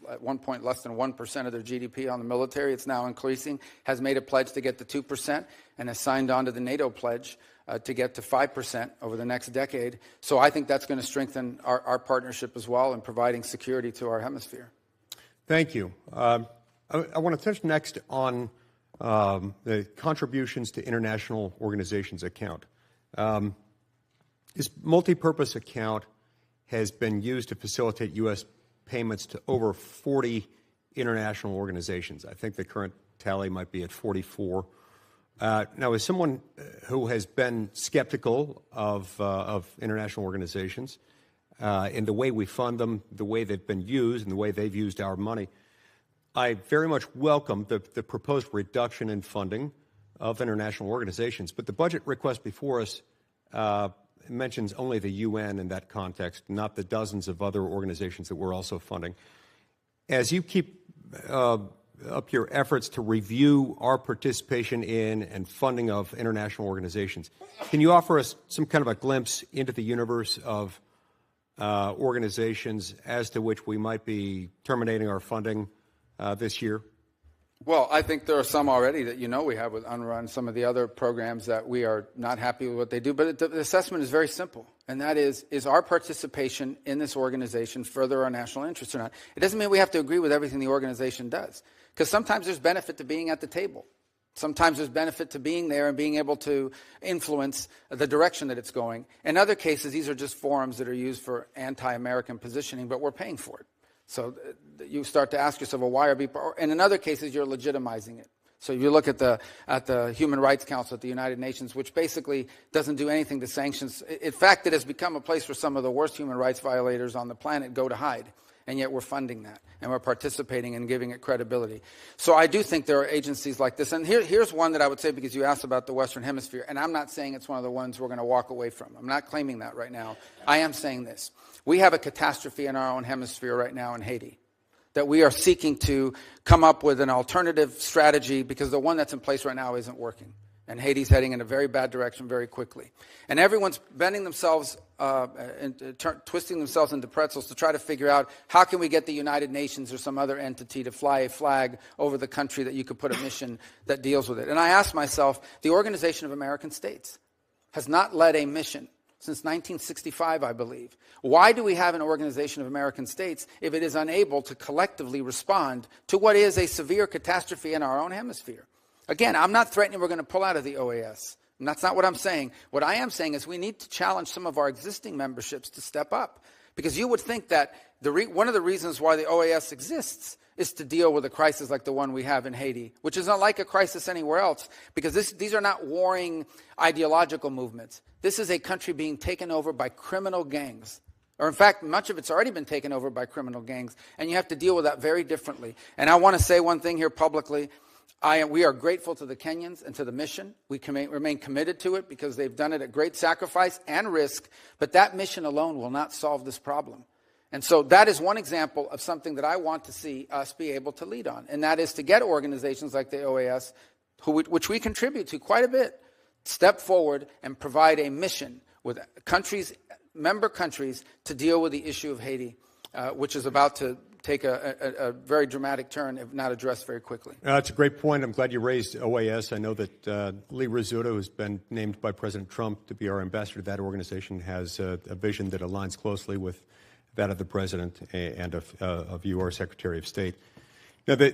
at one point less than 1% of their GDP on the military, it's now increasing, has made a pledge to get to 2% and has signed on to the NATO pledge to get to 5% over the next decade. So I think that's going to strengthen our partnership as well in providing security to our hemisphere. Thank you. I want to touch next on the contributions to international organizations account. This multi-purpose account has been used to facilitate U.S. payments to over 40 international organizations. I think the current tally might be at 44. Now, as someone who has been skeptical of international organizations in the way we fund them, the way they've been used, and the way they've used our money, I very much welcome the proposed reduction in funding of international organizations. But the budget request before us mentions only the UN in that context, not the dozens of other organizations that we're also funding. As you keep up your efforts to review our participation in and funding of international organizations, can you offer us some kind of a glimpse into the universe of organizations as to which we might be terminating our funding this year? Well, I think there are some already that we have with UNRWA and some of the other programs that we are not happy with what they do. But the assessment is very simple, and that is our participation in this organization further our national interests or not? It doesn't mean we have to agree with everything the organization does, because sometimes there's benefit to being at the table. Sometimes there's benefit to being there and being able to influence the direction that it's going. In other cases, these are just forums that are used for anti-American positioning, but we're paying for it. So you start to ask yourself, well, why are people? And in other cases, you're legitimizing it. So you look at the Human Rights Council at the United Nations, which basically doesn't do anything to sanctions. In fact, it has become a place where some of the worst human rights violators on the planet go to hide. And yet we're funding that, and we're participating and giving it credibility. So I do think there are agencies like this. And here's one that I would say, because you asked about the Western Hemisphere, and I'm not saying it's one of the ones we're going to walk away from. I'm not claiming that right now. I am saying this. We have a catastrophe in our own hemisphere right now in Haiti that we are seeking to come up with an alternative strategy, because the one that's in place right now isn't working. And Haiti's heading in a very bad direction very quickly. And everyone's bending themselves twisting themselves into pretzels to try to figure out how can we get the United Nations or some other entity to fly a flag over the country that you could put a mission that deals with it. And I asked myself, the Organization of American States has not led a mission since 1965, I believe. Why do we have an Organization of American States if it is unable to collectively respond to what is a severe catastrophe in our own hemisphere? Again, I'm not threatening we're going to pull out of the OAS. And that's not what I'm saying. What I am saying is we need to challenge some of our existing memberships to step up. Because you would think that one of the reasons why the OAS exists is to deal with a crisis like the one we have in Haiti, which is not like a crisis anywhere else, because these are not warring ideological movements. This is a country being taken over by criminal gangs. Or in fact, much of it's already been taken over by criminal gangs, and you have to deal with that very differently. And I want to say one thing here publicly. We are grateful to the Kenyans and to the mission. We remain committed to it because they've done it at great sacrifice and risk, but that mission alone will not solve this problem. And so that is one example of something that I want to see us be able to lead on, and that is to get organizations like the OAS, which we contribute to quite a bit, step forward and provide a mission with member countries to deal with the issue of Haiti, which is about to take a very dramatic turn if not addressed very quickly. That's a great point. I'm glad you raised OAS. I know that Lee Rizzuto, who's been named by President Trump to be our ambassador to that organization, has a vision that aligns closely with that of the President and of you, our Secretary of State. Now, the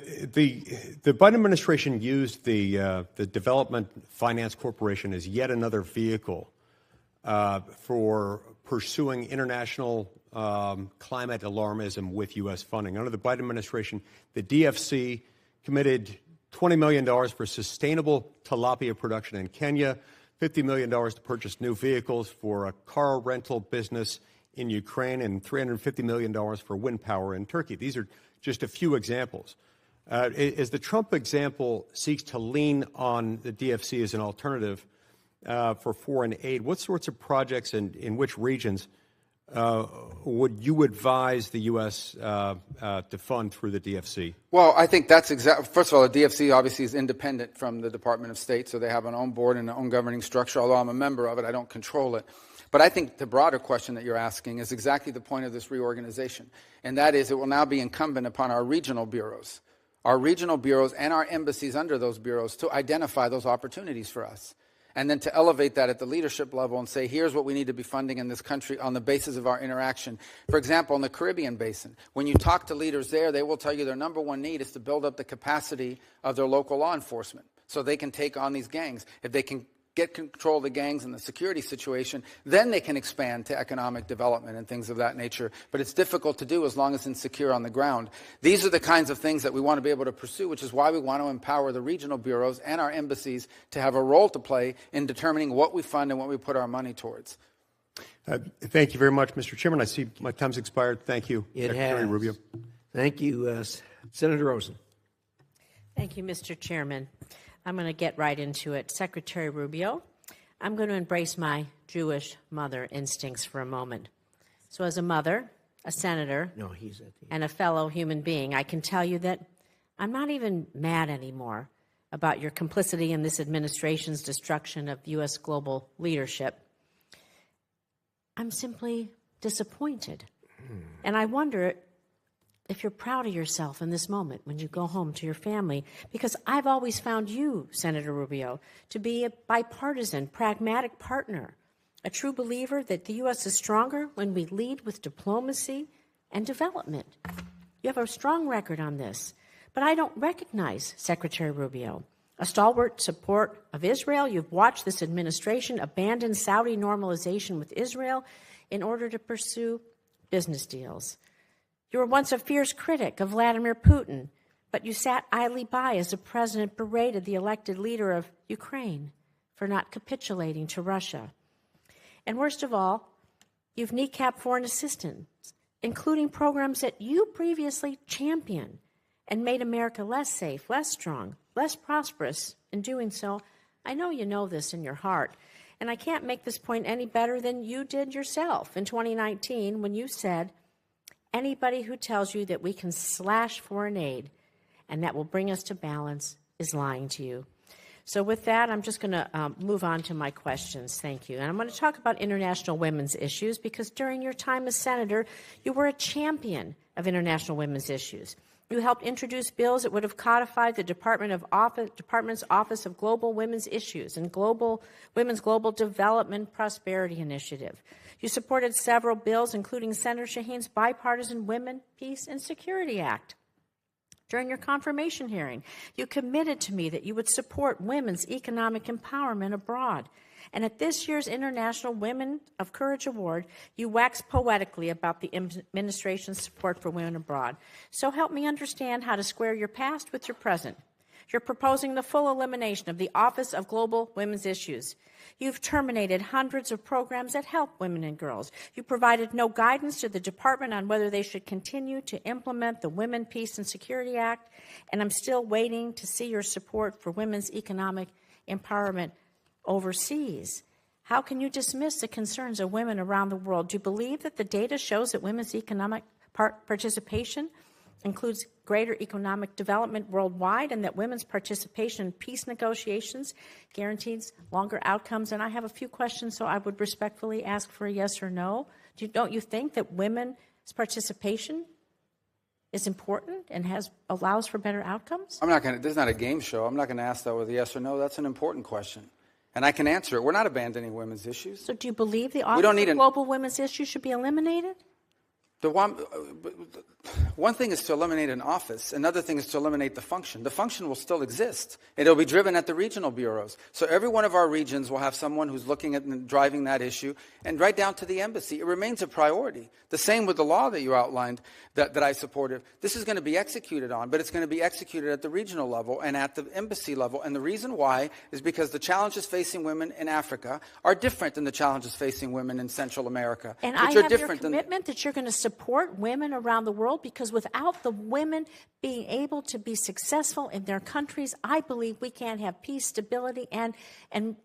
Biden administration used the Development Finance Corporation as yet another vehicle for pursuing international climate alarmism with U.S. funding. Under the Biden administration, the DFC committed $20 million for sustainable tilapia production in Kenya, $50 million to purchase new vehicles for a car rental business in Ukraine, and $350 million for wind power in Turkey. These are just a few examples. As the Trump example seeks to lean on the DFC as an alternative, for foreign aid, what sorts of projects and in which regions would you advise the U.S. To fund through the DFC? Well, I think that's first of all, the DFC obviously is independent from the Department of State, so they have an own board and an own governing structure. Although I'm a member of it, I don't control it. But I think the broader question that you're asking is exactly the point of this reorganization, and that is it will now be incumbent upon our regional bureaus and our embassies under those bureaus to identify those opportunities for us, and then to elevate that at the leadership level and say, here's what we need to be funding in this country on the basis of our interaction. For example, in the Caribbean basin, when you talk to leaders there, they will tell you their number one need is to build up the capacity of their local law enforcement so they can take on these gangs. If they can get control of the gangs and the security situation, then they can expand to economic development and things of that nature. But it's difficult to do as long as it's insecure on the ground. These are the kinds of things that we want to be able to pursue, which is why we want to empower the regional bureaus and our embassies to have a role to play in determining what we fund and what we put our money towards. Thank you very much, Mr. Chairman. I see my time's expired. Thank you, Secretary Rubio. Thank you, Senator Rosen. Thank you, Mr. Chairman. I'm going to get right into it. Secretary Rubio, I'm going to embrace my Jewish mother instincts for a moment. So as a mother, a senator, and a fellow human being, I can tell you that I'm not even mad anymore about your complicity in this administration's destruction of U.S. global leadership. I'm simply disappointed. And I wonder if you're proud of yourself in this moment when you go home to your family, because I've always found you, Senator Rubio, to be a bipartisan, pragmatic partner, a true believer that the U.S. is stronger when we lead with diplomacy and development. You have a strong record on this, but I don't recognize Secretary Rubio. A stalwart support of Israel, you've watched this administration abandon Saudi normalization with Israel in order to pursue business deals. You were once a fierce critic of Vladimir Putin, but you sat idly by as the president berated the elected leader of Ukraine for not capitulating to Russia. And worst of all, you've kneecapped foreign assistance, including programs that you previously championed and made America less safe, less strong, less prosperous in doing so. I know you know this in your heart, and I can't make this point any better than you did yourself in 2019 when you said, anybody who tells you that we can slash foreign aid and that will bring us to balance is lying to you. So with that, I'm just going to move on to my questions. Thank you. And I'm going to talk about international women's issues because during your time as senator, you were a champion of international women's issues. You helped introduce bills that would have codified the Department's Office of Global Women's Issues and Women's Global Development Prosperity Initiative. You supported several bills, including Senator Shaheen's Bipartisan Women, Peace, and Security Act. During your confirmation hearing, you committed to me that you would support women's economic empowerment abroad. And at this year's International Women of Courage Award, you waxed poetically about the administration's support for women abroad. So help me understand how to square your past with your present. You're proposing the full elimination of the Office of Global Women's Issues. You've terminated hundreds of programs that help women and girls. You provided no guidance to the department on whether they should continue to implement the Women, Peace, and Security Act, and I'm still waiting to see your support for women's economic empowerment overseas. How can you dismiss the concerns of women around the world? Do you believe that the data shows that women's economic participation includes greater economic development worldwide and that women's participation in peace negotiations guarantees longer outcomes? And I have a few questions, so I would respectfully ask for a yes or no. Don't you think that women's participation is important and allows for better outcomes? This is not a game show. I'm not going to ask that with a yes or no. That's an important question. And I can answer it. We're not abandoning women's issues. So do you believe the Office of Global Women's Issues should be eliminated? One thing is to eliminate an office. Another thing is to eliminate the function. The function will still exist. It'll be driven at the regional bureaus. So every one of our regions will have someone who's looking at and driving that issue, and right down to the embassy. It remains a priority. The same with the law that you outlined that I supported. This is going to be executed on, but it's going to be executed at the regional level and at the embassy level. And the reason why is because the challenges facing women in Africa are different than the challenges facing women in Central America. And I have your commitment that you're going to support women around the world, because without the women being able to be successful in their countries, I believe we can't have peace, stability, and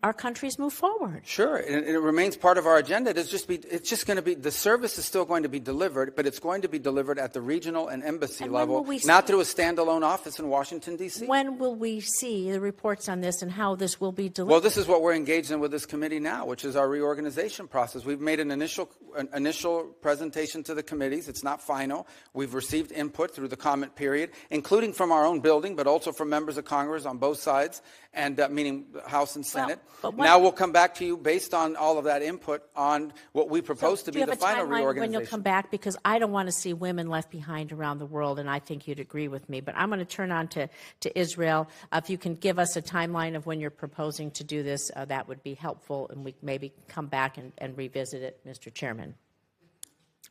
our countries move forward. Sure, and it remains part of our agenda. It's just going to be, the service is still going to be delivered, but it's going to be delivered at the regional and embassy level, not through a standalone office in Washington, D.C. When will we see the reports on this and how this will be delivered? Well, this is what we're engaged in with this committee now, which is our reorganization process. We've made an initial presentation to the committees. It's not final. We've received input through the comment period, including from our own building, but also from members of Congress on both sides, and meaning House and Senate. Now we'll come back to you based on all of that input on what we propose to be the final reorganization. Do you have a timeline when you'll come back? Because I don't want to see women left behind around the world, and I think you'd agree with me. But I'm going to turn on to Israel. If you can give us a timeline of when you're proposing to do this, that would be helpful, and we maybe come back and revisit it, Mr. Chairman.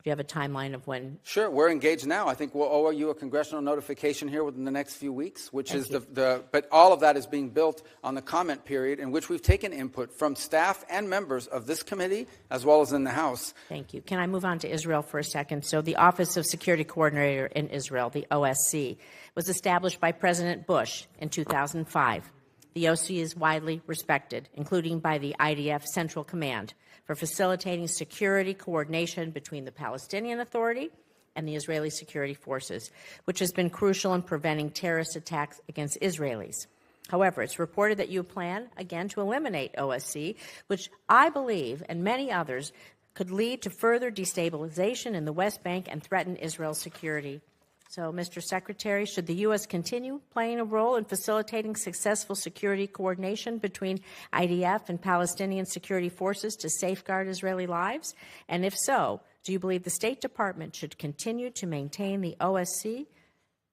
Do you have a timeline of when? Sure, we're engaged now. I think we'll owe you a congressional notification here within the next few weeks, which is but all of that is being built on the comment period in which we've taken input from staff and members of this committee as well as in the House. Thank you. Can I move on to Israel for a second? So the Office of Security Coordinator in Israel, the OSC, was established by President Bush in 2005. The OSC is widely respected, including by the IDF Central Command, for facilitating security coordination between the Palestinian Authority and the Israeli security forces, which has been crucial in preventing terrorist attacks against Israelis. However, it's reported that you plan, again, to eliminate OSC, which I believe, and many others, could lead to further destabilization in the West Bank and threaten Israel's security. So, Mr. Secretary, should the U.S. continue playing a role in facilitating successful security coordination between IDF and Palestinian security forces to safeguard Israeli lives? And if so, do you believe the State Department should continue to maintain the OSC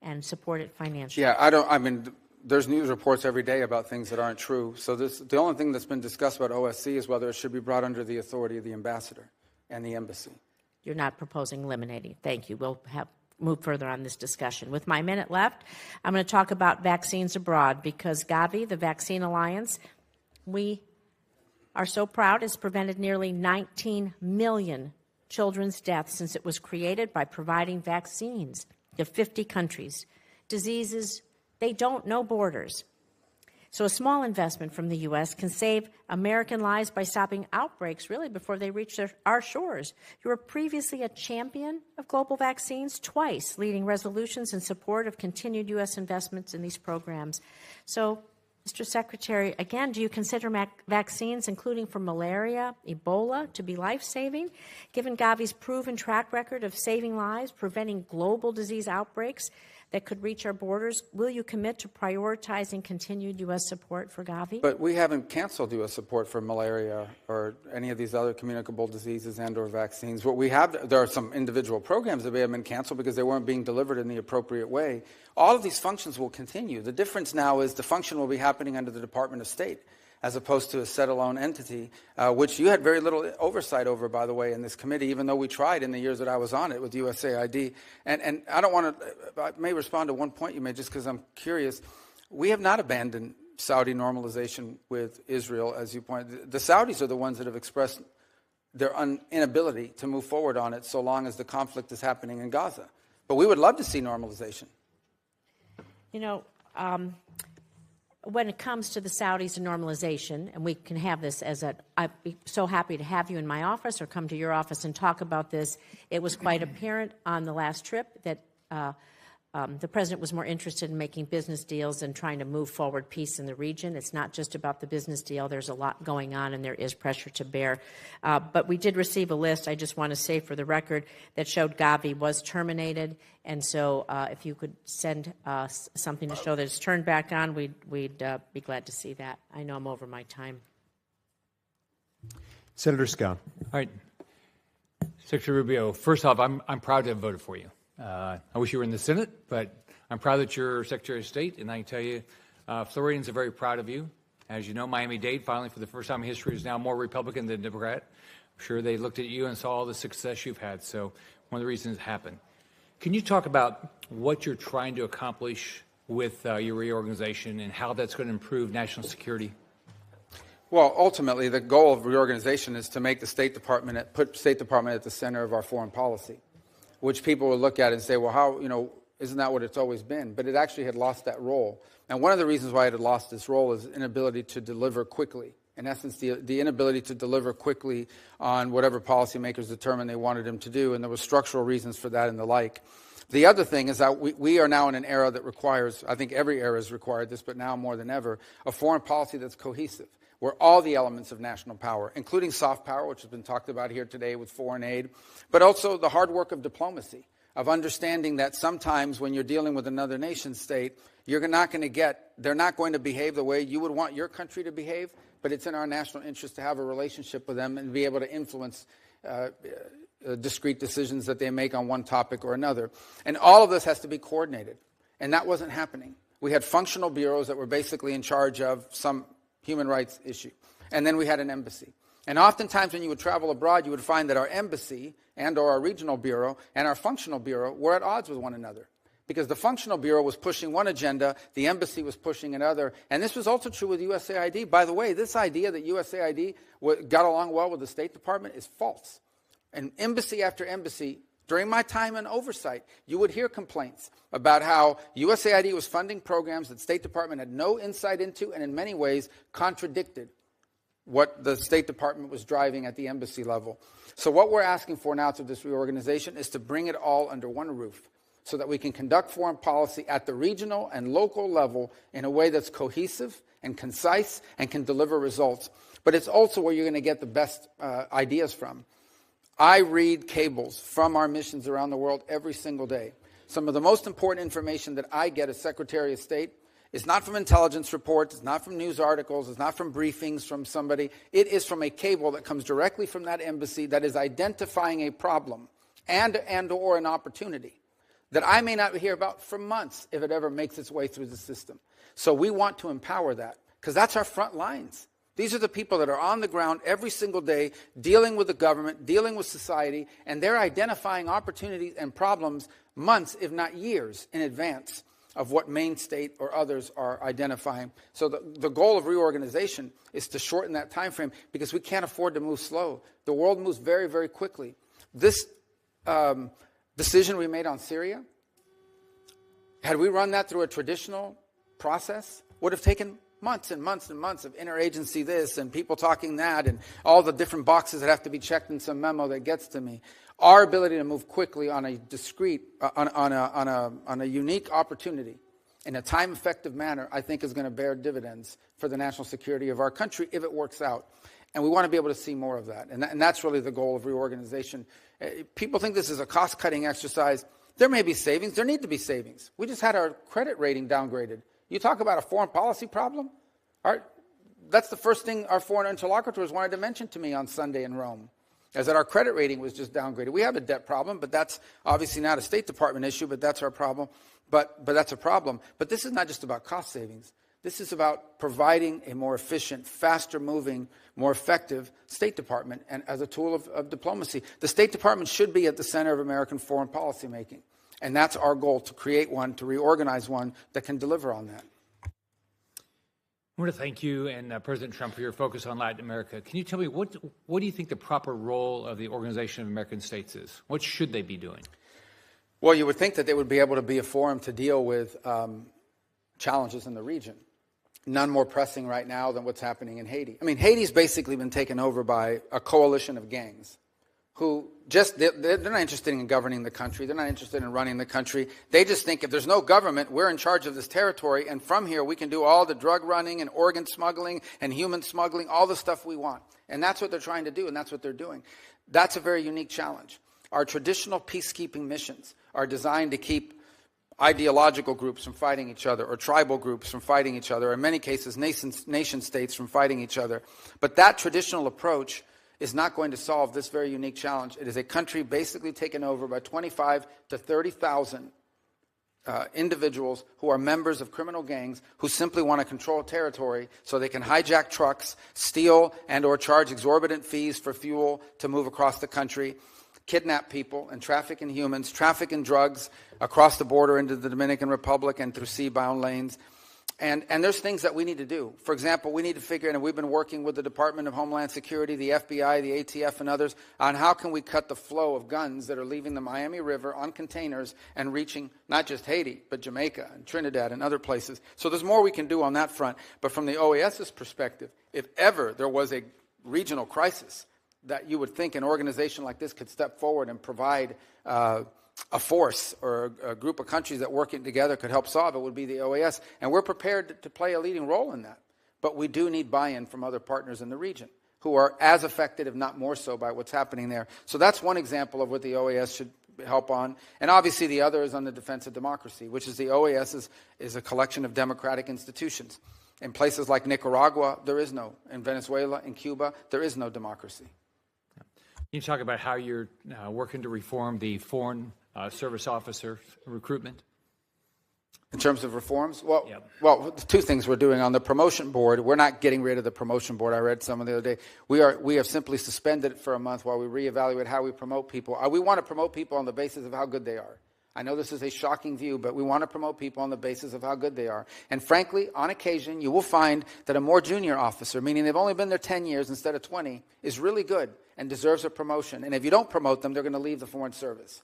and support it financially? Yeah, there's news reports every day about things that aren't true. So the only thing that's been discussed about OSC is whether it should be brought under the authority of the ambassador and the embassy. You're not proposing eliminating. Thank you. We'll move further on this discussion. With my minute left, I'm going to talk about vaccines abroad, because Gavi, the Vaccine Alliance, we are so proud, has prevented nearly 19 million children's deaths since it was created by providing vaccines to 50 countries. Diseases, they don't know borders. So a small investment from the U.S. can save American lives by stopping outbreaks really before they reach our shores. You were previously a champion of global vaccines, twice leading resolutions in support of continued U.S. investments in these programs. So, Mr. Secretary, again, do you consider vaccines, including for malaria, Ebola, to be life-saving? Given Gavi's proven track record of saving lives, preventing global disease outbreaks that could reach our borders, will you commit to prioritizing continued U.S. support for Gavi? But we haven't canceled U.S. support for malaria or any of these other communicable diseases and or vaccines. What we have, there are some individual programs that may have been canceled because they weren't being delivered in the appropriate way. All of these functions will continue. The difference now is the function will be happening under the Department of State, as opposed to a set-alone entity, which you had very little oversight over, by the way, in this committee, even though we tried in the years that I was on it with USAID. And I don't want to, I may respond to one point you made just because I'm curious. We have not abandoned Saudi normalization with Israel, as you pointed. The Saudis are the ones that have expressed their inability to move forward on it so long as the conflict is happening in Gaza. But we would love to see normalization. You know, when it comes to the Saudis and normalization, and we can have this I'd be so happy to have you in my office or come to your office and talk about this. It was quite apparent on the last trip that the president was more interested in making business deals and trying to move forward peace in the region. It's not just about the business deal. There's a lot going on, and there is pressure to bear. But we did receive a list, I just want to say for the record, that showed Gavi was terminated. And so if you could send something to show that it's turned back on, we'd be glad to see that. I know I'm over my time. Senator Scott. All right. Secretary Rubio, first off, I'm proud to have voted for you. I wish you were in the Senate, but I'm proud that you're Secretary of State, and I can tell you, Floridians are very proud of you. As you know, Miami-Dade, finally, for the first time in history, is now more Republican than Democrat. I'm sure they looked at you and saw all the success you've had, so one of the reasons it happened. Can you talk about what you're trying to accomplish with your reorganization and how that's going to improve national security? Well, ultimately, the goal of reorganization is to make the State Department, put State Department at the center of our foreign policy. which people would look at and say, well, how, isn't that what it's always been? But it actually had lost that role. And one of the reasons why it had lost this role is inability to deliver quickly. In essence, the inability to deliver quickly on whatever policymakers determined they wanted him to do, and there were structural reasons for that and the like. The other thing is that we are now in an era that requires, I think every era has required this, but now more than ever, a foreign policy that's cohesive, where all the elements of national power, including soft power, which has been talked about here today with foreign aid, but also the hard work of diplomacy, of understanding that sometimes when you're dealing with another nation state, they're not going to behave the way you would want your country to behave, but it's in our national interest to have a relationship with them and be able to influence discrete decisions that they make on one topic or another. And all of this has to be coordinated, and that wasn't happening. We had functional bureaus that were basically in charge of some human rights issue, and then we had an embassy. And oftentimes when you would travel abroad, you would find that our embassy and or our regional bureau and our functional bureau were at odds with one another. Because the functional bureau was pushing one agenda, the embassy was pushing another. And this was also true with USAID. By the way, this idea that USAID got along well with the State Department is false. And embassy after embassy, during my time in oversight, you would hear complaints about how USAID was funding programs that State Department had no insight into and in many ways contradicted what the State Department was driving at the embassy level. So what we're asking for now through this reorganization is to bring it all under one roof, so that we can conduct foreign policy at the regional and local level in a way that's cohesive and concise and can deliver results. But it's also where you're going to get the best ideas from. I read cables from our missions around the world every single day. Some of the most important information that I get as Secretary of State is not from intelligence reports, it's not from news articles, it's not from briefings from somebody. It is from a cable that comes directly from that embassy that is identifying a problem and or an opportunity that I may not hear about for months if it ever makes its way through the system. So we want to empower that, because that's our front lines. These are the people that are on the ground every single day dealing with the government, dealing with society, and they're identifying opportunities and problems months, if not years, in advance of what Maine State or others are identifying. So the goal of reorganization is to shorten that time frame, because we can't afford to move slow. The world moves very, very quickly. This decision we made on Syria, had we run that through a traditional process, would have taken months and months and months of interagency this and people talking that and all the different boxes that have to be checked in some memo that gets to me. Our ability to move quickly on a discrete, on a unique opportunity in a time-effective manner, I think is going to bear dividends for the national security of our country if it works out. And we want to be able to see more of that. And that's really the goal of reorganization. People think this is a cost-cutting exercise. There may be savings. There need to be savings. We just had our credit rating downgraded. You talk about a foreign policy problem? That's the first thing our foreign interlocutors wanted to mention to me on Sunday in Rome, is that our credit rating was just downgraded. We have a debt problem, but that's obviously not a State Department issue, but that's our problem. But that's a problem. But this is not just about cost savings. This is about providing a more efficient, faster-moving, more effective State Department and as a tool of diplomacy. The State Department should be at the center of American foreign policy making. And that's our goal, to create one, to reorganize one that can deliver on that. I want to thank you and President Trump for your focus on Latin America. Can you tell me, what do you think the proper role of the Organization of American States is? What should they be doing? Well, you would think that they would be able to be a forum to deal with challenges in the region. None more pressing right now than what's happening in Haiti. I mean, Haiti's basically been taken over by a coalition of gangs who they're not interested in governing the country. They're not interested in running the country. They just think if there's no government, we're in charge of this territory, and from here we can do all the drug running and organ smuggling and human smuggling, all the stuff we want. And that's what they're trying to do, and that's what they're doing. That's a very unique challenge. Our traditional peacekeeping missions are designed to keep ideological groups from fighting each other, or tribal groups from fighting each other, or in many cases nation states from fighting each other. But that traditional approach is not going to solve this very unique challenge. It is a country basically taken over by 25 to 30,000 individuals who are members of criminal gangs who simply want to control territory so they can hijack trucks, steal and or charge exorbitant fees for fuel to move across the country, kidnap people and traffic in humans, traffic in drugs across the border into the Dominican Republic and through sea-bound lanes. And there's things that we need to do. For example, we need to figure, and we've been working with the Department of Homeland Security, the FBI, the ATF, and others, on how can we cut the flow of guns that are leaving the Miami River on containers and reaching not just Haiti, but Jamaica and Trinidad and other places. So there's more we can do on that front. But from the OAS's perspective, if ever there was a regional crisis, that you would think an organization like this could step forward and provide a force or a group of countries that working together could help solve it, would be the OAS. And we're prepared to play a leading role in that. But we do need buy-in from other partners in the region who are as affected, if not more so, by what's happening there. So that's one example of what the OAS should help on. And obviously the other is on the defense of democracy, which is the OAS is a collection of democratic institutions. In places like Nicaragua, there is no. In Venezuela, in Cuba, there is no democracy. Can you talk about how you're working to reform the foreign service officer recruitment? In terms of reforms? Well, two things we're doing. On the promotion board, we're not getting rid of the promotion board. I read some the other day. We have simply suspended it for a month while we reevaluate how we promote people. We want to promote people on the basis of how good they are. I know this is a shocking view, but we want to promote people on the basis of how good they are. And frankly, on occasion, you will find that a more junior officer, meaning they've only been there 10 years instead of 20, is really good and deserves a promotion. And if you don't promote them, they're going to leave the Foreign Service.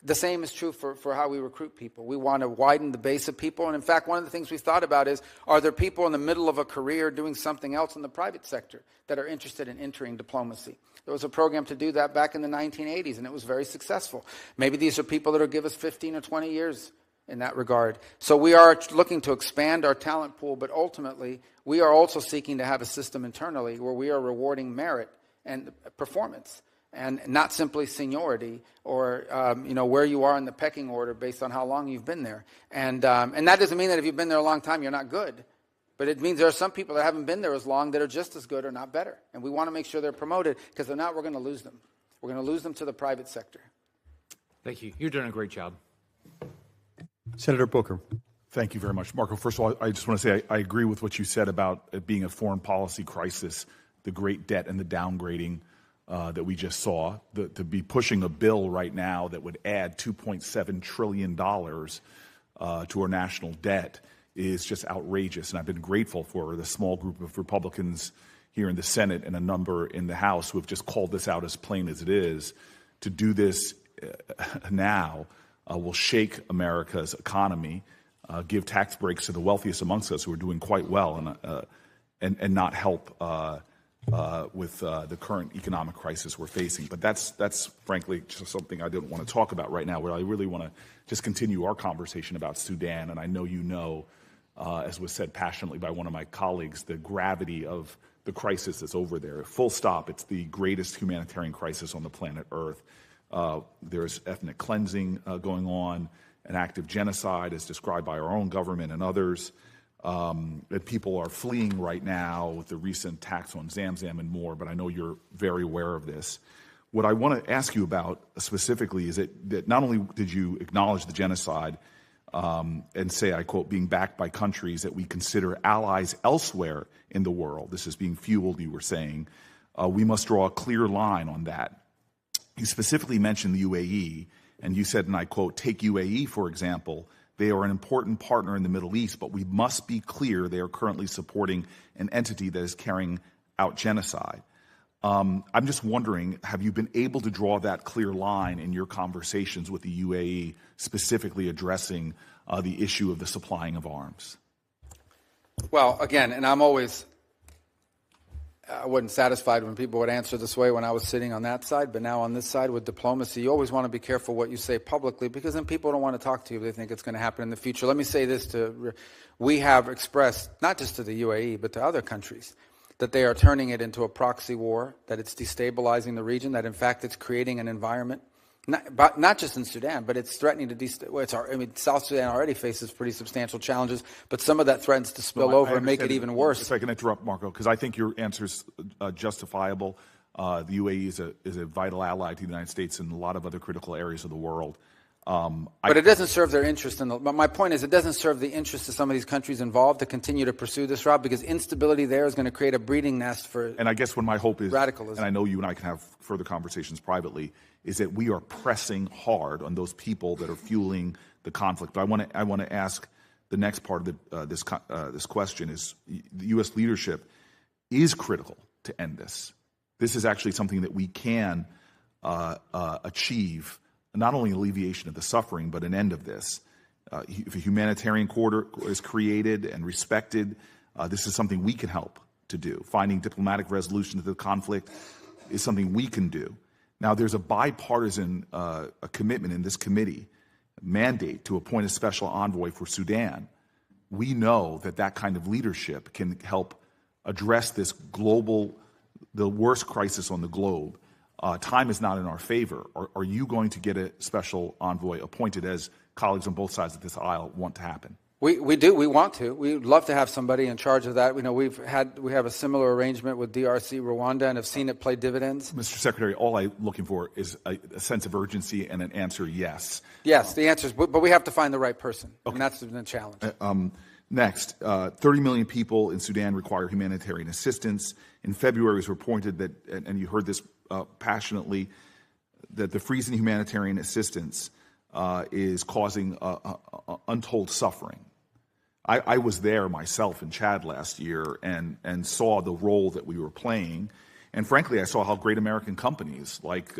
The same is true for how we recruit people. We want to widen the base of people. And in fact, one of the things we thought about is, are there people in the middle of a career doing something else in the private sector that are interested in entering diplomacy? There was a program to do that back in the 1980s, and it was very successful. Maybe these are people that will give us 15 or 20 years in that regard. So we are looking to expand our talent pool, but ultimately we are also seeking to have a system internally where we are rewarding merit and performance, and not simply seniority or where you are in the pecking order based on how long you've been there. And that doesn't mean that if you've been there a long time, you're not good. But it means there are some people that haven't been there as long that are just as good or not better. And we want to make sure they're promoted, because if not, we're going to lose them. We're going to lose them to the private sector. Thank you. You're doing a great job. Senator Booker. Thank you very much, Marco. First of all, I just want to say I agree with what you said about it being a foreign policy crisis, the great debt and the downgrading that we just saw. To be pushing a bill right now that would add $2.7 trillion to our national debt is just outrageous. And I've been grateful for the small group of Republicans here in the Senate and a number in the House who have just called this out as plain as it is. To do this now will shake America's economy, give tax breaks to the wealthiest amongst us who are doing quite well, and not help with the current economic crisis we're facing. But that's frankly just something I didn't want to talk about right now. Where I really want to just continue our conversation about Sudan, and I know you know, as was said passionately by one of my colleagues, the gravity of the crisis that's over there. Full stop. It's the greatest humanitarian crisis on the planet Earth. There's ethnic cleansing going on, an active genocide as described by our own government and others. That people are fleeing right now with the recent attacks on Zamzam and more, but I know you're very aware of this. What I want to ask you about specifically is that not only did you acknowledge the genocide and say, I quote, being backed by countries that we consider allies elsewhere in the world. This is being fueled, you were saying. We must draw a clear line on that. You specifically mentioned the UAE, and you said, and I quote, take UAE, for example. They are an important partner in the Middle East, but we must be clear they are currently supporting an entity that is carrying out genocide. I'm just wondering, have you been able to draw that clear line in your conversations with the UAE, specifically addressing the issue of the supplying of arms? Well, again, and I wasn't satisfied when people would answer this way when I was sitting on that side, but now on this side with diplomacy, you always want to be careful what you say publicly, because then people don't want to talk to you if they think it's going to happen in the future. Let me say this, we have expressed, not just to the UAE, but to other countries, that they are turning it into a proxy war, that it's destabilizing the region, that in fact it's creating an environment, not just in Sudan, but it's threatening to destabilize. South Sudan already faces pretty substantial challenges, but some of that threatens to spill over and make it even worse. If I can interrupt, Marco, because I think your answer is justifiable. The UAE is a vital ally to the United States in a lot of other critical areas of the world. But it doesn't serve their interest. But my point is, it doesn't serve the interest of some of these countries involved to continue to pursue this route, because instability there is going to create a breeding nest for. And I guess when my hope is radicalism. And I know you and I can have further conversations privately, is that we are pressing hard on those people that are fueling the conflict. But I want to ask the next part of this question is the U.S. leadership is critical to end this. This is actually something that we can achieve, not only alleviation of the suffering, but an end of this. If a humanitarian corridor is created and respected, this is something we can help to do. Finding diplomatic resolution to the conflict is something we can do. Now, there's a bipartisan a commitment in this committee, mandate to appoint a special envoy for Sudan. We know that kind of leadership can help address this the worst crisis on the globe. Time is not in our favor. Are you going to get a special envoy appointed, as colleagues on both sides of this aisle want to happen? We do. We want to. We'd love to have somebody in charge of that. We have a similar arrangement with DRC, Rwanda, and have seen it play dividends. Mr. Secretary, all I'm looking for is a sense of urgency and an answer yes. Yes, the answer is, but we have to find the right person, and that's the challenge. Next, 30 million people in Sudan require humanitarian assistance. In February, it was reported that, and you heard this passionately, that the freeze in humanitarian assistance is causing untold suffering. I was there myself in Chad last year and saw the role that we were playing. And frankly, I saw how great American companies like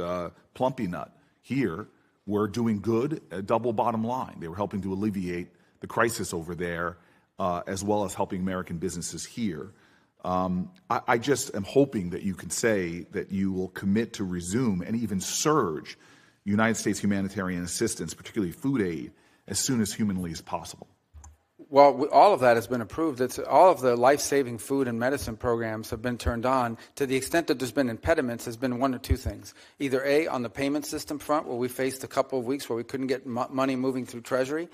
Plumpy Nut here were doing good, a double bottom line. They were helping to alleviate the crisis over there, as well as helping American businesses here. I just am hoping that you can say that you will commit to resume and even surge United States humanitarian assistance, particularly food aid, as soon as humanly as possible. Well, all of that has been approved. All of the life-saving food and medicine programs have been turned on. To the extent that there's been impediments, has been one or two things. Either A, on the payment system front, where we faced a couple of weeks where we couldn't get money moving through Treasury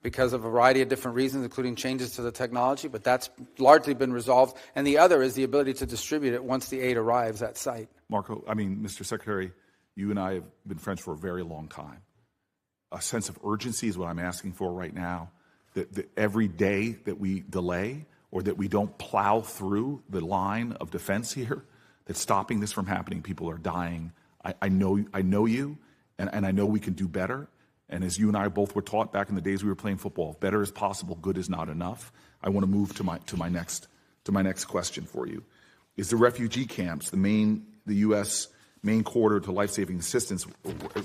because of a variety of different reasons, including changes to the technology, but that's largely been resolved. And the other is the ability to distribute it once the aid arrives at site. Marco, Mr. Secretary, you and I have been friends for a very long time. A sense of urgency is what I'm asking for right now. That every day that we delay or that we don't plow through the line of defense here, that's stopping this from happening. People are dying. I know you, and I know we can do better. And as you and I both were taught back in the days we were playing football, better is possible, good is not enough. I want to move to my next question for you. Is the refugee camps the U.S. main corridor to life-saving assistance,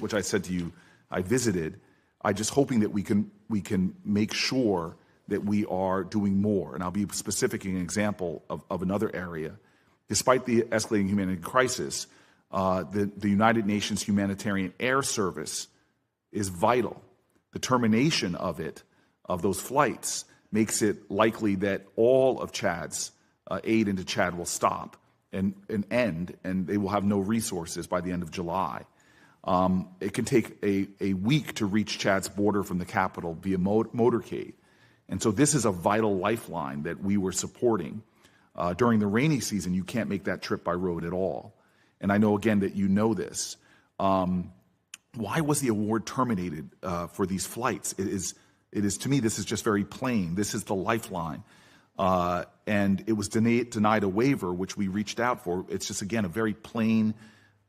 which I said to you I visited? I'm just hoping that we can make sure that we are doing more. And I'll be specific in an example of another area. Despite the escalating humanitarian crisis, the United Nations Humanitarian Air Service is vital. The termination of those flights, makes it likely that all of Chad's aid into Chad will stop and end, and they will have no resources by the end of July. It can take a week to reach Chad's border from the capital via motorcade. And so this is a vital lifeline that we were supporting. During the rainy season, you can't make that trip by road at all. And I know, again, that you know this. Why was the award terminated for these flights? It is, to me, this is just very plain. This is the lifeline. And it was denied a waiver, which we reached out for. It's just, again, a very plain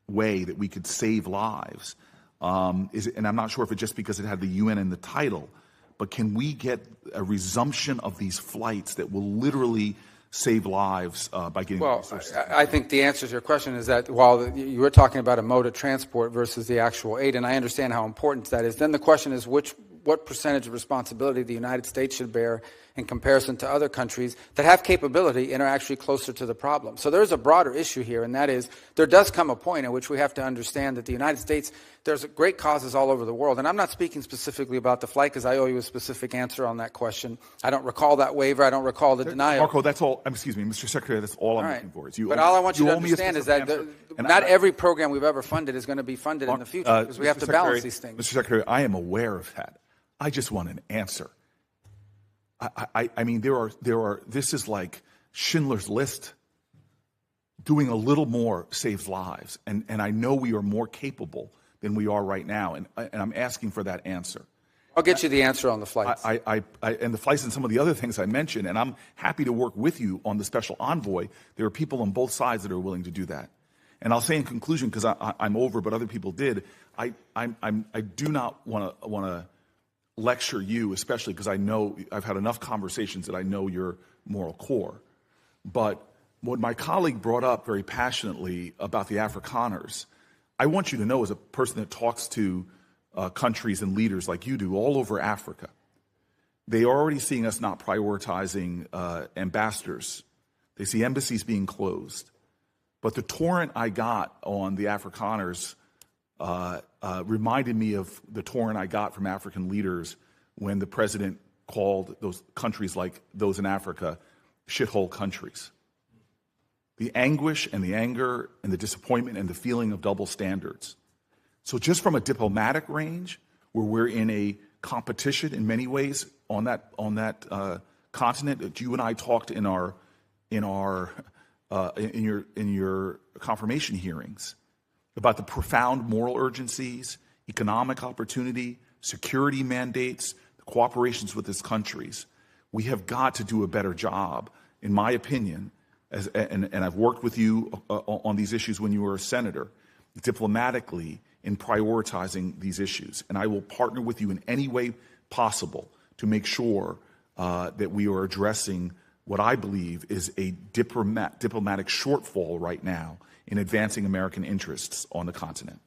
way that we could save lives. And I'm not sure if it's just because it had the UN in the title, but can we get a resumption of these flights that will literally save lives by getting resources? I think the answer to your question is that while you were talking about a mode of transport versus the actual aid, and I understand how important that is, then the question is what percentage of responsibility the United States should bear in comparison to other countries that have capability and are actually closer to the problem. So there's a broader issue here, and that is there does come a point at which we have to understand that the United States, there's great causes all over the world. And I'm not speaking specifically about the flight because I owe you a specific answer on that question. I don't recall that waiver. I don't recall the denial. Marco, that's all. Excuse me, Mr. Secretary, that's all I'm looking for. But all I want you to understand is that not every program we've ever funded is going to be funded in the future because we have to balance these things. Mr. Secretary, I am aware of that. I just want an answer. I mean, this is like Schindler's List. Doing a little more saves lives. And I know we are more capable than we are right now. And I'm asking for that answer. I'll get you the answer on the flights. And the flights and some of the other things I mentioned. And I'm happy to work with you on the special envoy. There are people on both sides that are willing to do that. And I'll say in conclusion, because I'm over, but other people did, I do not want to lecture you, especially because I know I've had enough conversations that I know your moral core. But what my colleague brought up very passionately about the Afrikaners, I want you to know, as a person that talks to countries and leaders like you do all over Africa, they are already seeing us not prioritizing ambassadors. They see embassies being closed. But the torrent I got on the Afrikaners reminded me of the torrent I got from African leaders when the president called those countries like those in Africa shithole countries. The anguish and the anger and the disappointment and the feeling of double standards. So just from a diplomatic range, where we're in a competition in many ways on that continent, that you and I talked in your confirmation hearings about the profound moral urgencies, economic opportunity, security mandates, the cooperations with these countries. We have got to do a better job, in my opinion, and I've worked with you on these issues when you were a senator, diplomatically in prioritizing these issues. And I will partner with you in any way possible to make sure that we are addressing what I believe is a diplomatic shortfall right now in advancing American interests on the continent.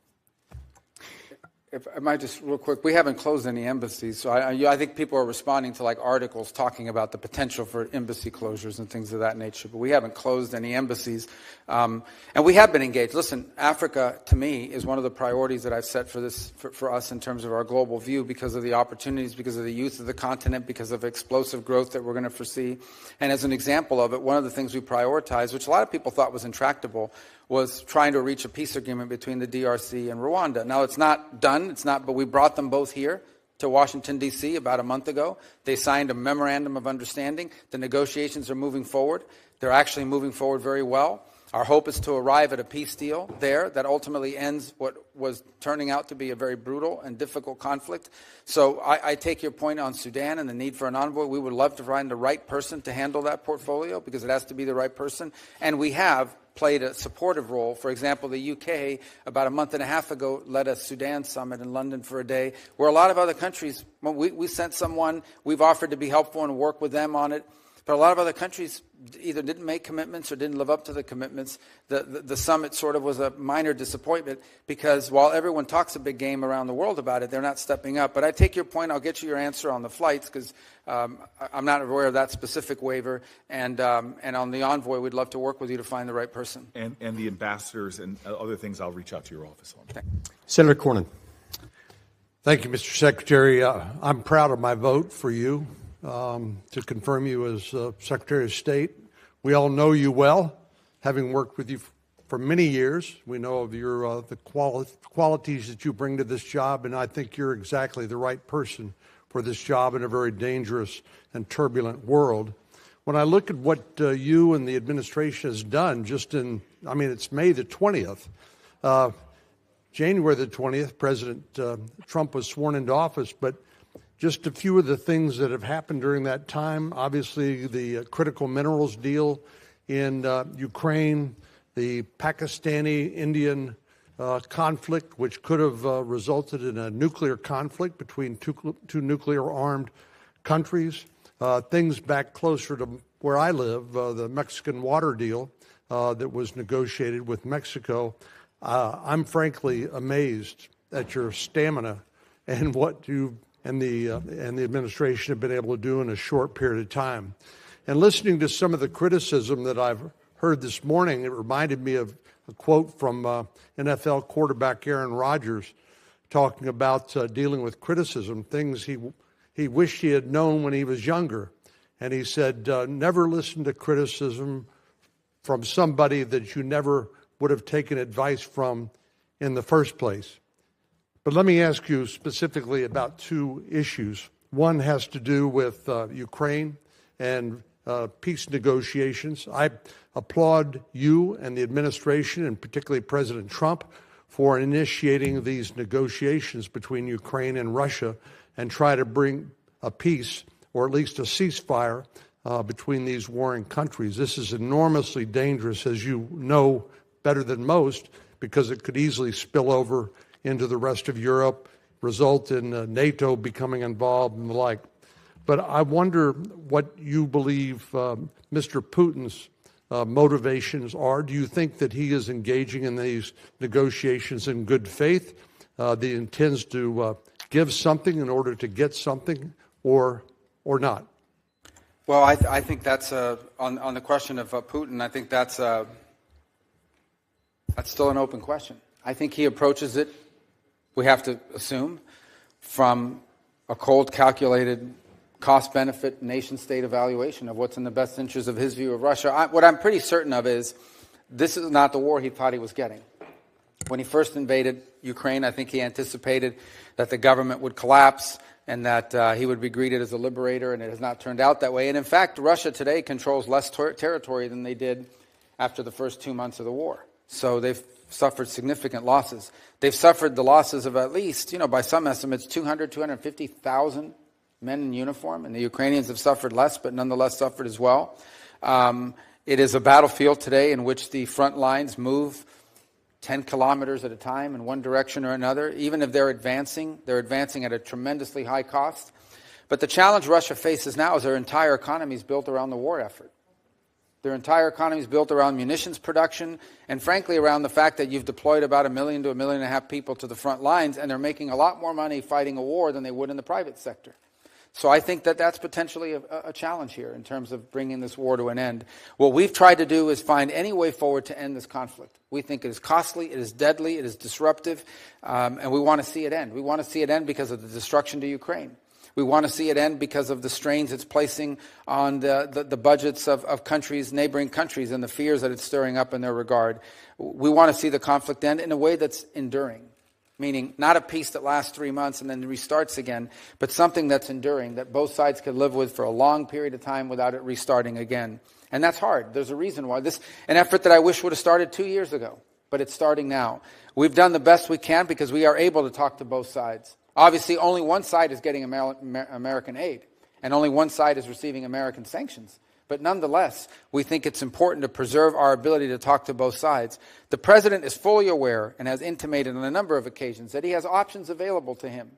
If I might just real quick, we haven't closed any embassies, so I think people are responding to like articles talking about the potential for embassy closures and things of that nature, but we haven't closed any embassies, and we have been engaged. Listen, Africa, to me, is one of the priorities that I've set for us in terms of our global view because of the opportunities, because of the youth of the continent, because of explosive growth that we're going to foresee. And as an example of it, one of the things we prioritized, which a lot of people thought was intractable, was trying to reach a peace agreement between the DRC and Rwanda. Now, it's not done, but we brought them both here to Washington, D.C. about a month ago. They signed a memorandum of understanding. The negotiations are moving forward. They're actually moving forward very well. Our hope is to arrive at a peace deal there that ultimately ends what was turning out to be a very brutal and difficult conflict. So I take your point on Sudan and the need for an envoy. We would love to find the right person to handle that portfolio because it has to be the right person. And we have played a supportive role. For example, the UK, about a month and a half ago, led a Sudan summit in London for a day, where a lot of other countries, we sent someone, we've offered to be helpful and work with them on it, but a lot of other countries either didn't make commitments or didn't live up to the commitments. The summit sort of was a minor disappointment because while everyone talks a big game around the world about it, they're not stepping up. But I take your point. I'll get you your answer on the flights because I'm not aware of that specific waiver. And on the envoy, we'd love to work with you to find the right person. And the ambassadors and other things, I'll reach out to your office on. Senator Cornyn. Thank you, Mr. Secretary. I'm proud of my vote for you. To confirm you as Secretary of State. We all know you well, having worked with you for many years. We know of your the qualities that you bring to this job, and I think you're exactly the right person for this job in a very dangerous and turbulent world. When I look at what you and the administration has done it's May the 20th. January the 20th, President Trump was sworn into office, but just a few of the things that have happened during that time, obviously the critical minerals deal in Ukraine, the Pakistani-Indian conflict, which could have resulted in a nuclear conflict between two nuclear-armed countries, things back closer to where I live, the Mexican water deal that was negotiated with Mexico. I'm frankly amazed at your stamina and what you and the administration have been able to do in a short period of time. And listening to some of the criticism that I've heard this morning, it reminded me of a quote from NFL quarterback Aaron Rodgers talking about dealing with criticism, things he wished he had known when he was younger. And he said, never listen to criticism from somebody that you never would have taken advice from in the first place. But let me ask you specifically about two issues. One has to do with Ukraine and peace negotiations. I applaud you and the administration, and particularly President Trump, for initiating these negotiations between Ukraine and Russia and try to bring a peace, or at least a ceasefire, between these warring countries. This is enormously dangerous, as you know better than most, because it could easily spill over into the rest of Europe, result in NATO becoming involved and the like. But I wonder what you believe Mr. Putin's motivations are. Do you think that he is engaging in these negotiations in good faith, that he intends to give something in order to get something, or not? Well, I think that's on the question of Putin. I think that's still an open question. I think he approaches it, we have to assume, from a cold, calculated cost-benefit, nation-state evaluation of what's in the best interest of his view of Russia. What I'm pretty certain of is this is not the war he thought he was getting. When he first invaded Ukraine, I think he anticipated that the government would collapse and that he would be greeted as a liberator, and it has not turned out that way. And in fact, Russia today controls less territory than they did after the first 2 months of the war. So they've suffered significant losses. They've suffered the losses of at least, by some estimates, 250,000 men in uniform, and the Ukrainians have suffered less, but nonetheless suffered as well. It is a battlefield today in which the front lines move 10 kilometers at a time in one direction or another. Even if they're advancing at a tremendously high cost. But the challenge Russia faces now is their entire economy is built around the war effort. Their entire economy is built around munitions production and, frankly, around the fact that you've deployed about 1 million to 1.5 million people to the front lines, and they're making a lot more money fighting a war than they would in the private sector. So I think that that's potentially a challenge here in terms of bringing this war to an end. What we've tried to do is find any way forward to end this conflict. We think it is costly, it is deadly, it is disruptive, and we want to see it end. We want to see it end because of the destruction to Ukraine. We want to see it end because of the strains it's placing on the budgets of countries, neighboring countries, and the fears that it's stirring up in their regard. We want to see the conflict end in a way that's enduring. Meaning not a peace that lasts 3 months and then restarts again, but something that's enduring, that both sides can live with for a long period of time without it restarting again. And that's hard. There's a reason why. This an effort that I wish would have started 2 years ago, but it's starting now. We've done the best we can because we are able to talk to both sides. Obviously, only one side is getting American aid, and only one side is receiving American sanctions. But nonetheless, we think it's important to preserve our ability to talk to both sides. The president is fully aware and has intimated on a number of occasions that he has options available to him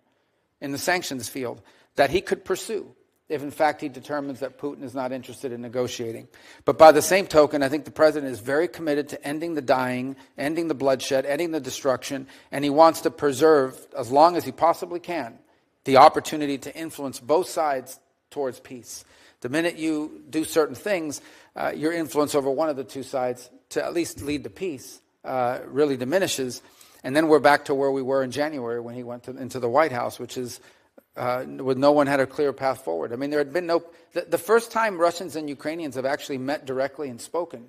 in the sanctions field that he could pursue if, in fact, he determines that Putin is not interested in negotiating. But by the same token, I think the president is very committed to ending the dying, ending the bloodshed, ending the destruction, and he wants to preserve, as long as he possibly can, the opportunity to influence both sides towards peace. The minute you do certain things, your influence over one of the two sides to at least lead to peace really diminishes. And then we're back to where we were in January when he went into the White House, which is with no one had a clear path forward. I mean, there had been no... The first time Russians and Ukrainians have actually met directly and spoken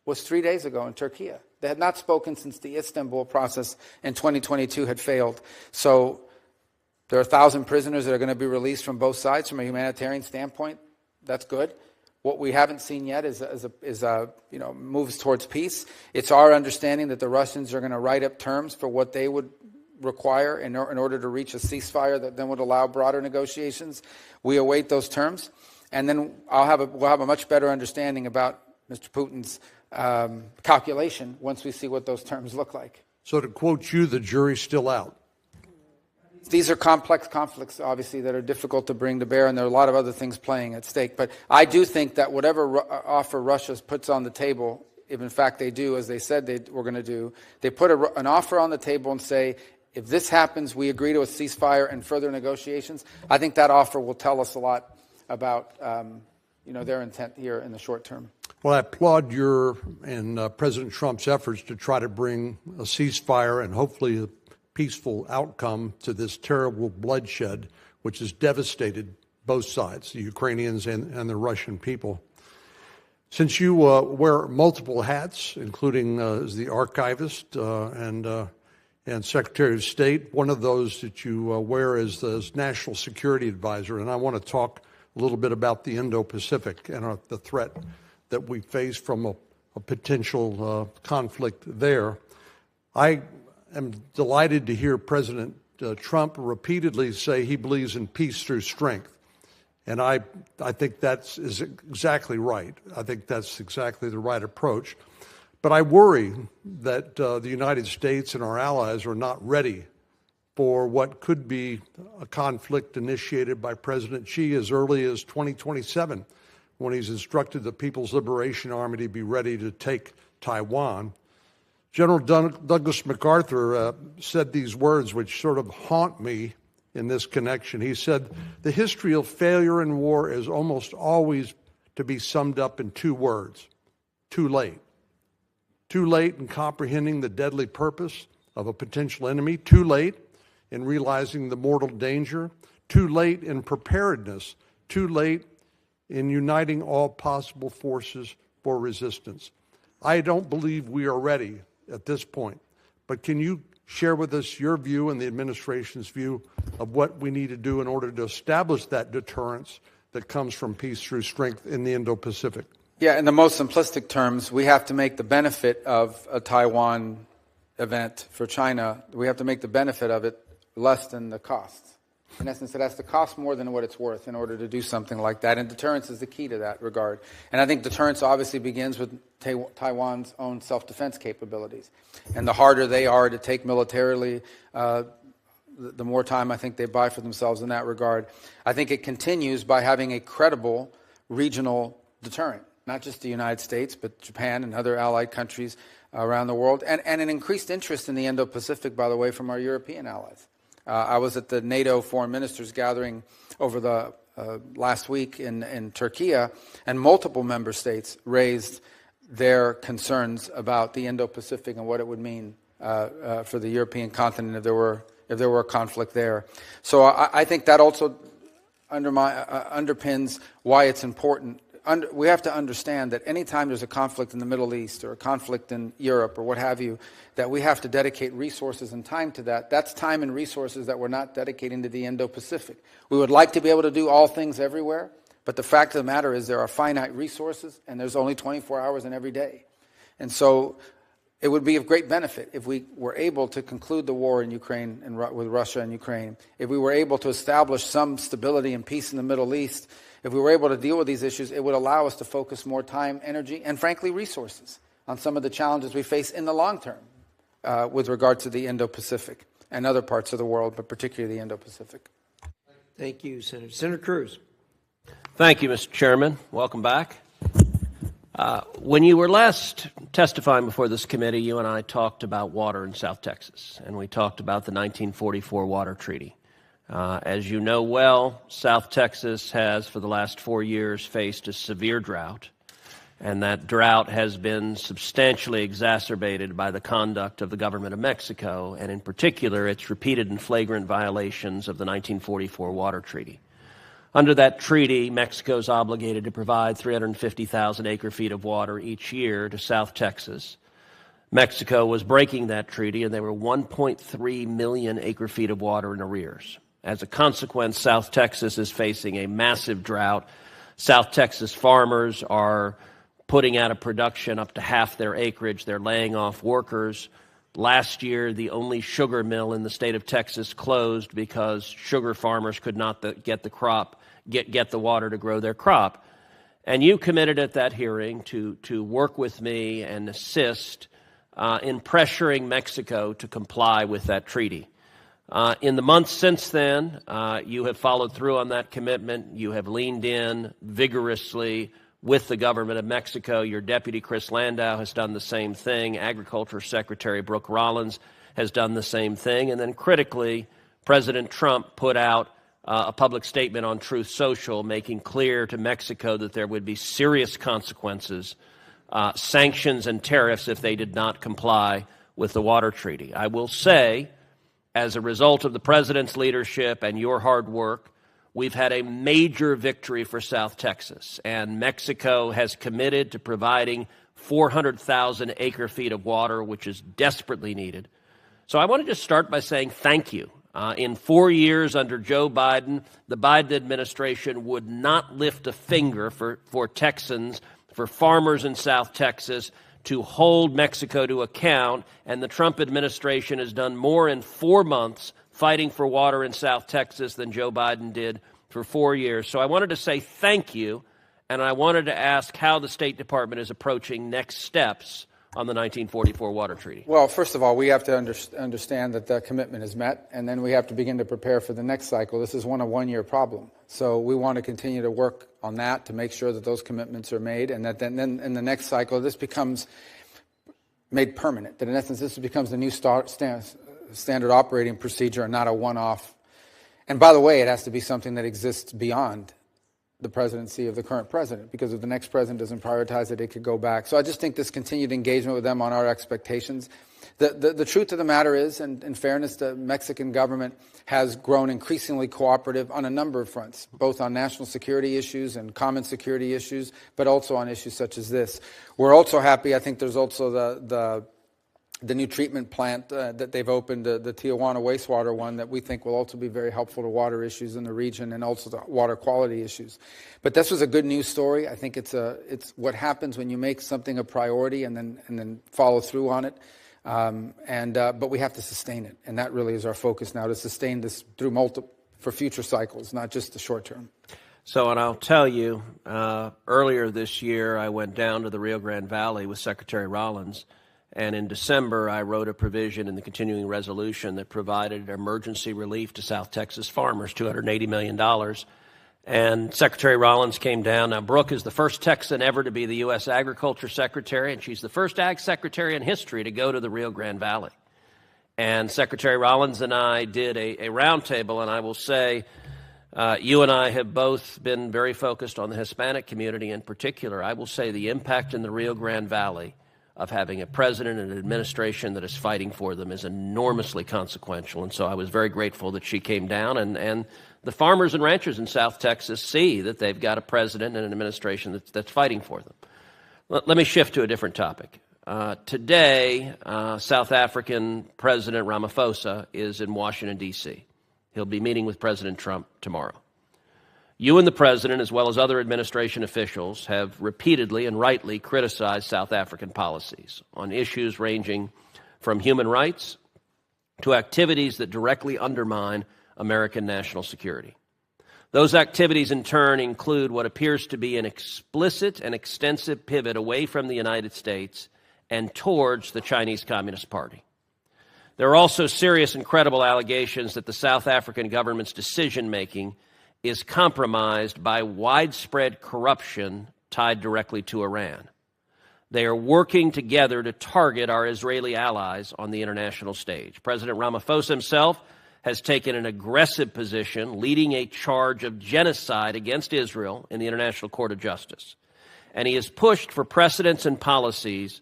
was 3 days ago in Turkey. They had not spoken since the Istanbul process in 2022 had failed. So there are 1,000 prisoners that are going to be released from both sides from a humanitarian standpoint. That's good. What we haven't seen yet is moves towards peace. It's our understanding that the Russians are going to write up terms for what they would require in order to reach a ceasefire that then would allow broader negotiations. We await those terms, and then we'll have a much better understanding about Mr. Putin's calculation once we see what those terms look like. So to quote you, the jury's still out. These are complex conflicts, obviously, that are difficult to bring to bear, and there are a lot of other things playing at stake. But I do think that whatever offer Russia puts on the table, if in fact they do, as they said they were going to do, they put an offer on the table and say, if this happens, we agree to a ceasefire and further negotiations. I think that offer will tell us a lot about their intent here in the short term. Well, I applaud your and President Trump's efforts to try to bring a ceasefire and hopefully a peaceful outcome to this terrible bloodshed, which has devastated both sides, the Ukrainians and the Russian people. Since you wear multiple hats, including as the archivist and Secretary of State, one of those that you wear is the National Security Advisor, and I want to talk a little bit about the Indo-Pacific and the threat that we face from a potential conflict there. I am delighted to hear President Trump repeatedly say he believes in peace through strength. And I think that is exactly right. I think that's exactly the right approach. But I worry that the United States and our allies are not ready for what could be a conflict initiated by President Xi as early as 2027, when he's instructed the People's Liberation Army to be ready to take Taiwan. General Douglas MacArthur said these words, which sort of haunt me in this connection. He said, "The history of failure in war is almost always to be summed up in two words: too late. Too late in comprehending the deadly purpose of a potential enemy, too late in realizing the mortal danger, too late in preparedness, too late in uniting all possible forces for resistance." I don't believe we are ready at this point, but can you share with us your view and the administration's view of what we need to do in order to establish that deterrence that comes from peace through strength in the Indo-Pacific? Yeah, in the most simplistic terms, we have to make the benefit of a Taiwan event for China, we have to make the benefit of it less than the costs. In essence, it has to cost more than what it's worth in order to do something like that, and deterrence is the key to that regard. And I think deterrence obviously begins with Taiwan's own self-defense capabilities. And the harder they are to take militarily, the more time I think they buy for themselves in that regard. I think it continues by having a credible regional deterrent, not just the United States, but Japan and other allied countries around the world, and an increased interest in the Indo-Pacific, by the way, from our European allies. I was at the NATO Foreign Ministers gathering over the last week in Turkey, and multiple member states raised their concerns about the Indo-Pacific and what it would mean for the European continent if there were a conflict there. So I think that also underpins why it's important. We have to understand that any time there's a conflict in the Middle East or a conflict in Europe or what have you, that we have to dedicate resources and time to that. That's time and resources that we're not dedicating to the Indo-Pacific. We would like to be able to do all things everywhere, but the fact of the matter is there are finite resources and there's only 24 hours in every day. And so it would be of great benefit if we were able to conclude the war in Ukraine and with Russia and Ukraine, if we were able to establish some stability and peace in the Middle East. If we were able to deal with these issues, it would allow us to focus more time, energy, and frankly, resources on some of the challenges we face in the long term with regard to the Indo-Pacific and other parts of the world, but particularly the Indo-Pacific. Thank you, Senator. Senator Cruz. Thank you, Mr. Chairman. Welcome back. When you were last testifying before this committee, you and I talked about water in South Texas, and we talked about the 1944 Water Treaty. As you know well, South Texas has, for the last 4 years, faced a severe drought, and that drought has been substantially exacerbated by the conduct of the government of Mexico, and in particular, its repeated and flagrant violations of the 1944 Water Treaty. Under that treaty, Mexico is obligated to provide 350,000 acre-feet of water each year to South Texas. Mexico was breaking that treaty, and there were 1.3 million acre-feet of water in arrears. As a consequence, South Texas is facing a massive drought. South Texas farmers are putting out of production up to half their acreage. They're laying off workers. Last year, the only sugar mill in the state of Texas closed because sugar farmers could not get the water to grow their crop. And you committed at that hearing to work with me and assist in pressuring Mexico to comply with that treaty. In the months since then, you have followed through on that commitment. You have leaned in vigorously with the government of Mexico. Your deputy, Chris Landau, has done the same thing. Agriculture Secretary Brooke Rollins has done the same thing. And then critically, President Trump put out a public statement on Truth Social, making clear to Mexico that there would be serious consequences, sanctions and tariffs if they did not comply with the water treaty. I will say, as a result of the president's leadership and your hard work, we've had a major victory for South Texas, and Mexico has committed to providing 400,000 acre-feet of water, which is desperately needed. So I want to just start by saying thank you. In 4 years under Joe Biden, the Biden administration would not lift a finger for Texans, for farmers in South Texas, to hold Mexico to account, and the Trump administration has done more in 4 months fighting for water in South Texas than Joe Biden did for 4 years. So I wanted to say thank you, and I wanted to ask how the State Department is approaching next steps on the 1944 Water Treaty? Well, first of all, we have to understand that the commitment is met, and then we have to begin to prepare for the next cycle. This is a one-year problem. So we want to continue to work on that to make sure that those commitments are made, and that then in the next cycle this becomes made permanent, that in essence this becomes the new standard operating procedure and not a one-off. And by the way, it has to be something that exists beyond the presidency of the current president, because if the next president doesn't prioritize it, it could go back. So I just think this continued engagement with them on our expectations. The truth of the matter is, and in fairness, the Mexican government has grown increasingly cooperative on a number of fronts, both on national security issues and common security issues, but also on issues such as this. We're also happy, I think there's also the new treatment plant that they've opened, the Tijuana wastewater one, that we think will also be very helpful to water issues in the region and also the water quality issues. But this was a good news story. I think it's what happens when you make something a priority and then follow through on it. But we have to sustain it, and that really is our focus now, to sustain this through for future cycles, not just the short term. So, and I'll tell you, earlier this year I went down to the Rio Grande Valley with Secretary Rollins. And in December, I wrote a provision in the continuing resolution that provided emergency relief to South Texas farmers, $280 million. And Secretary Rollins came down. Now, Brooke is the first Texan ever to be the U.S. Agriculture Secretary, and she's the first Ag Secretary in history to go to the Rio Grande Valley. And Secretary Rollins and I did a roundtable, and I will say you and I have both been very focused on the Hispanic community in particular. I will say the impact in the Rio Grande Valley of having a president and an administration that is fighting for them is enormously consequential. And so I was very grateful that she came down, and the farmers and ranchers in South Texas see that they've got a president and an administration that's fighting for them. Let me shift to a different topic. Today, South African President Ramaphosa is in Washington, D.C. He'll be meeting with President Trump tomorrow. You and the president, as well as other administration officials, have repeatedly and rightly criticized South African policies on issues ranging from human rights to activities that directly undermine American national security. Those activities, in turn, include what appears to be an explicit and extensive pivot away from the United States and towards the Chinese Communist Party. There are also serious and credible allegations that the South African government's decision-making is compromised by widespread corruption tied directly to Iran. They are working together to target our Israeli allies on the international stage. President Ramaphosa himself has taken an aggressive position, leading a charge of genocide against Israel in the International Court of Justice. And he has pushed for precedents and policies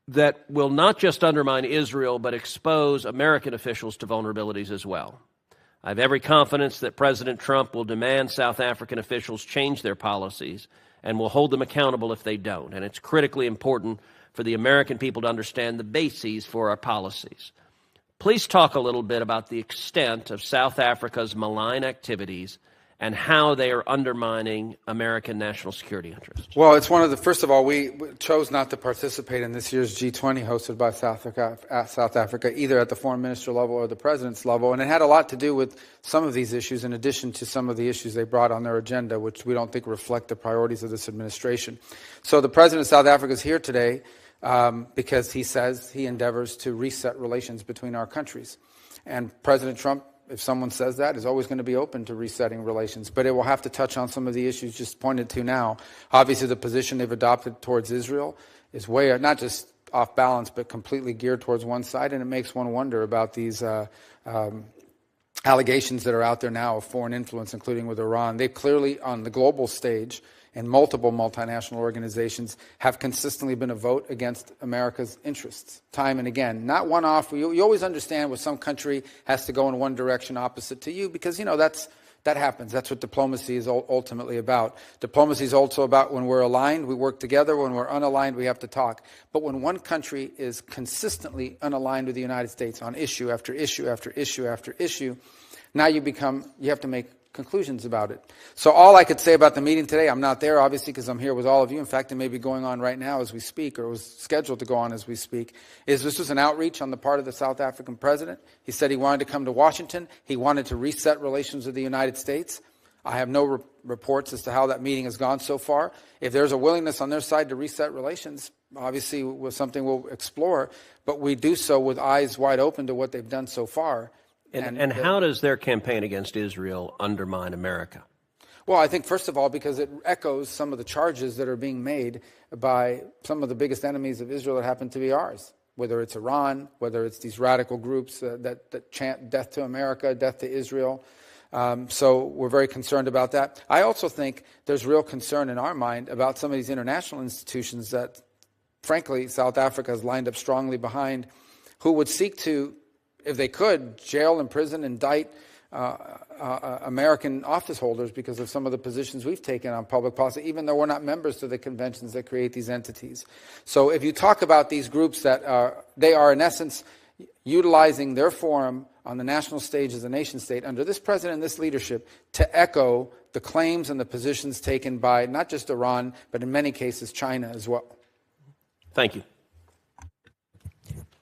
that will not just undermine Israel, but expose American officials to vulnerabilities as well. I have every confidence that President Trump will demand South African officials change their policies and will hold them accountable if they don't. And it's critically important for the American people to understand the bases for our policies. Please talk a little bit about the extent of South Africa's malign activities and how they are undermining American national security interests. Well, it's one of the, first of all, we chose not to participate in this year's G20 hosted by South Africa, either at the foreign minister level or the president's level. And it had a lot to do with some of these issues, in addition to some of the issues they brought on their agenda, which we don't think reflect the priorities of this administration. So the president of South Africa is here today because he says he endeavors to reset relations between our countries. And President Trump, if someone says that, is always going to be open to resetting relations. But it will have to touch on some of the issues just pointed to now. Obviously, the position they've adopted towards Israel is way, not just off balance, but completely geared towards one side. And it makes one wonder about these allegations that are out there now of foreign influence, including with Iran. They clearly, on the global stage, and multiple multinational organizations, have consistently been a vote against America's interests, time and again. Not one-off. You always understand when some country has to go in one direction opposite to you, because, you know, that happens. That's what diplomacy is ultimately about. Diplomacy is also about when we're aligned, we work together. When we're unaligned, we have to talk. But when one country is consistently unaligned with the United States on issue after issue after issue after issue, now you have to make conclusions about it. So all I could say about the meeting today, I'm not there, obviously, because I'm here with all of you. In fact, it may be going on right now as we speak, or it was scheduled to go on as we speak, is this was an outreach on the part of the South African president. He said he wanted to come to Washington. He wanted to reset relations with the United States. I have no reports as to how that meeting has gone so far. If there's a willingness on their side to reset relations, obviously was something we'll explore, but we do so with eyes wide open to what they've done so far. And how does their campaign against Israel undermine America? Well, I think, first of all, because it echoes some of the charges that are being made by some of the biggest enemies of Israel that happen to be ours, whether it's Iran, whether it's these radical groups that chant death to America, death to Israel. So we're very concerned about that. I also think there's real concern in our mind about some of these international institutions that, frankly, South Africa has lined up strongly behind, who would seek to, if they could, jail, imprison, indict American office holders because of some of the positions we've taken on public policy, even though we're not members to the conventions that create these entities. So if you talk about these groups they are in essence utilizing their forum on the national stage as a nation state under this president and this leadership to echo the claims and the positions taken by not just Iran, but in many cases China as well. Thank you.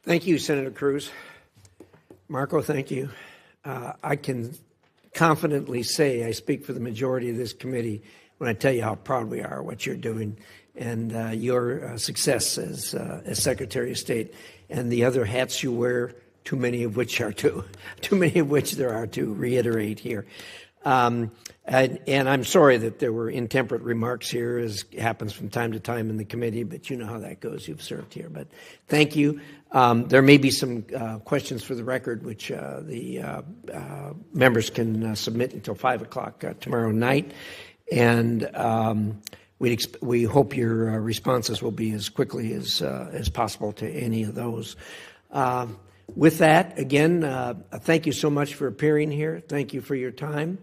Thank you, Senator Cruz. Marco, thank you. I can confidently say I speak for the majority of this committee when I tell you how proud we are of what you're doing and your success as Secretary of State and the other hats you wear, too many of which there are to reiterate here. And I'm sorry that there were intemperate remarks here, as happens from time to time in the committee, but you know how that goes. You've served here. But thank you. There may be some questions for the record, which the members can submit until 5 o'clock tomorrow night. And we hope your responses will be as quickly as possible to any of those. With that, again, thank you so much for appearing here. Thank you for your time.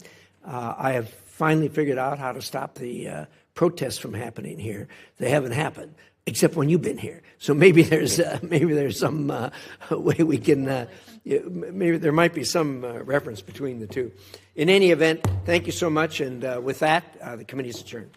I have finally figured out how to stop the protests from happening here. They haven't happened, except when you've been here. So maybe there's some way we can, maybe there might be some reference between the two. In any event, thank you so much. And with that, the committee is adjourned.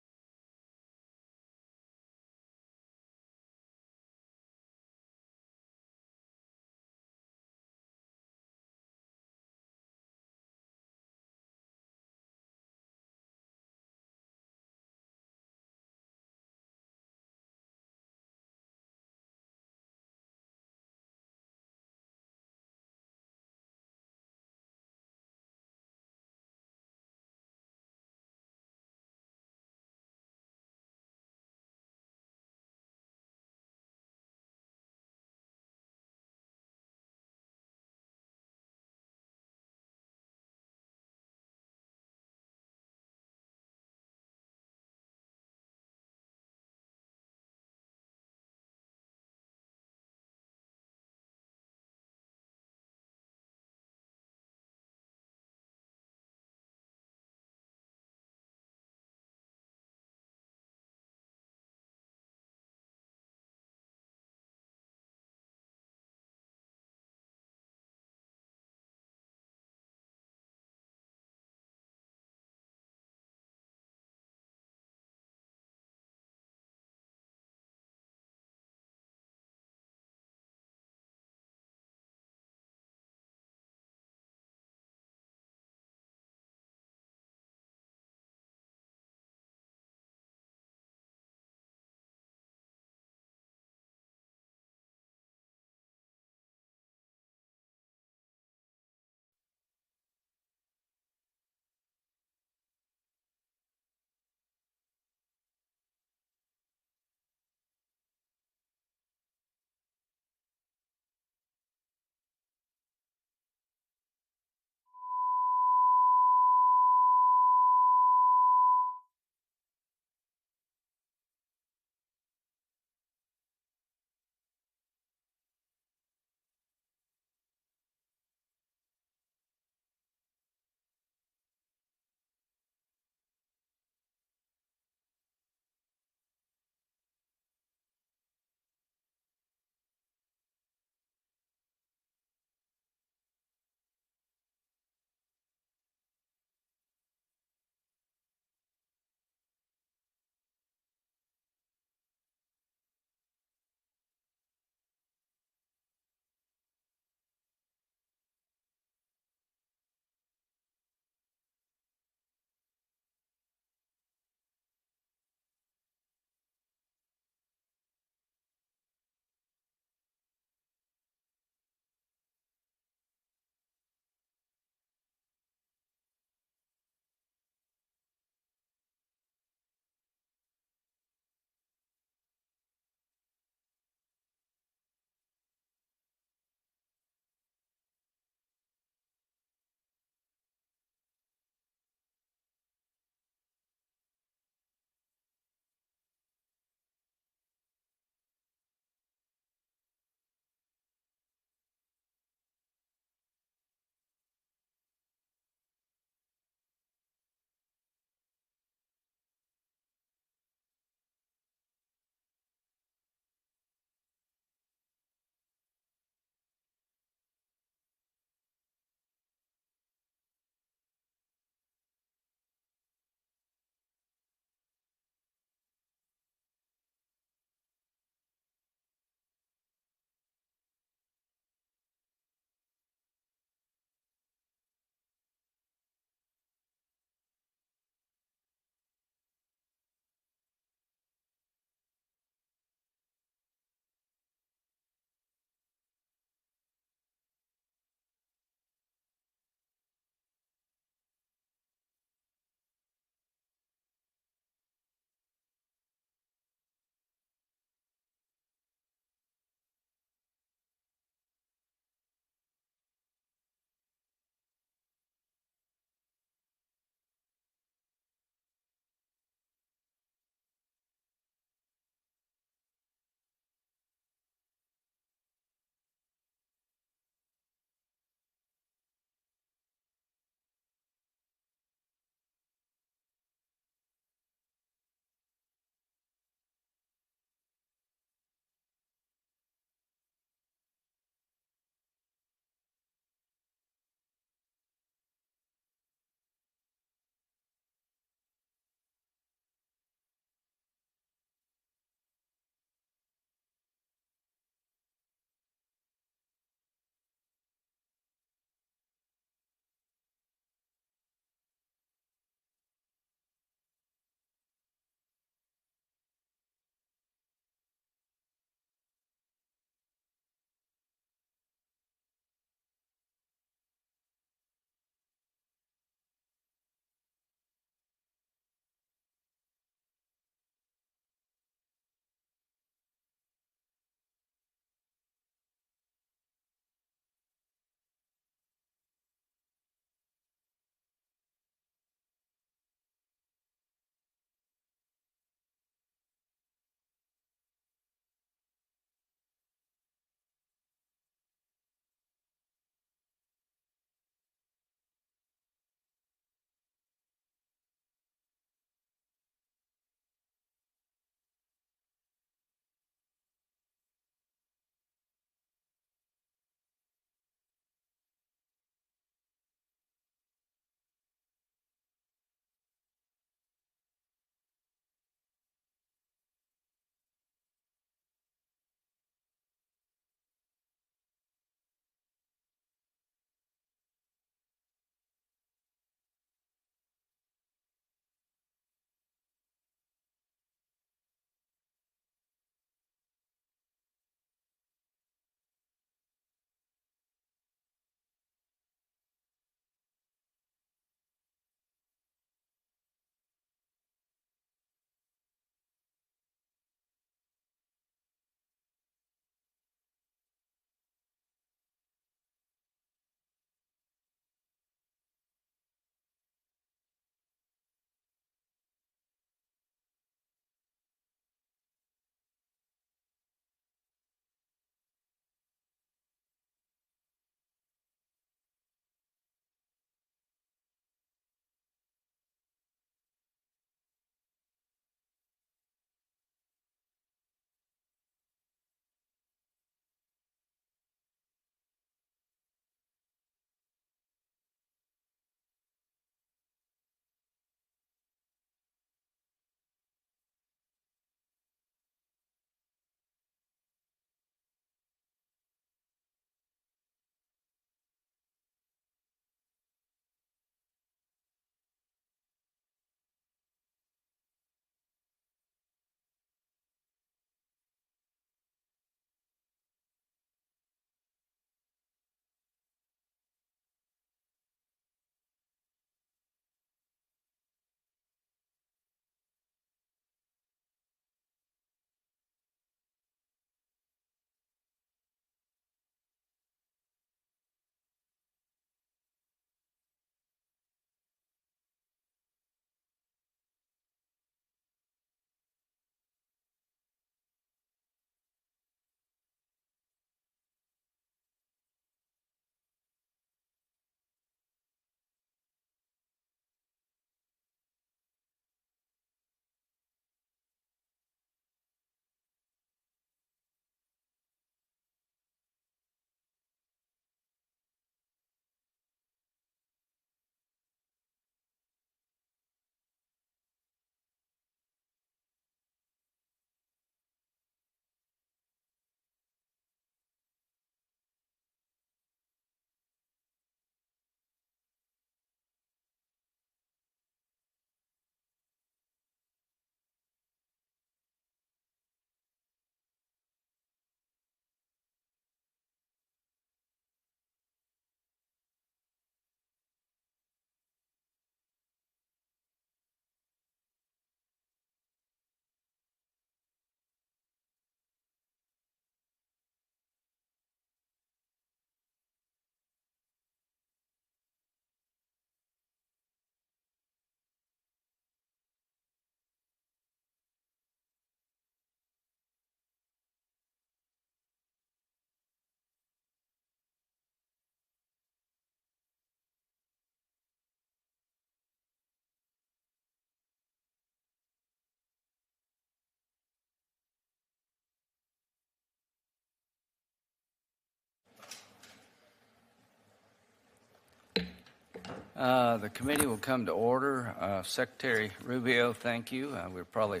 The committee will come to order. Secretary Rubio, thank you. We're probably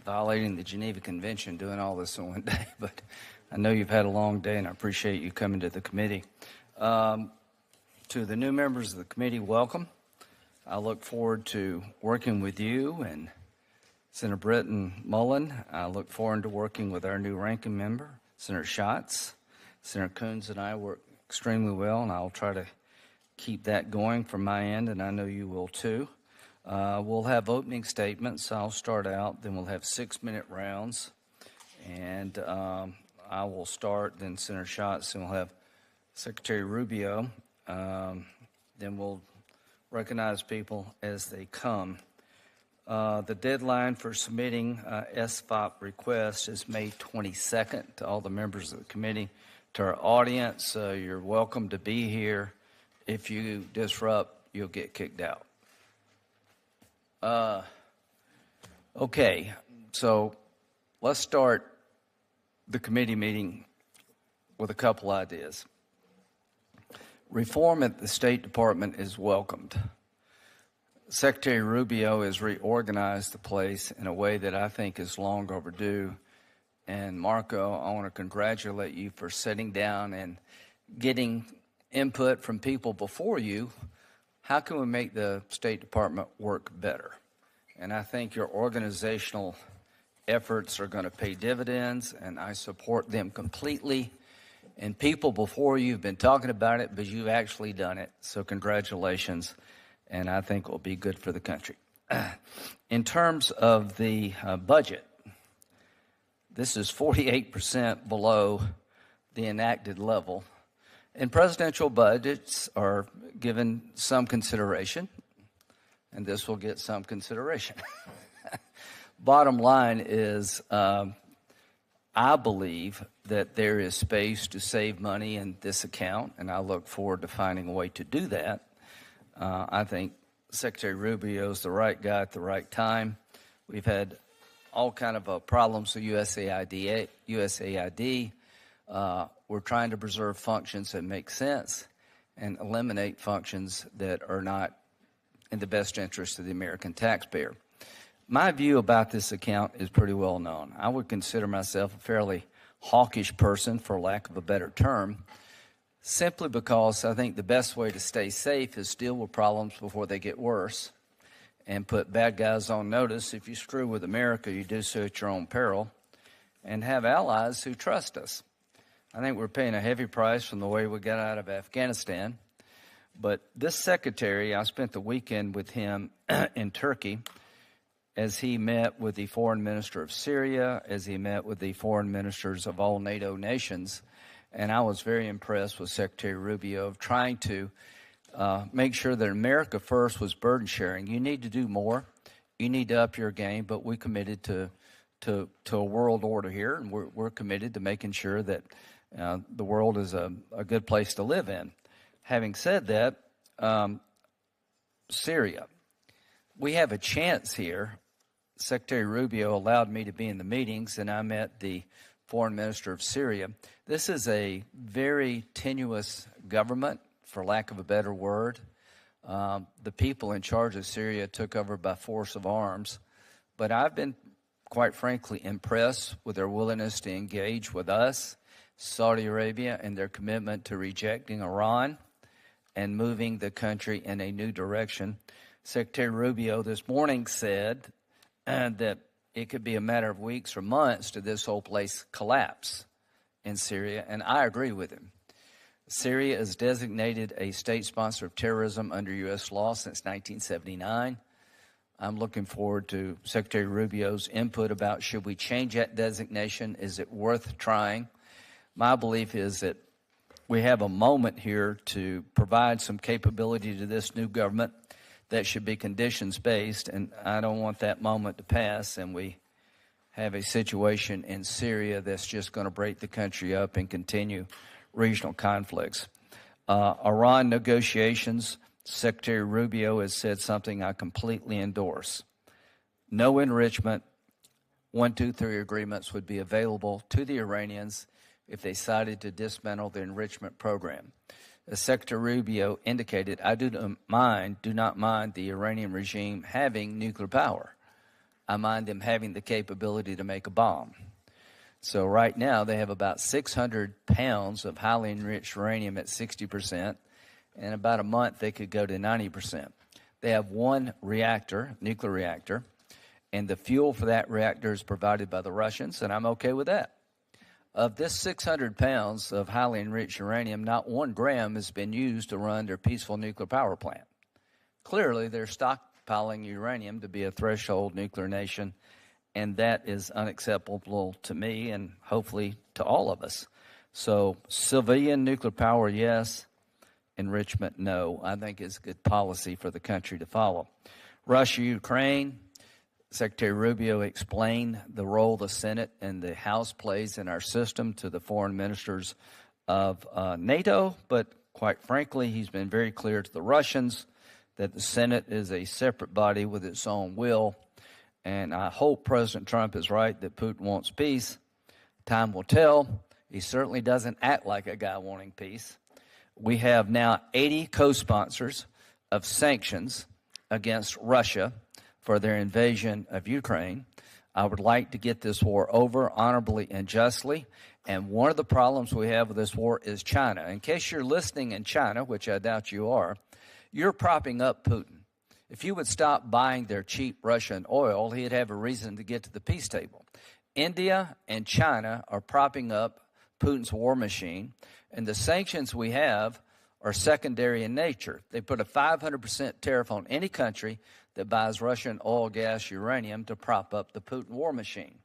violating the Geneva Convention doing all this in one day, but I know you've had a long day, and I appreciate you coming to the committee. To the new members of the committee, welcome. I look forward to working with you and Senator Britton Mullen. I look forward to working with our new ranking member, Senator Schatz. Senator Coons and I work extremely well, and I'll try to keep that going from my end, and I know you will too. We'll have opening statements. I'll start out, then we'll have 6-minute rounds, and I will start, then Senator Schatz, and we'll have Secretary Rubio. Then we'll recognize people as they come. The deadline for submitting SFOP requests is May 22nd. To all the members of the committee, to our audience, you're welcome to be here. If you disrupt, you'll get kicked out. Okay, so let's start the committee meeting with a couple ideas. Reform at the State Department is welcomed. Secretary Rubio has reorganized the place in a way that I think is long overdue. And Marco, I want to congratulate you for sitting down and getting input from people before you. How can we make the State Department work better? And I think your organizational efforts are going to pay dividends, and I support them completely. And people before you have been talking about it, but you've actually done it. So congratulations, and I think it will be good for the country. In terms of the budget, this is 48% below the enacted level. And presidential budgets are given some consideration, and this will get some consideration. Bottom line is, I believe that there is space to save money in this account, and I look forward to finding a way to do that. I think Secretary Rubio is the right guy at the right time. We've had all kind of problems with USAID. We're trying to preserve functions that make sense and eliminate functions that are not in the best interest of the American taxpayer. My view about this account is pretty well known. I would consider myself a fairly hawkish person, for lack of a better term, simply because I think the best way to stay safe is deal with problems before they get worse and put bad guys on notice. If you screw with America, you do so at your own peril, and have allies who trust us. I think we're paying a heavy price from the way we got out of Afghanistan. But this secretary, I spent the weekend with him in Turkey as he met with the foreign minister of Syria, as he met with the foreign ministers of all NATO nations. And I was very impressed with Secretary Rubio of trying to make sure that America First was burden sharing. You need to do more. You need to up your game, but we committed to a world order here, and we're committed to making sure that the world is a good place to live in. Having said that, Syria, we have a chance here. Secretary Rubio allowed me to be in the meetings, and I met the foreign minister of Syria. This is a very tenuous government, for lack of a better word. The people in charge of Syria took over by force of arms, but I've been, quite frankly, impressed with their willingness to engage with us, Saudi Arabia, and their commitment to rejecting Iran and moving the country in a new direction. Secretary Rubio this morning said that it could be a matter of weeks or months to this whole place collapse in Syria, and I agree with him. Syria is designated a state sponsor of terrorism under U.S. law since 1979. I'm looking forward to Secretary Rubio's input about should we change that designation? Is it worth trying? My belief is that we have a moment here to provide some capability to this new government that should be conditions-based, and I don't want that moment to pass, and we have a situation in Syria that's just going to break the country up and continue regional conflicts. Iran negotiations, Secretary Rubio has said something I completely endorse. No enrichment, 1, 2, 3 agreements would be available to the Iranians if they decided to dismantle the enrichment program. As Secretary Rubio indicated, I do not mind the Iranian regime having nuclear power. I mind them having the capability to make a bomb. So right now they have about 600 pounds of highly enriched uranium at 60%. In about a month they could go to 90%. They have one reactor, nuclear reactor, and the fuel for that reactor is provided by the Russians, and I'm okay with that. Of this 600 pounds of highly enriched uranium, not 1 gram has been used to run their peaceful nuclear power plant. Clearly, they're stockpiling uranium to be a threshold nuclear nation, and that is unacceptable to me and hopefully to all of us. So civilian nuclear power, yes. Enrichment, no. I think it's good policy for the country to follow. Russia, Ukraine, Secretary Rubio explained the role the Senate and the House plays in our system to the foreign ministers of NATO, but quite frankly, he's been very clear to the Russians that the Senate is a separate body with its own will, and I hope President Trump is right that Putin wants peace. Time will tell. He certainly doesn't act like a guy wanting peace. We have now 80 co-sponsors of sanctions against Russia for their invasion of Ukraine. I would like to get this war over honorably and justly. And one of the problems we have with this war is China. In case you're listening in China, which I doubt you are, you're propping up Putin. If you would stop buying their cheap Russian oil, he'd have a reason to get to the peace table. India and China are propping up Putin's war machine, and the sanctions we have are secondary in nature. They put a 500% tariff on any country that buys Russian oil, gas, uranium to prop up the Putin war machine.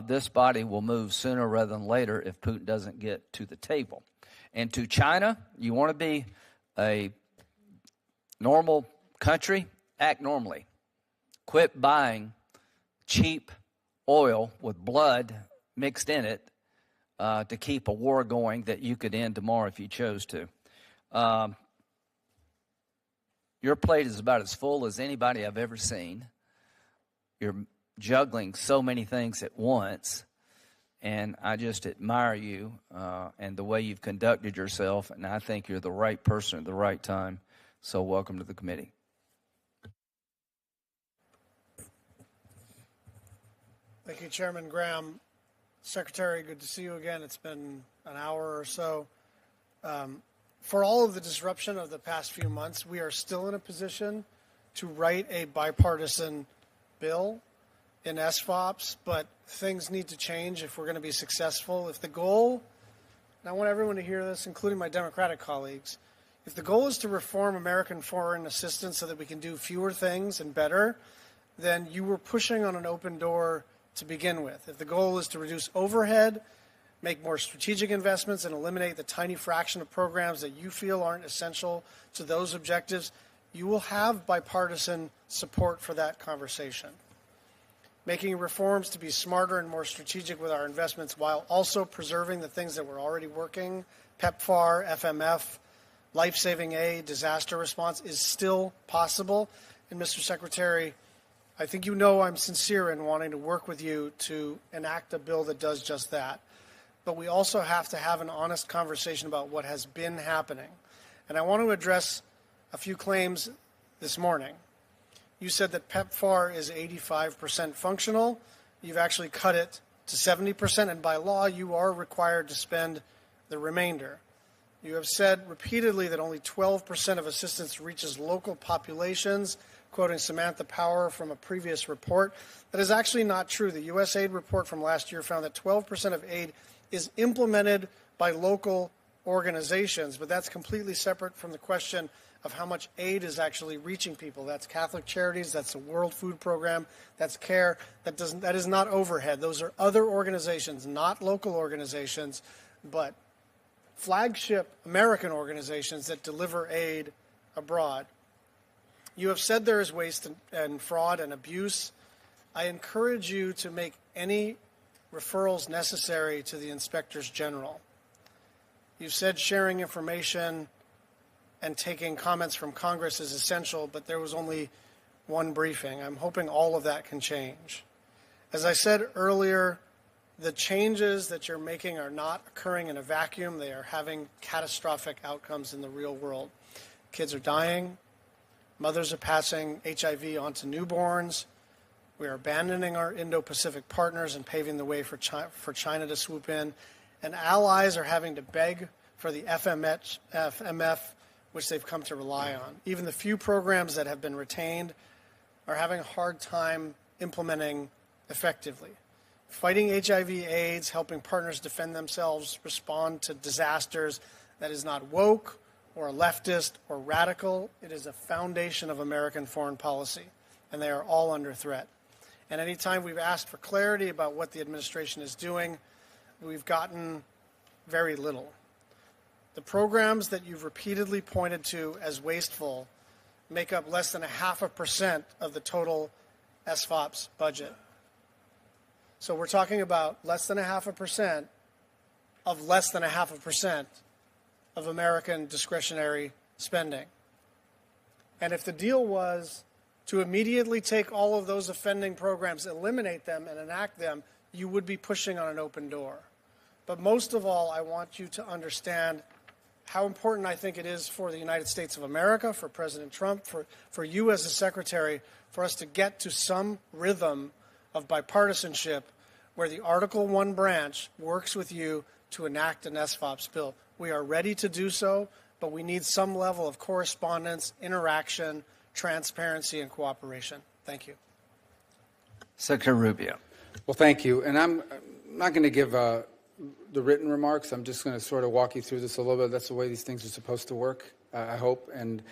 This body will move sooner rather than later if Putin doesn't get to the table. And to China, you want to be a normal country, act normally. Quit buying cheap oil with blood mixed in it to keep a war going that you could end tomorrow if you chose to. Your plate is about as full as anybody I've ever seen. You're juggling so many things at once, and I just admire you and the way you've conducted yourself, and I think you're the right person at the right time. So welcome to the committee. Thank you, Chairman Graham. Secretary, good to see you again. It's been an hour or so. For all of the disruption of the past few months, we are still in a position to write a bipartisan bill in SFOPs, but things need to change if we're going to be successful. If the goal, and I want everyone to hear this, including my Democratic colleagues, if the goal is to reform American foreign assistance so that we can do fewer things and better, then you were pushing on an open door to begin with. If the goal is to reduce overhead, make more strategic investments, and eliminate the tiny fraction of programs that you feel aren't essential to those objectives, you will have bipartisan support for that conversation. Making reforms to be smarter and more strategic with our investments while also preserving the things that were already working, PEPFAR, FMF, life-saving aid, disaster response, is still possible. And Mr. Secretary, I think you know I'm sincere in wanting to work with you to enact a bill that does just that. But we also have to have an honest conversation about what has been happening. And I want to address a few claims this morning. You said that PEPFAR is 85% functional. You've actually cut it to 70%, and by law, you are required to spend the remainder. You have said repeatedly that only 12% of assistance reaches local populations, quoting Samantha Power from a previous report. That is actually not true. The USAID report from last year found that 12% of aid is implemented by local organizations, but that's completely separate from the question of how much aid is actually reaching people. That's Catholic Charities, that's the World Food Program, that's CARE, that is not overhead. Those are other organizations, not local organizations, but flagship American organizations that deliver aid abroad. You have said there is waste and fraud and abuse. I encourage you to make any referrals necessary to the inspectors general. You've said sharing information and taking comments from Congress is essential, but there was only one briefing. I'm hoping all of that can change. As I said earlier, The changes that you're making are not occurring in a vacuum. They are having catastrophic outcomes in the real world. Kids are dying. Mothers are passing HIV onto newborns. We are abandoning our Indo-Pacific partners and paving the way for China to swoop in. And allies are having to beg for the FMF, which they've come to rely on. Even the few programs that have been retained are having a hard time implementing effectively. Fighting HIV/AIDS, helping partners defend themselves, respond to disasters, that is not woke or leftist or radical. It is a foundation of American foreign policy, and they are all under threat. And anytime we've asked for clarity about what the administration is doing, we've gotten very little. The programs that you've repeatedly pointed to as wasteful make up less than 0.5% of the total SFOP's budget. So we're talking about less than 0.5% of less than 0.5% of American discretionary spending. And if the deal was to immediately take all of those offending programs, eliminate them, and enact them, you would be pushing on an open door. But most of all, I want you to understand how important I think it is for the United States of America, for President Trump, for you as a secretary, for us to get to some rhythm of bipartisanship where the Article 1 branch works with you to enact an SFOPS bill. We are ready to do so, but we need some level of correspondence, interaction, transparency, and cooperation. Thank you. Secretary Rubio. Well, thank you. And I'm not going to give the written remarks. I'm just going to sort of walk you through this a little bit. That's the way these things are supposed to work, I hope. And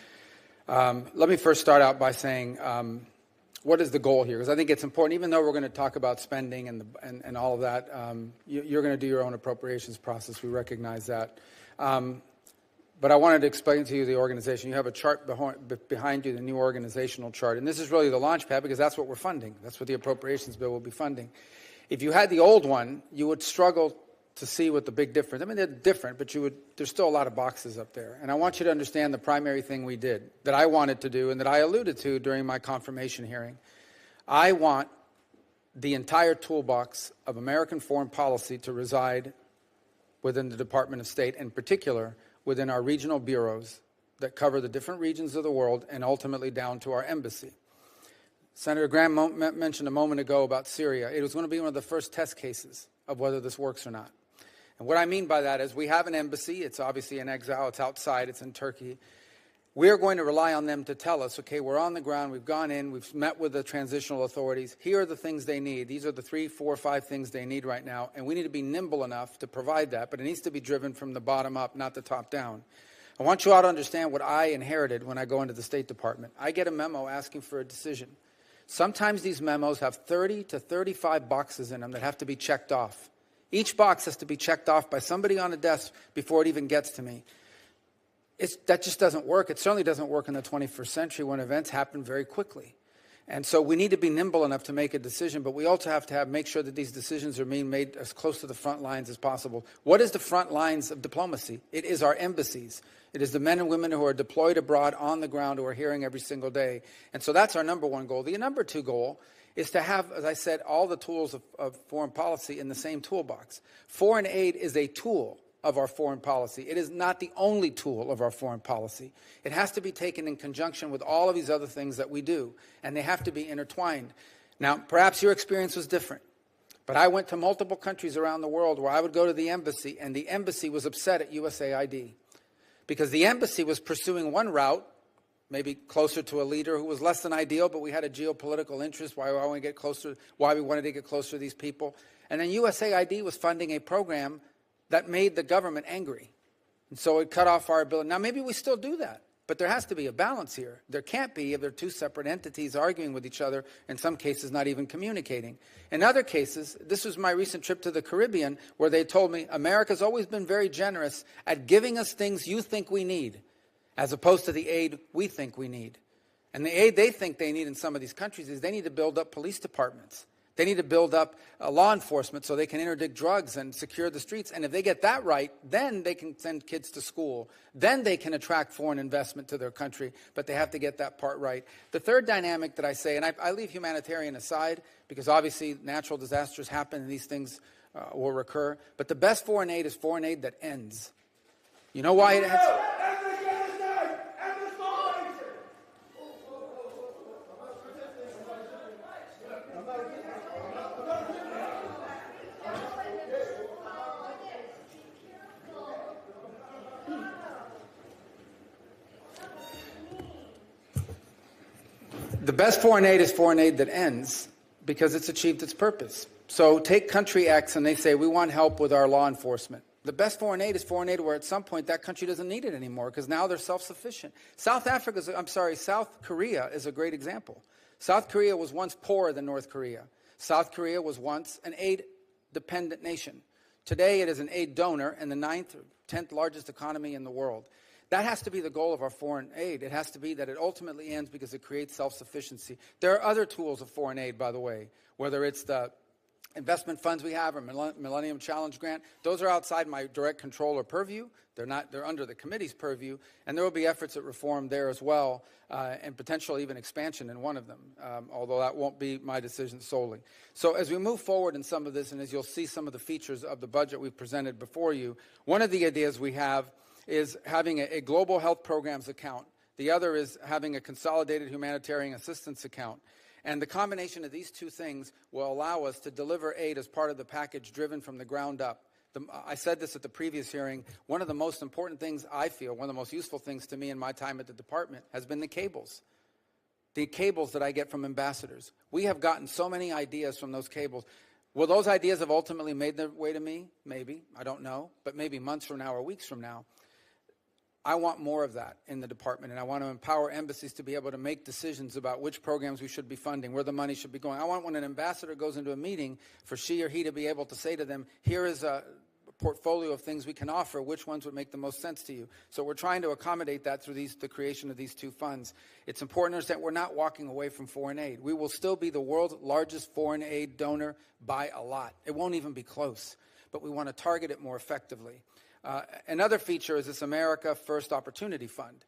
let me first start out by saying what is the goal here? Because I think it's important, even though we're going to talk about spending and all of that, you're going to do your own appropriations process. We recognize that. But I wanted to explain to you the organization. You have a chart behind you, the new organizational chart. And this is really the launch pad because that's what we're funding. That's what the appropriations bill will be funding. If you had the old one, you would struggle to see what the big difference. I mean, they're different, but there's still a lot of boxes up there. And I want you to understand the primary thing we did, that I wanted to do, and that I alluded to during my confirmation hearing. I want the entire toolbox of American foreign policy to reside within the Department of State, in particular within our regional bureaus that cover the different regions of the world and ultimately down to our embassy. Senator Graham mentioned a moment ago about Syria. It was going to be one of the first test cases of whether this works or not. And what I mean by that is we have an embassy. It's obviously in exile. It's outside. It's in Turkey. We are going to rely on them to tell us, okay, we're on the ground. We've gone in. We've met with the transitional authorities. Here are the things they need. These are the 3, 4, 5 things they need right now. And we need to be nimble enough to provide that. But it needs to be driven from the bottom up, not the top down. I want you all to understand what I inherited when I go into the State Department. I get a memo asking for a decision. Sometimes these memos have 30 to 35 boxes in them that have to be checked off. Each box has to be checked off by somebody on a desk before it even gets to me. That just doesn't work. It certainly doesn't work in the 21st century when events happen very quickly. And so we need to be nimble enough to make a decision, but we also have to make sure that these decisions are being made as close to the front lines as possible. What is the front lines of diplomacy? It is our embassies. It is the men and women who are deployed abroad on the ground who are hearing every single day. And so that's our number one goal. The number two goal is to have, as I said, all the tools of foreign policy in the same toolbox. Foreign aid is a tool of our foreign policy. It is not the only tool of our foreign policy. It has to be taken in conjunction with all of these other things that we do, and they have to be intertwined. Now, perhaps your experience was different, but I went to multiple countries around the world where I would go to the embassy, and the embassy was upset at USAID because the embassy was pursuing one route, maybe closer to a leader who was less than ideal, but we had a geopolitical interest, why we wanted to get closer to these people. And then USAID was funding a program that made the government angry. And so it cut off our ability. Now, maybe we still do that, but there has to be a balance here. There can't be if they're two separate entities arguing with each other, in some cases not even communicating. In other cases, this was my recent trip to the Caribbean, where they told me America's always been very generous at giving us things you think we need, as opposed to the aid we think we need. And the aid they think they need in some of these countries is they need to build up police departments. They need to build up law enforcement so they can interdict drugs and secure the streets. And if they get that right, then they can send kids to school. Then they can attract foreign investment to their country. But they have to get that part right. The third dynamic that I say, and I leave humanitarian aside because obviously natural disasters happen and these things will recur. But the best foreign aid is foreign aid that ends. You know why it ends? The best foreign aid is foreign aid that ends because it's achieved its purpose. So take country X and they say, we want help with our law enforcement. The best foreign aid is foreign aid where at some point that country doesn't need it anymore because now they're self-sufficient. South Korea is a great example. South Korea was once poorer than North Korea. South Korea was once an aid-dependent nation. Today it is an aid donor and the 9th or 10th largest economy in the world. That has to be the goal of our foreign aid. It has to be that it ultimately ends because it creates self-sufficiency. There are other tools of foreign aid, by the way, whether it's the investment funds we have or Millennium Challenge Grant. Those are outside my direct control or purview. They're under the committee's purview, and there will be efforts at reform there as well, and potential even expansion in one of them, although that won't be my decision solely. So as we move forward in some of this, and as you'll see some of the features of the budget we've presented before you, one of the ideas we have is having a global health programs account. The other is having a consolidated humanitarian assistance account. And the combination of these two things will allow us to deliver aid as part of the package driven from the ground up. I said this at the previous hearing. One of the most important things I feel, one of the most useful things to me in my time at the department has been the cables. The cables that I get from ambassadors. We have gotten so many ideas from those cables. Will those ideas have ultimately made their way to me? Maybe. I don't know. But maybe months from now or weeks from now. I want more of that in the department, and I want to empower embassies to be able to make decisions about which programs we should be funding, where the money should be going. I want when an ambassador goes into a meeting for she or he to be able to say to them, here is a portfolio of things we can offer, which ones would make the most sense to you. So we're trying to accommodate that through the creation of these two funds. It's important to understand we're not walking away from foreign aid. We will still be the world's largest foreign aid donor by a lot. It won't even be close, but we want to target it more effectively. Another feature is this America First Opportunity Fund,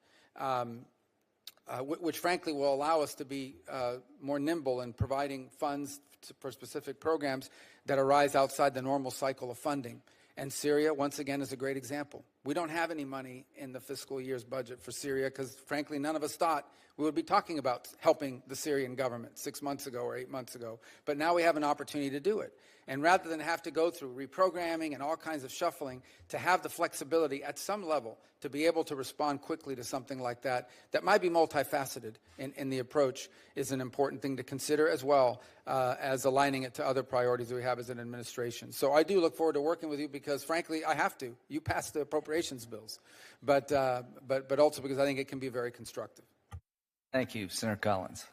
which frankly will allow us to be more nimble in providing funds for specific programs that arise outside the normal cycle of funding. And Syria, once again, is a great example. We don't have any money in the fiscal year's budget for Syria because, frankly, none of us thought we would be talking about helping the Syrian government 6 months ago or 8 months ago. But now we have an opportunity to do it. And rather than have to go through reprogramming and all kinds of shuffling, to have the flexibility at some level to be able to respond quickly to something like that might be multifaceted in the approach is an important thing to consider, as well as aligning it to other priorities that we have as an administration. So I do look forward to working with you because, frankly, I have to. You passed the appropriations bills, but also because I think it can be very constructive. Thank you, Senator Collins.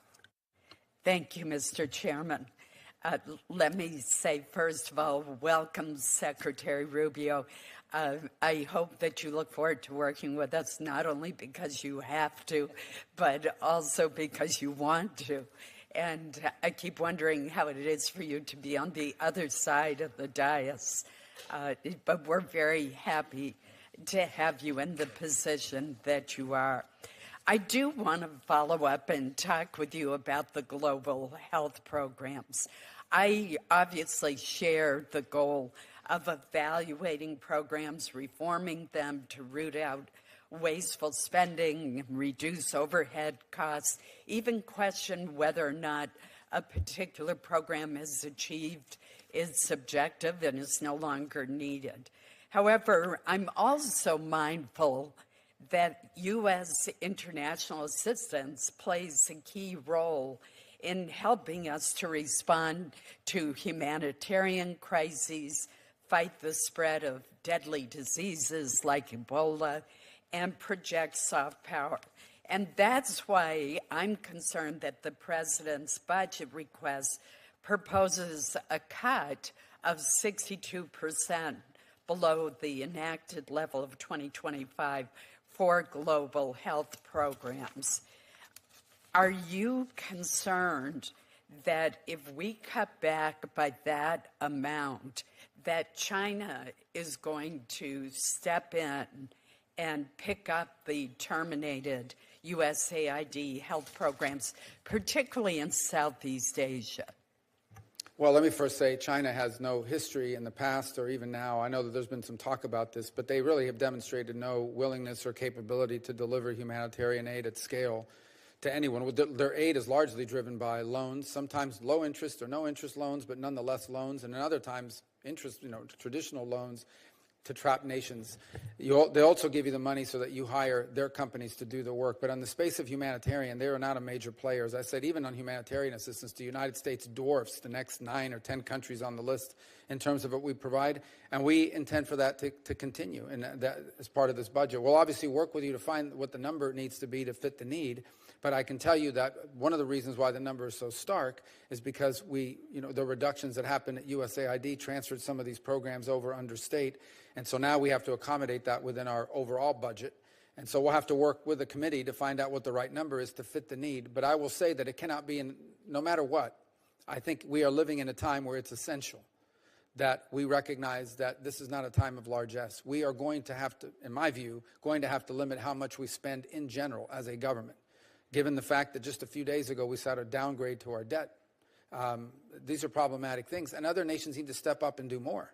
Thank you, Mr. Chairman. Let me say, first of all, welcome, Secretary Rubio. I hope that you look forward to working with us, not only because you have to, but also because you want to. And I keep wondering how it is for you to be on the other side of the dais. But we're very happy to have you in the position that you are. I do want to follow up and talk with you about the global health programs. I obviously share the goal of evaluating programs, reforming them to root out wasteful spending, reduce overhead costs, even question whether or not a particular program has achieved its objective and is no longer needed. However, I'm also mindful that U.S. international assistance plays a key role in helping us to respond to humanitarian crises, fight the spread of deadly diseases like Ebola, and project soft power. And that's why I'm concerned that the president's budget request proposes a cut of 62% below the enacted level of 2025 for global health programs. Are you concerned that if we cut back by that amount, that China is going to step in and pick up the terminated USAID health programs, particularly in Southeast Asia? Well, let me first say China has no history in the past or even now. I know that there's been some talk about this, but they really have demonstrated no willingness or capability to deliver humanitarian aid at scale to anyone. Their aid is largely driven by loans, sometimes low interest or no interest loans, but nonetheless loans, and in other times interest, traditional loans to trap nations. They also give you the money so that you hire their companies to do the work. But on the space of humanitarian, they are not a major player. As I said, even on humanitarian assistance, the United States dwarfs the next 9 or 10 countries on the list in terms of what we provide. And we intend for that to continue, and that as part of this budget. We'll obviously work with you to find what the number needs to be to fit the need. But I can tell you that one of the reasons why the number is so stark is because the reductions that happened at USAID transferred some of these programs over under state. And so now we have to accommodate that within our overall budget. And so we'll have to work with the committee to find out what the right number is to fit the need. But I will say that it cannot be, no matter what, I think we are living in a time where it's essential that we recognize that this is not a time of largesse. We are going to have to, in my view, to limit how much we spend in general as a government, given the fact that just a few days ago we saw a downgrade to our debt. These are problematic things, and other nations need to step up and do more.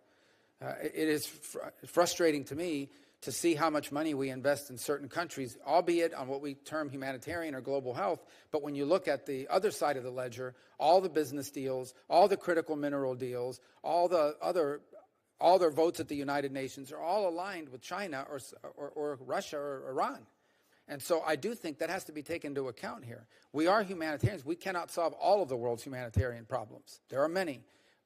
It is frustrating to me to see how much money we invest in certain countries, albeit on what we term humanitarian or global health. But when you look at the other side of the ledger, all the business deals, all the critical mineral deals, all their votes at the United Nations are all aligned with China or Russia or Iran. And so I do think that has to be taken into account here. We are humanitarians. We cannot solve all of the world's humanitarian problems. There are many.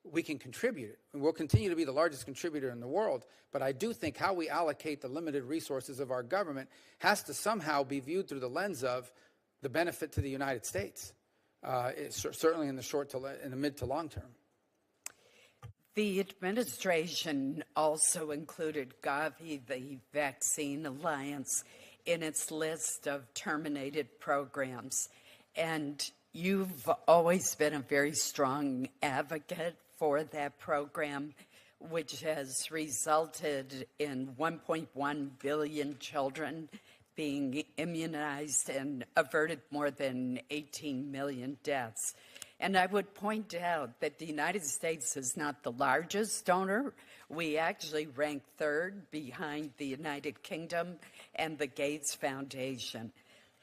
We can contribute it, and we'll continue to be the largest contributor in the world. But I do think how we allocate the limited resources of our government has to somehow be viewed through the lens of the benefit to the United States, certainly in the mid to long term. The administration also included Gavi, the Vaccine Alliance, in its list of terminated programs. And you've always been a very strong advocate for that program, which has resulted in 1.1 billion children being immunized and averted more than 18 million deaths. And I would point out that the United States is not the largest donor. We actually rank third behind the United Kingdom and the Gates Foundation.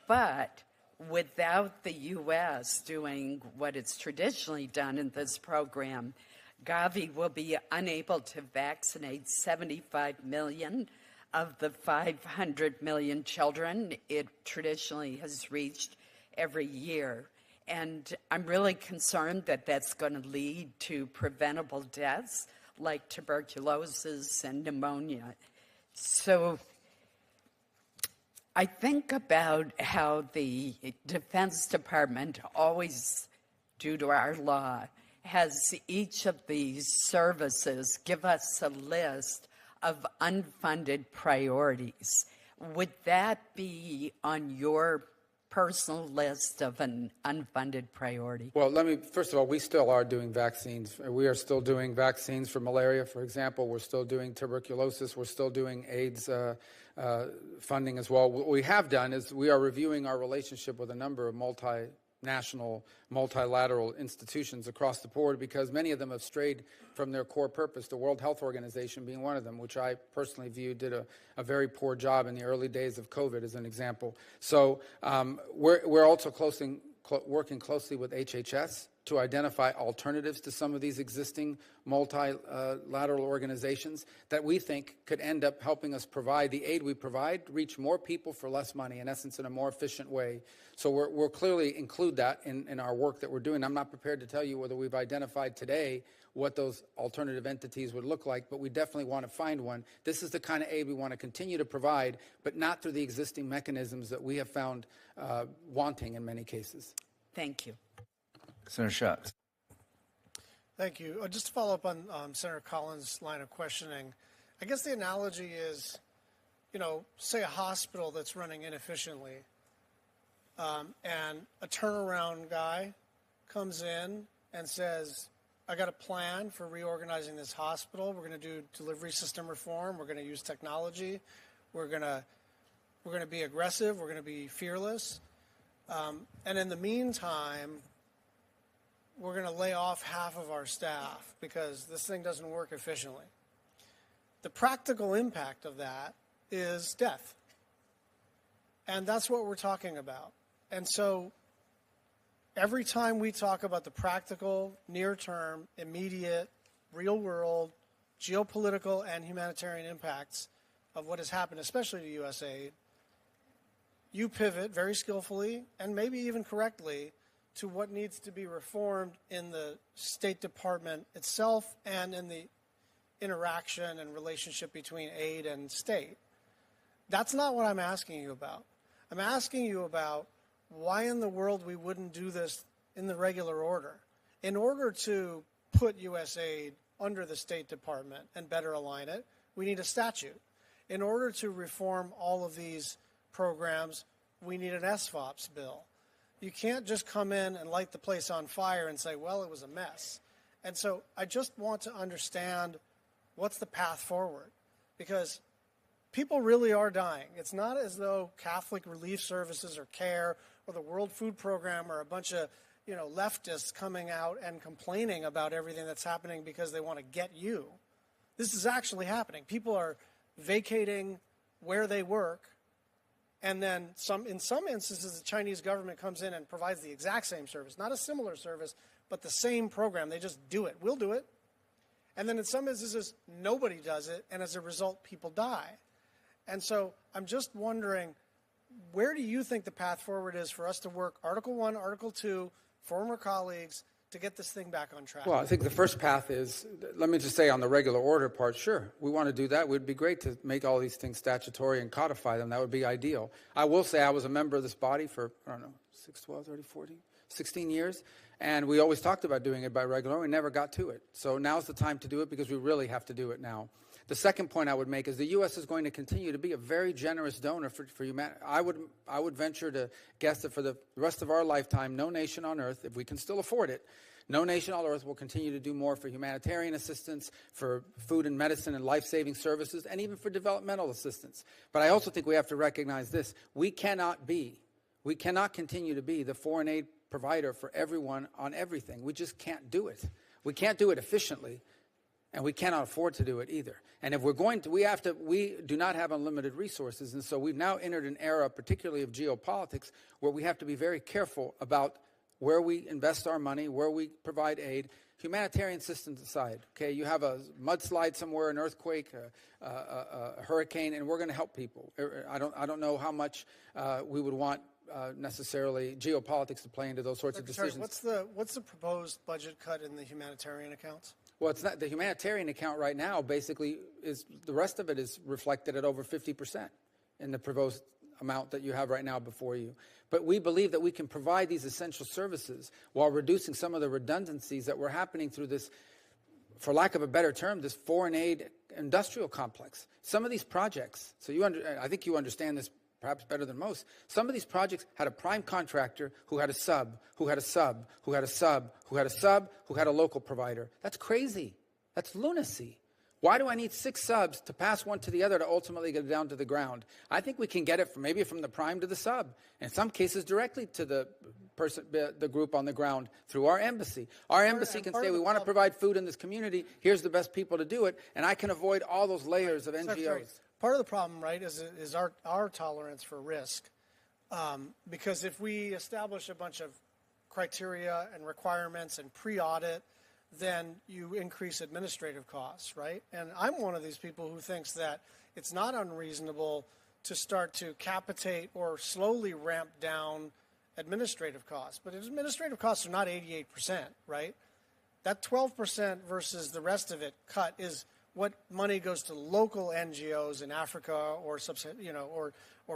But without the U.S. doing what it's traditionally done in this program, Gavi will be unable to vaccinate 75 million of the 500 million children it traditionally has reached every year. And I'm really concerned that that's going to lead to preventable deaths like tuberculosis and pneumonia. So I think about how the Defense Department, always due to our law, has each of these services give us a list of unfunded priorities. Would that be on your personal list of an unfunded priority? Well, first of all, we still are doing vaccines. We are still doing vaccines for malaria, for example. We're still doing tuberculosis. We're still doing AIDS funding as well. What we have done is we are reviewing our relationship with a number of multinational, multilateral institutions across the board because many of them have strayed from their core purpose, the World Health Organization being one of them, which I personally view did a very poor job in the early days of COVID, as an example. So we're also working closely with HHS to identify alternatives to some of these existing multilateral organizations that we think could end up helping us provide the aid we provide, reach more people for less money, in essence, in a more efficient way. So we'll clearly include that in our work that we're doing. I'm not prepared to tell you whether we've identified today what those alternative entities would look like, but we definitely want to find one. This is the kind of aid we want to continue to provide, but not through the existing mechanisms that we have found wanting in many cases. Thank you. Senator Schatz. Thank you. Just to follow up on Senator Collins' line of questioning, I guess the analogy is, say a hospital that's running inefficiently, and a turnaround guy comes in and says, I got a plan for reorganizing this hospital. We're going to do delivery system reform. We're going to use technology. We're going to be aggressive. We're going to be fearless. And in the meantime, we're going to lay off half of our staff because this thing doesn't work efficiently. The practical impact of that is death. And that's what we're talking about. And so every time we talk about the practical, near-term, immediate, real-world, geopolitical, and humanitarian impacts of what has happened, especially to USAID, you pivot very skillfully and maybe even correctly to what needs to be reformed in the State Department itself and in the interaction and relationship between aid and state. That's not what I'm asking you about. I'm asking you about why in the world we wouldn't do this in the regular order. In order to put USAID under the State Department and better align it, we need a statute. In order to reform all of these programs, we need an SFOPS bill. You can't just come in and light the place on fire and say, well, it was a mess. And so I just want to understand what's the path forward, because people really are dying. It's not as though Catholic Relief Services or CARE or the World Food Program are a bunch of leftists coming out and complaining about everything that's happening because they want to get you. This is actually happening. People are vacating where they work, and then in some instances, the Chinese government comes in and provides the exact same service, not a similar service, but the same program. They just do it. We'll do it. And then in some instances, nobody does it, and as a result, people die. And so I'm just wondering, where do you think the path forward is for us to work Article 1, Article 2, former colleagues, to get this thing back on track? Well, I think the first path is, let me just say on the regular order part, sure, we want to do that. It would be great to make all these things statutory and codify them. That would be ideal. I will say I was a member of this body for, 16 years, and we always talked about doing it by regular order. We never got to it. So now's the time to do it because we really have to do it now. The second point I would make is the U.S. is going to continue to be a very generous donor for humanity. I would venture to guess that for the rest of our lifetime, no nation on earth, if we can still afford it, no nation on earth will continue to do more for humanitarian assistance, for food and medicine and life-saving services, and even for developmental assistance. But I also think we have to recognize this. We cannot continue to be the foreign aid provider for everyone on everything. We just can't do it. We can't do it efficiently. And we cannot afford to do it either. And if we're going to, we do not have unlimited resources. And so we've now entered an era, particularly of geopolitics, where we have to be very careful about where we invest our money, where we provide aid. Humanitarian systems aside, okay, you have a mudslide somewhere, an earthquake, a hurricane, and we're going to help people. I don't know how much we would want necessarily geopolitics to play into those sorts of decisions. What's the proposed budget cut in the humanitarian accounts? Well, it's not the humanitarian account right now. Basically, is the rest of it is reflected at over 50% in the proposed amount that you have right now before you. But we believe that we can provide these essential services while reducing some of the redundancies that were happening through this, for lack of a better term, this foreign aid industrial complex. Some of these projects, I think you understand this perhaps better than most. Some of these projects had a prime contractor who had a sub, who had a sub, who had a sub, who had a sub, who had a local provider. That's crazy. That's lunacy. Why do I need 6 subs to pass one to the other to ultimately get it down to the ground? I think we can get it maybe from the prime to the sub, in some cases directly to the group on the ground through our embassy. Our embassy can say, we want to provide food in this community. Here's the best people to do it. And I can avoid all those layers of NGOs. Part of the problem, right, is our tolerance for risk. Because if we establish a bunch of criteria and requirements and pre-audit, then you increase administrative costs, right? And I'm one of these people who thinks that it's not unreasonable to start to capitate or slowly ramp down administrative costs. But administrative costs are not 88%, right? That 12% versus the rest of it cut is what money goes to local NGOs in Africa or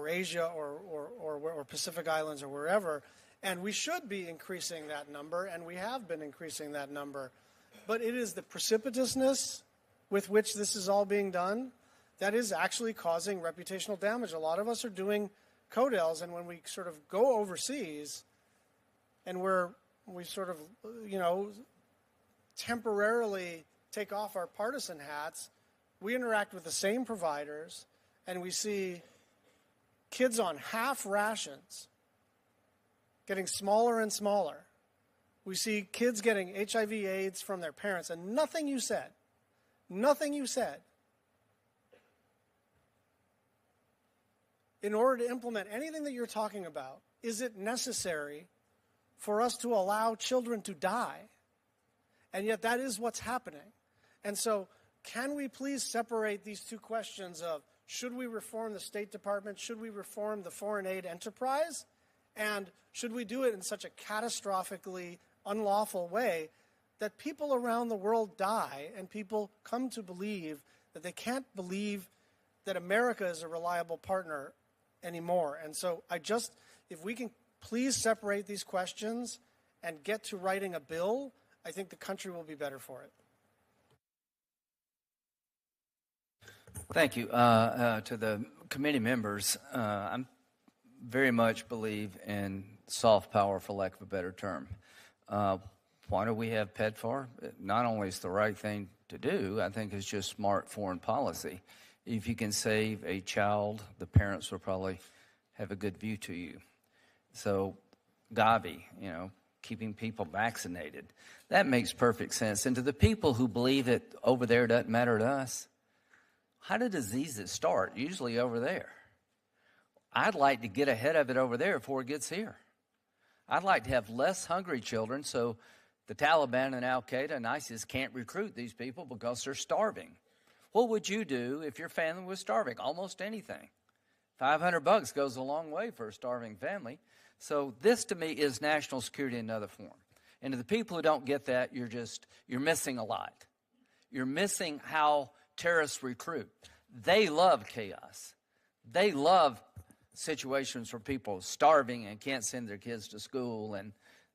Asia or Pacific Islands or wherever. And we should be increasing that number, and we have been increasing that number. But it is the precipitousness with which this is all being done that is actually causing reputational damage. A lot of us are doing CODELs, and when we sort of go overseas and we sort of, temporarily take off our partisan hats, we interact with the same providers, and we see kids on half rations getting smaller and smaller. We see kids getting HIV/AIDS from their parents, and nothing you said, in order to implement anything that you're talking about, is it necessary for us to allow children to die? And yet that is what's happening. And so can we please separate these two questions of should we reform the State Department, should we reform the foreign aid enterprise, and should we do it in such a catastrophically unlawful way that people around the world die and people come to believe that they can't believe that America is a reliable partner anymore. And so if we can please separate these questions and get to writing a bill, I think the country will be better for it. Thank you. To the committee members, I very much believe in soft power, for lack of a better term. Why do we have PEDFAR? Not only is the right thing to do, I think it's just smart foreign policy. If you can save a child, the parents will probably have a good view to you. So Gavi, keeping people vaccinated, that makes perfect sense. And to the people who believe that over there doesn't matter to us, how do diseases start? Usually over there. I'd like to get ahead of it over there before it gets here. I'd like to have less hungry children so the Taliban and Al-Qaeda and ISIS can't recruit these people because they're starving. What would you do if your family was starving? Almost anything. $500 goes a long way for a starving family. So this to me is national security in another form. And to the people who don't get that, you're missing a lot. You're missing how terrorists recruit. They love chaos. They love situations where people are starving and can't send their kids to school and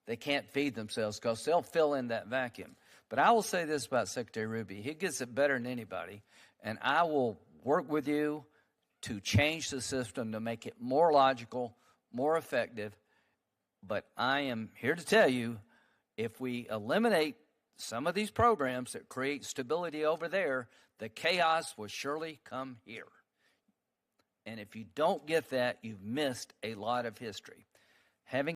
they can't feed themselves because they'll fill in that vacuum. But I will say this about Secretary Rubio. He gets it better than anybody, and I will work with you to change the system to make it more logical, more effective. But I am here to tell you, if we eliminate some of these programs that create stability over there, the chaos will surely come here. And if you don't get that, you've missed a lot of history. Having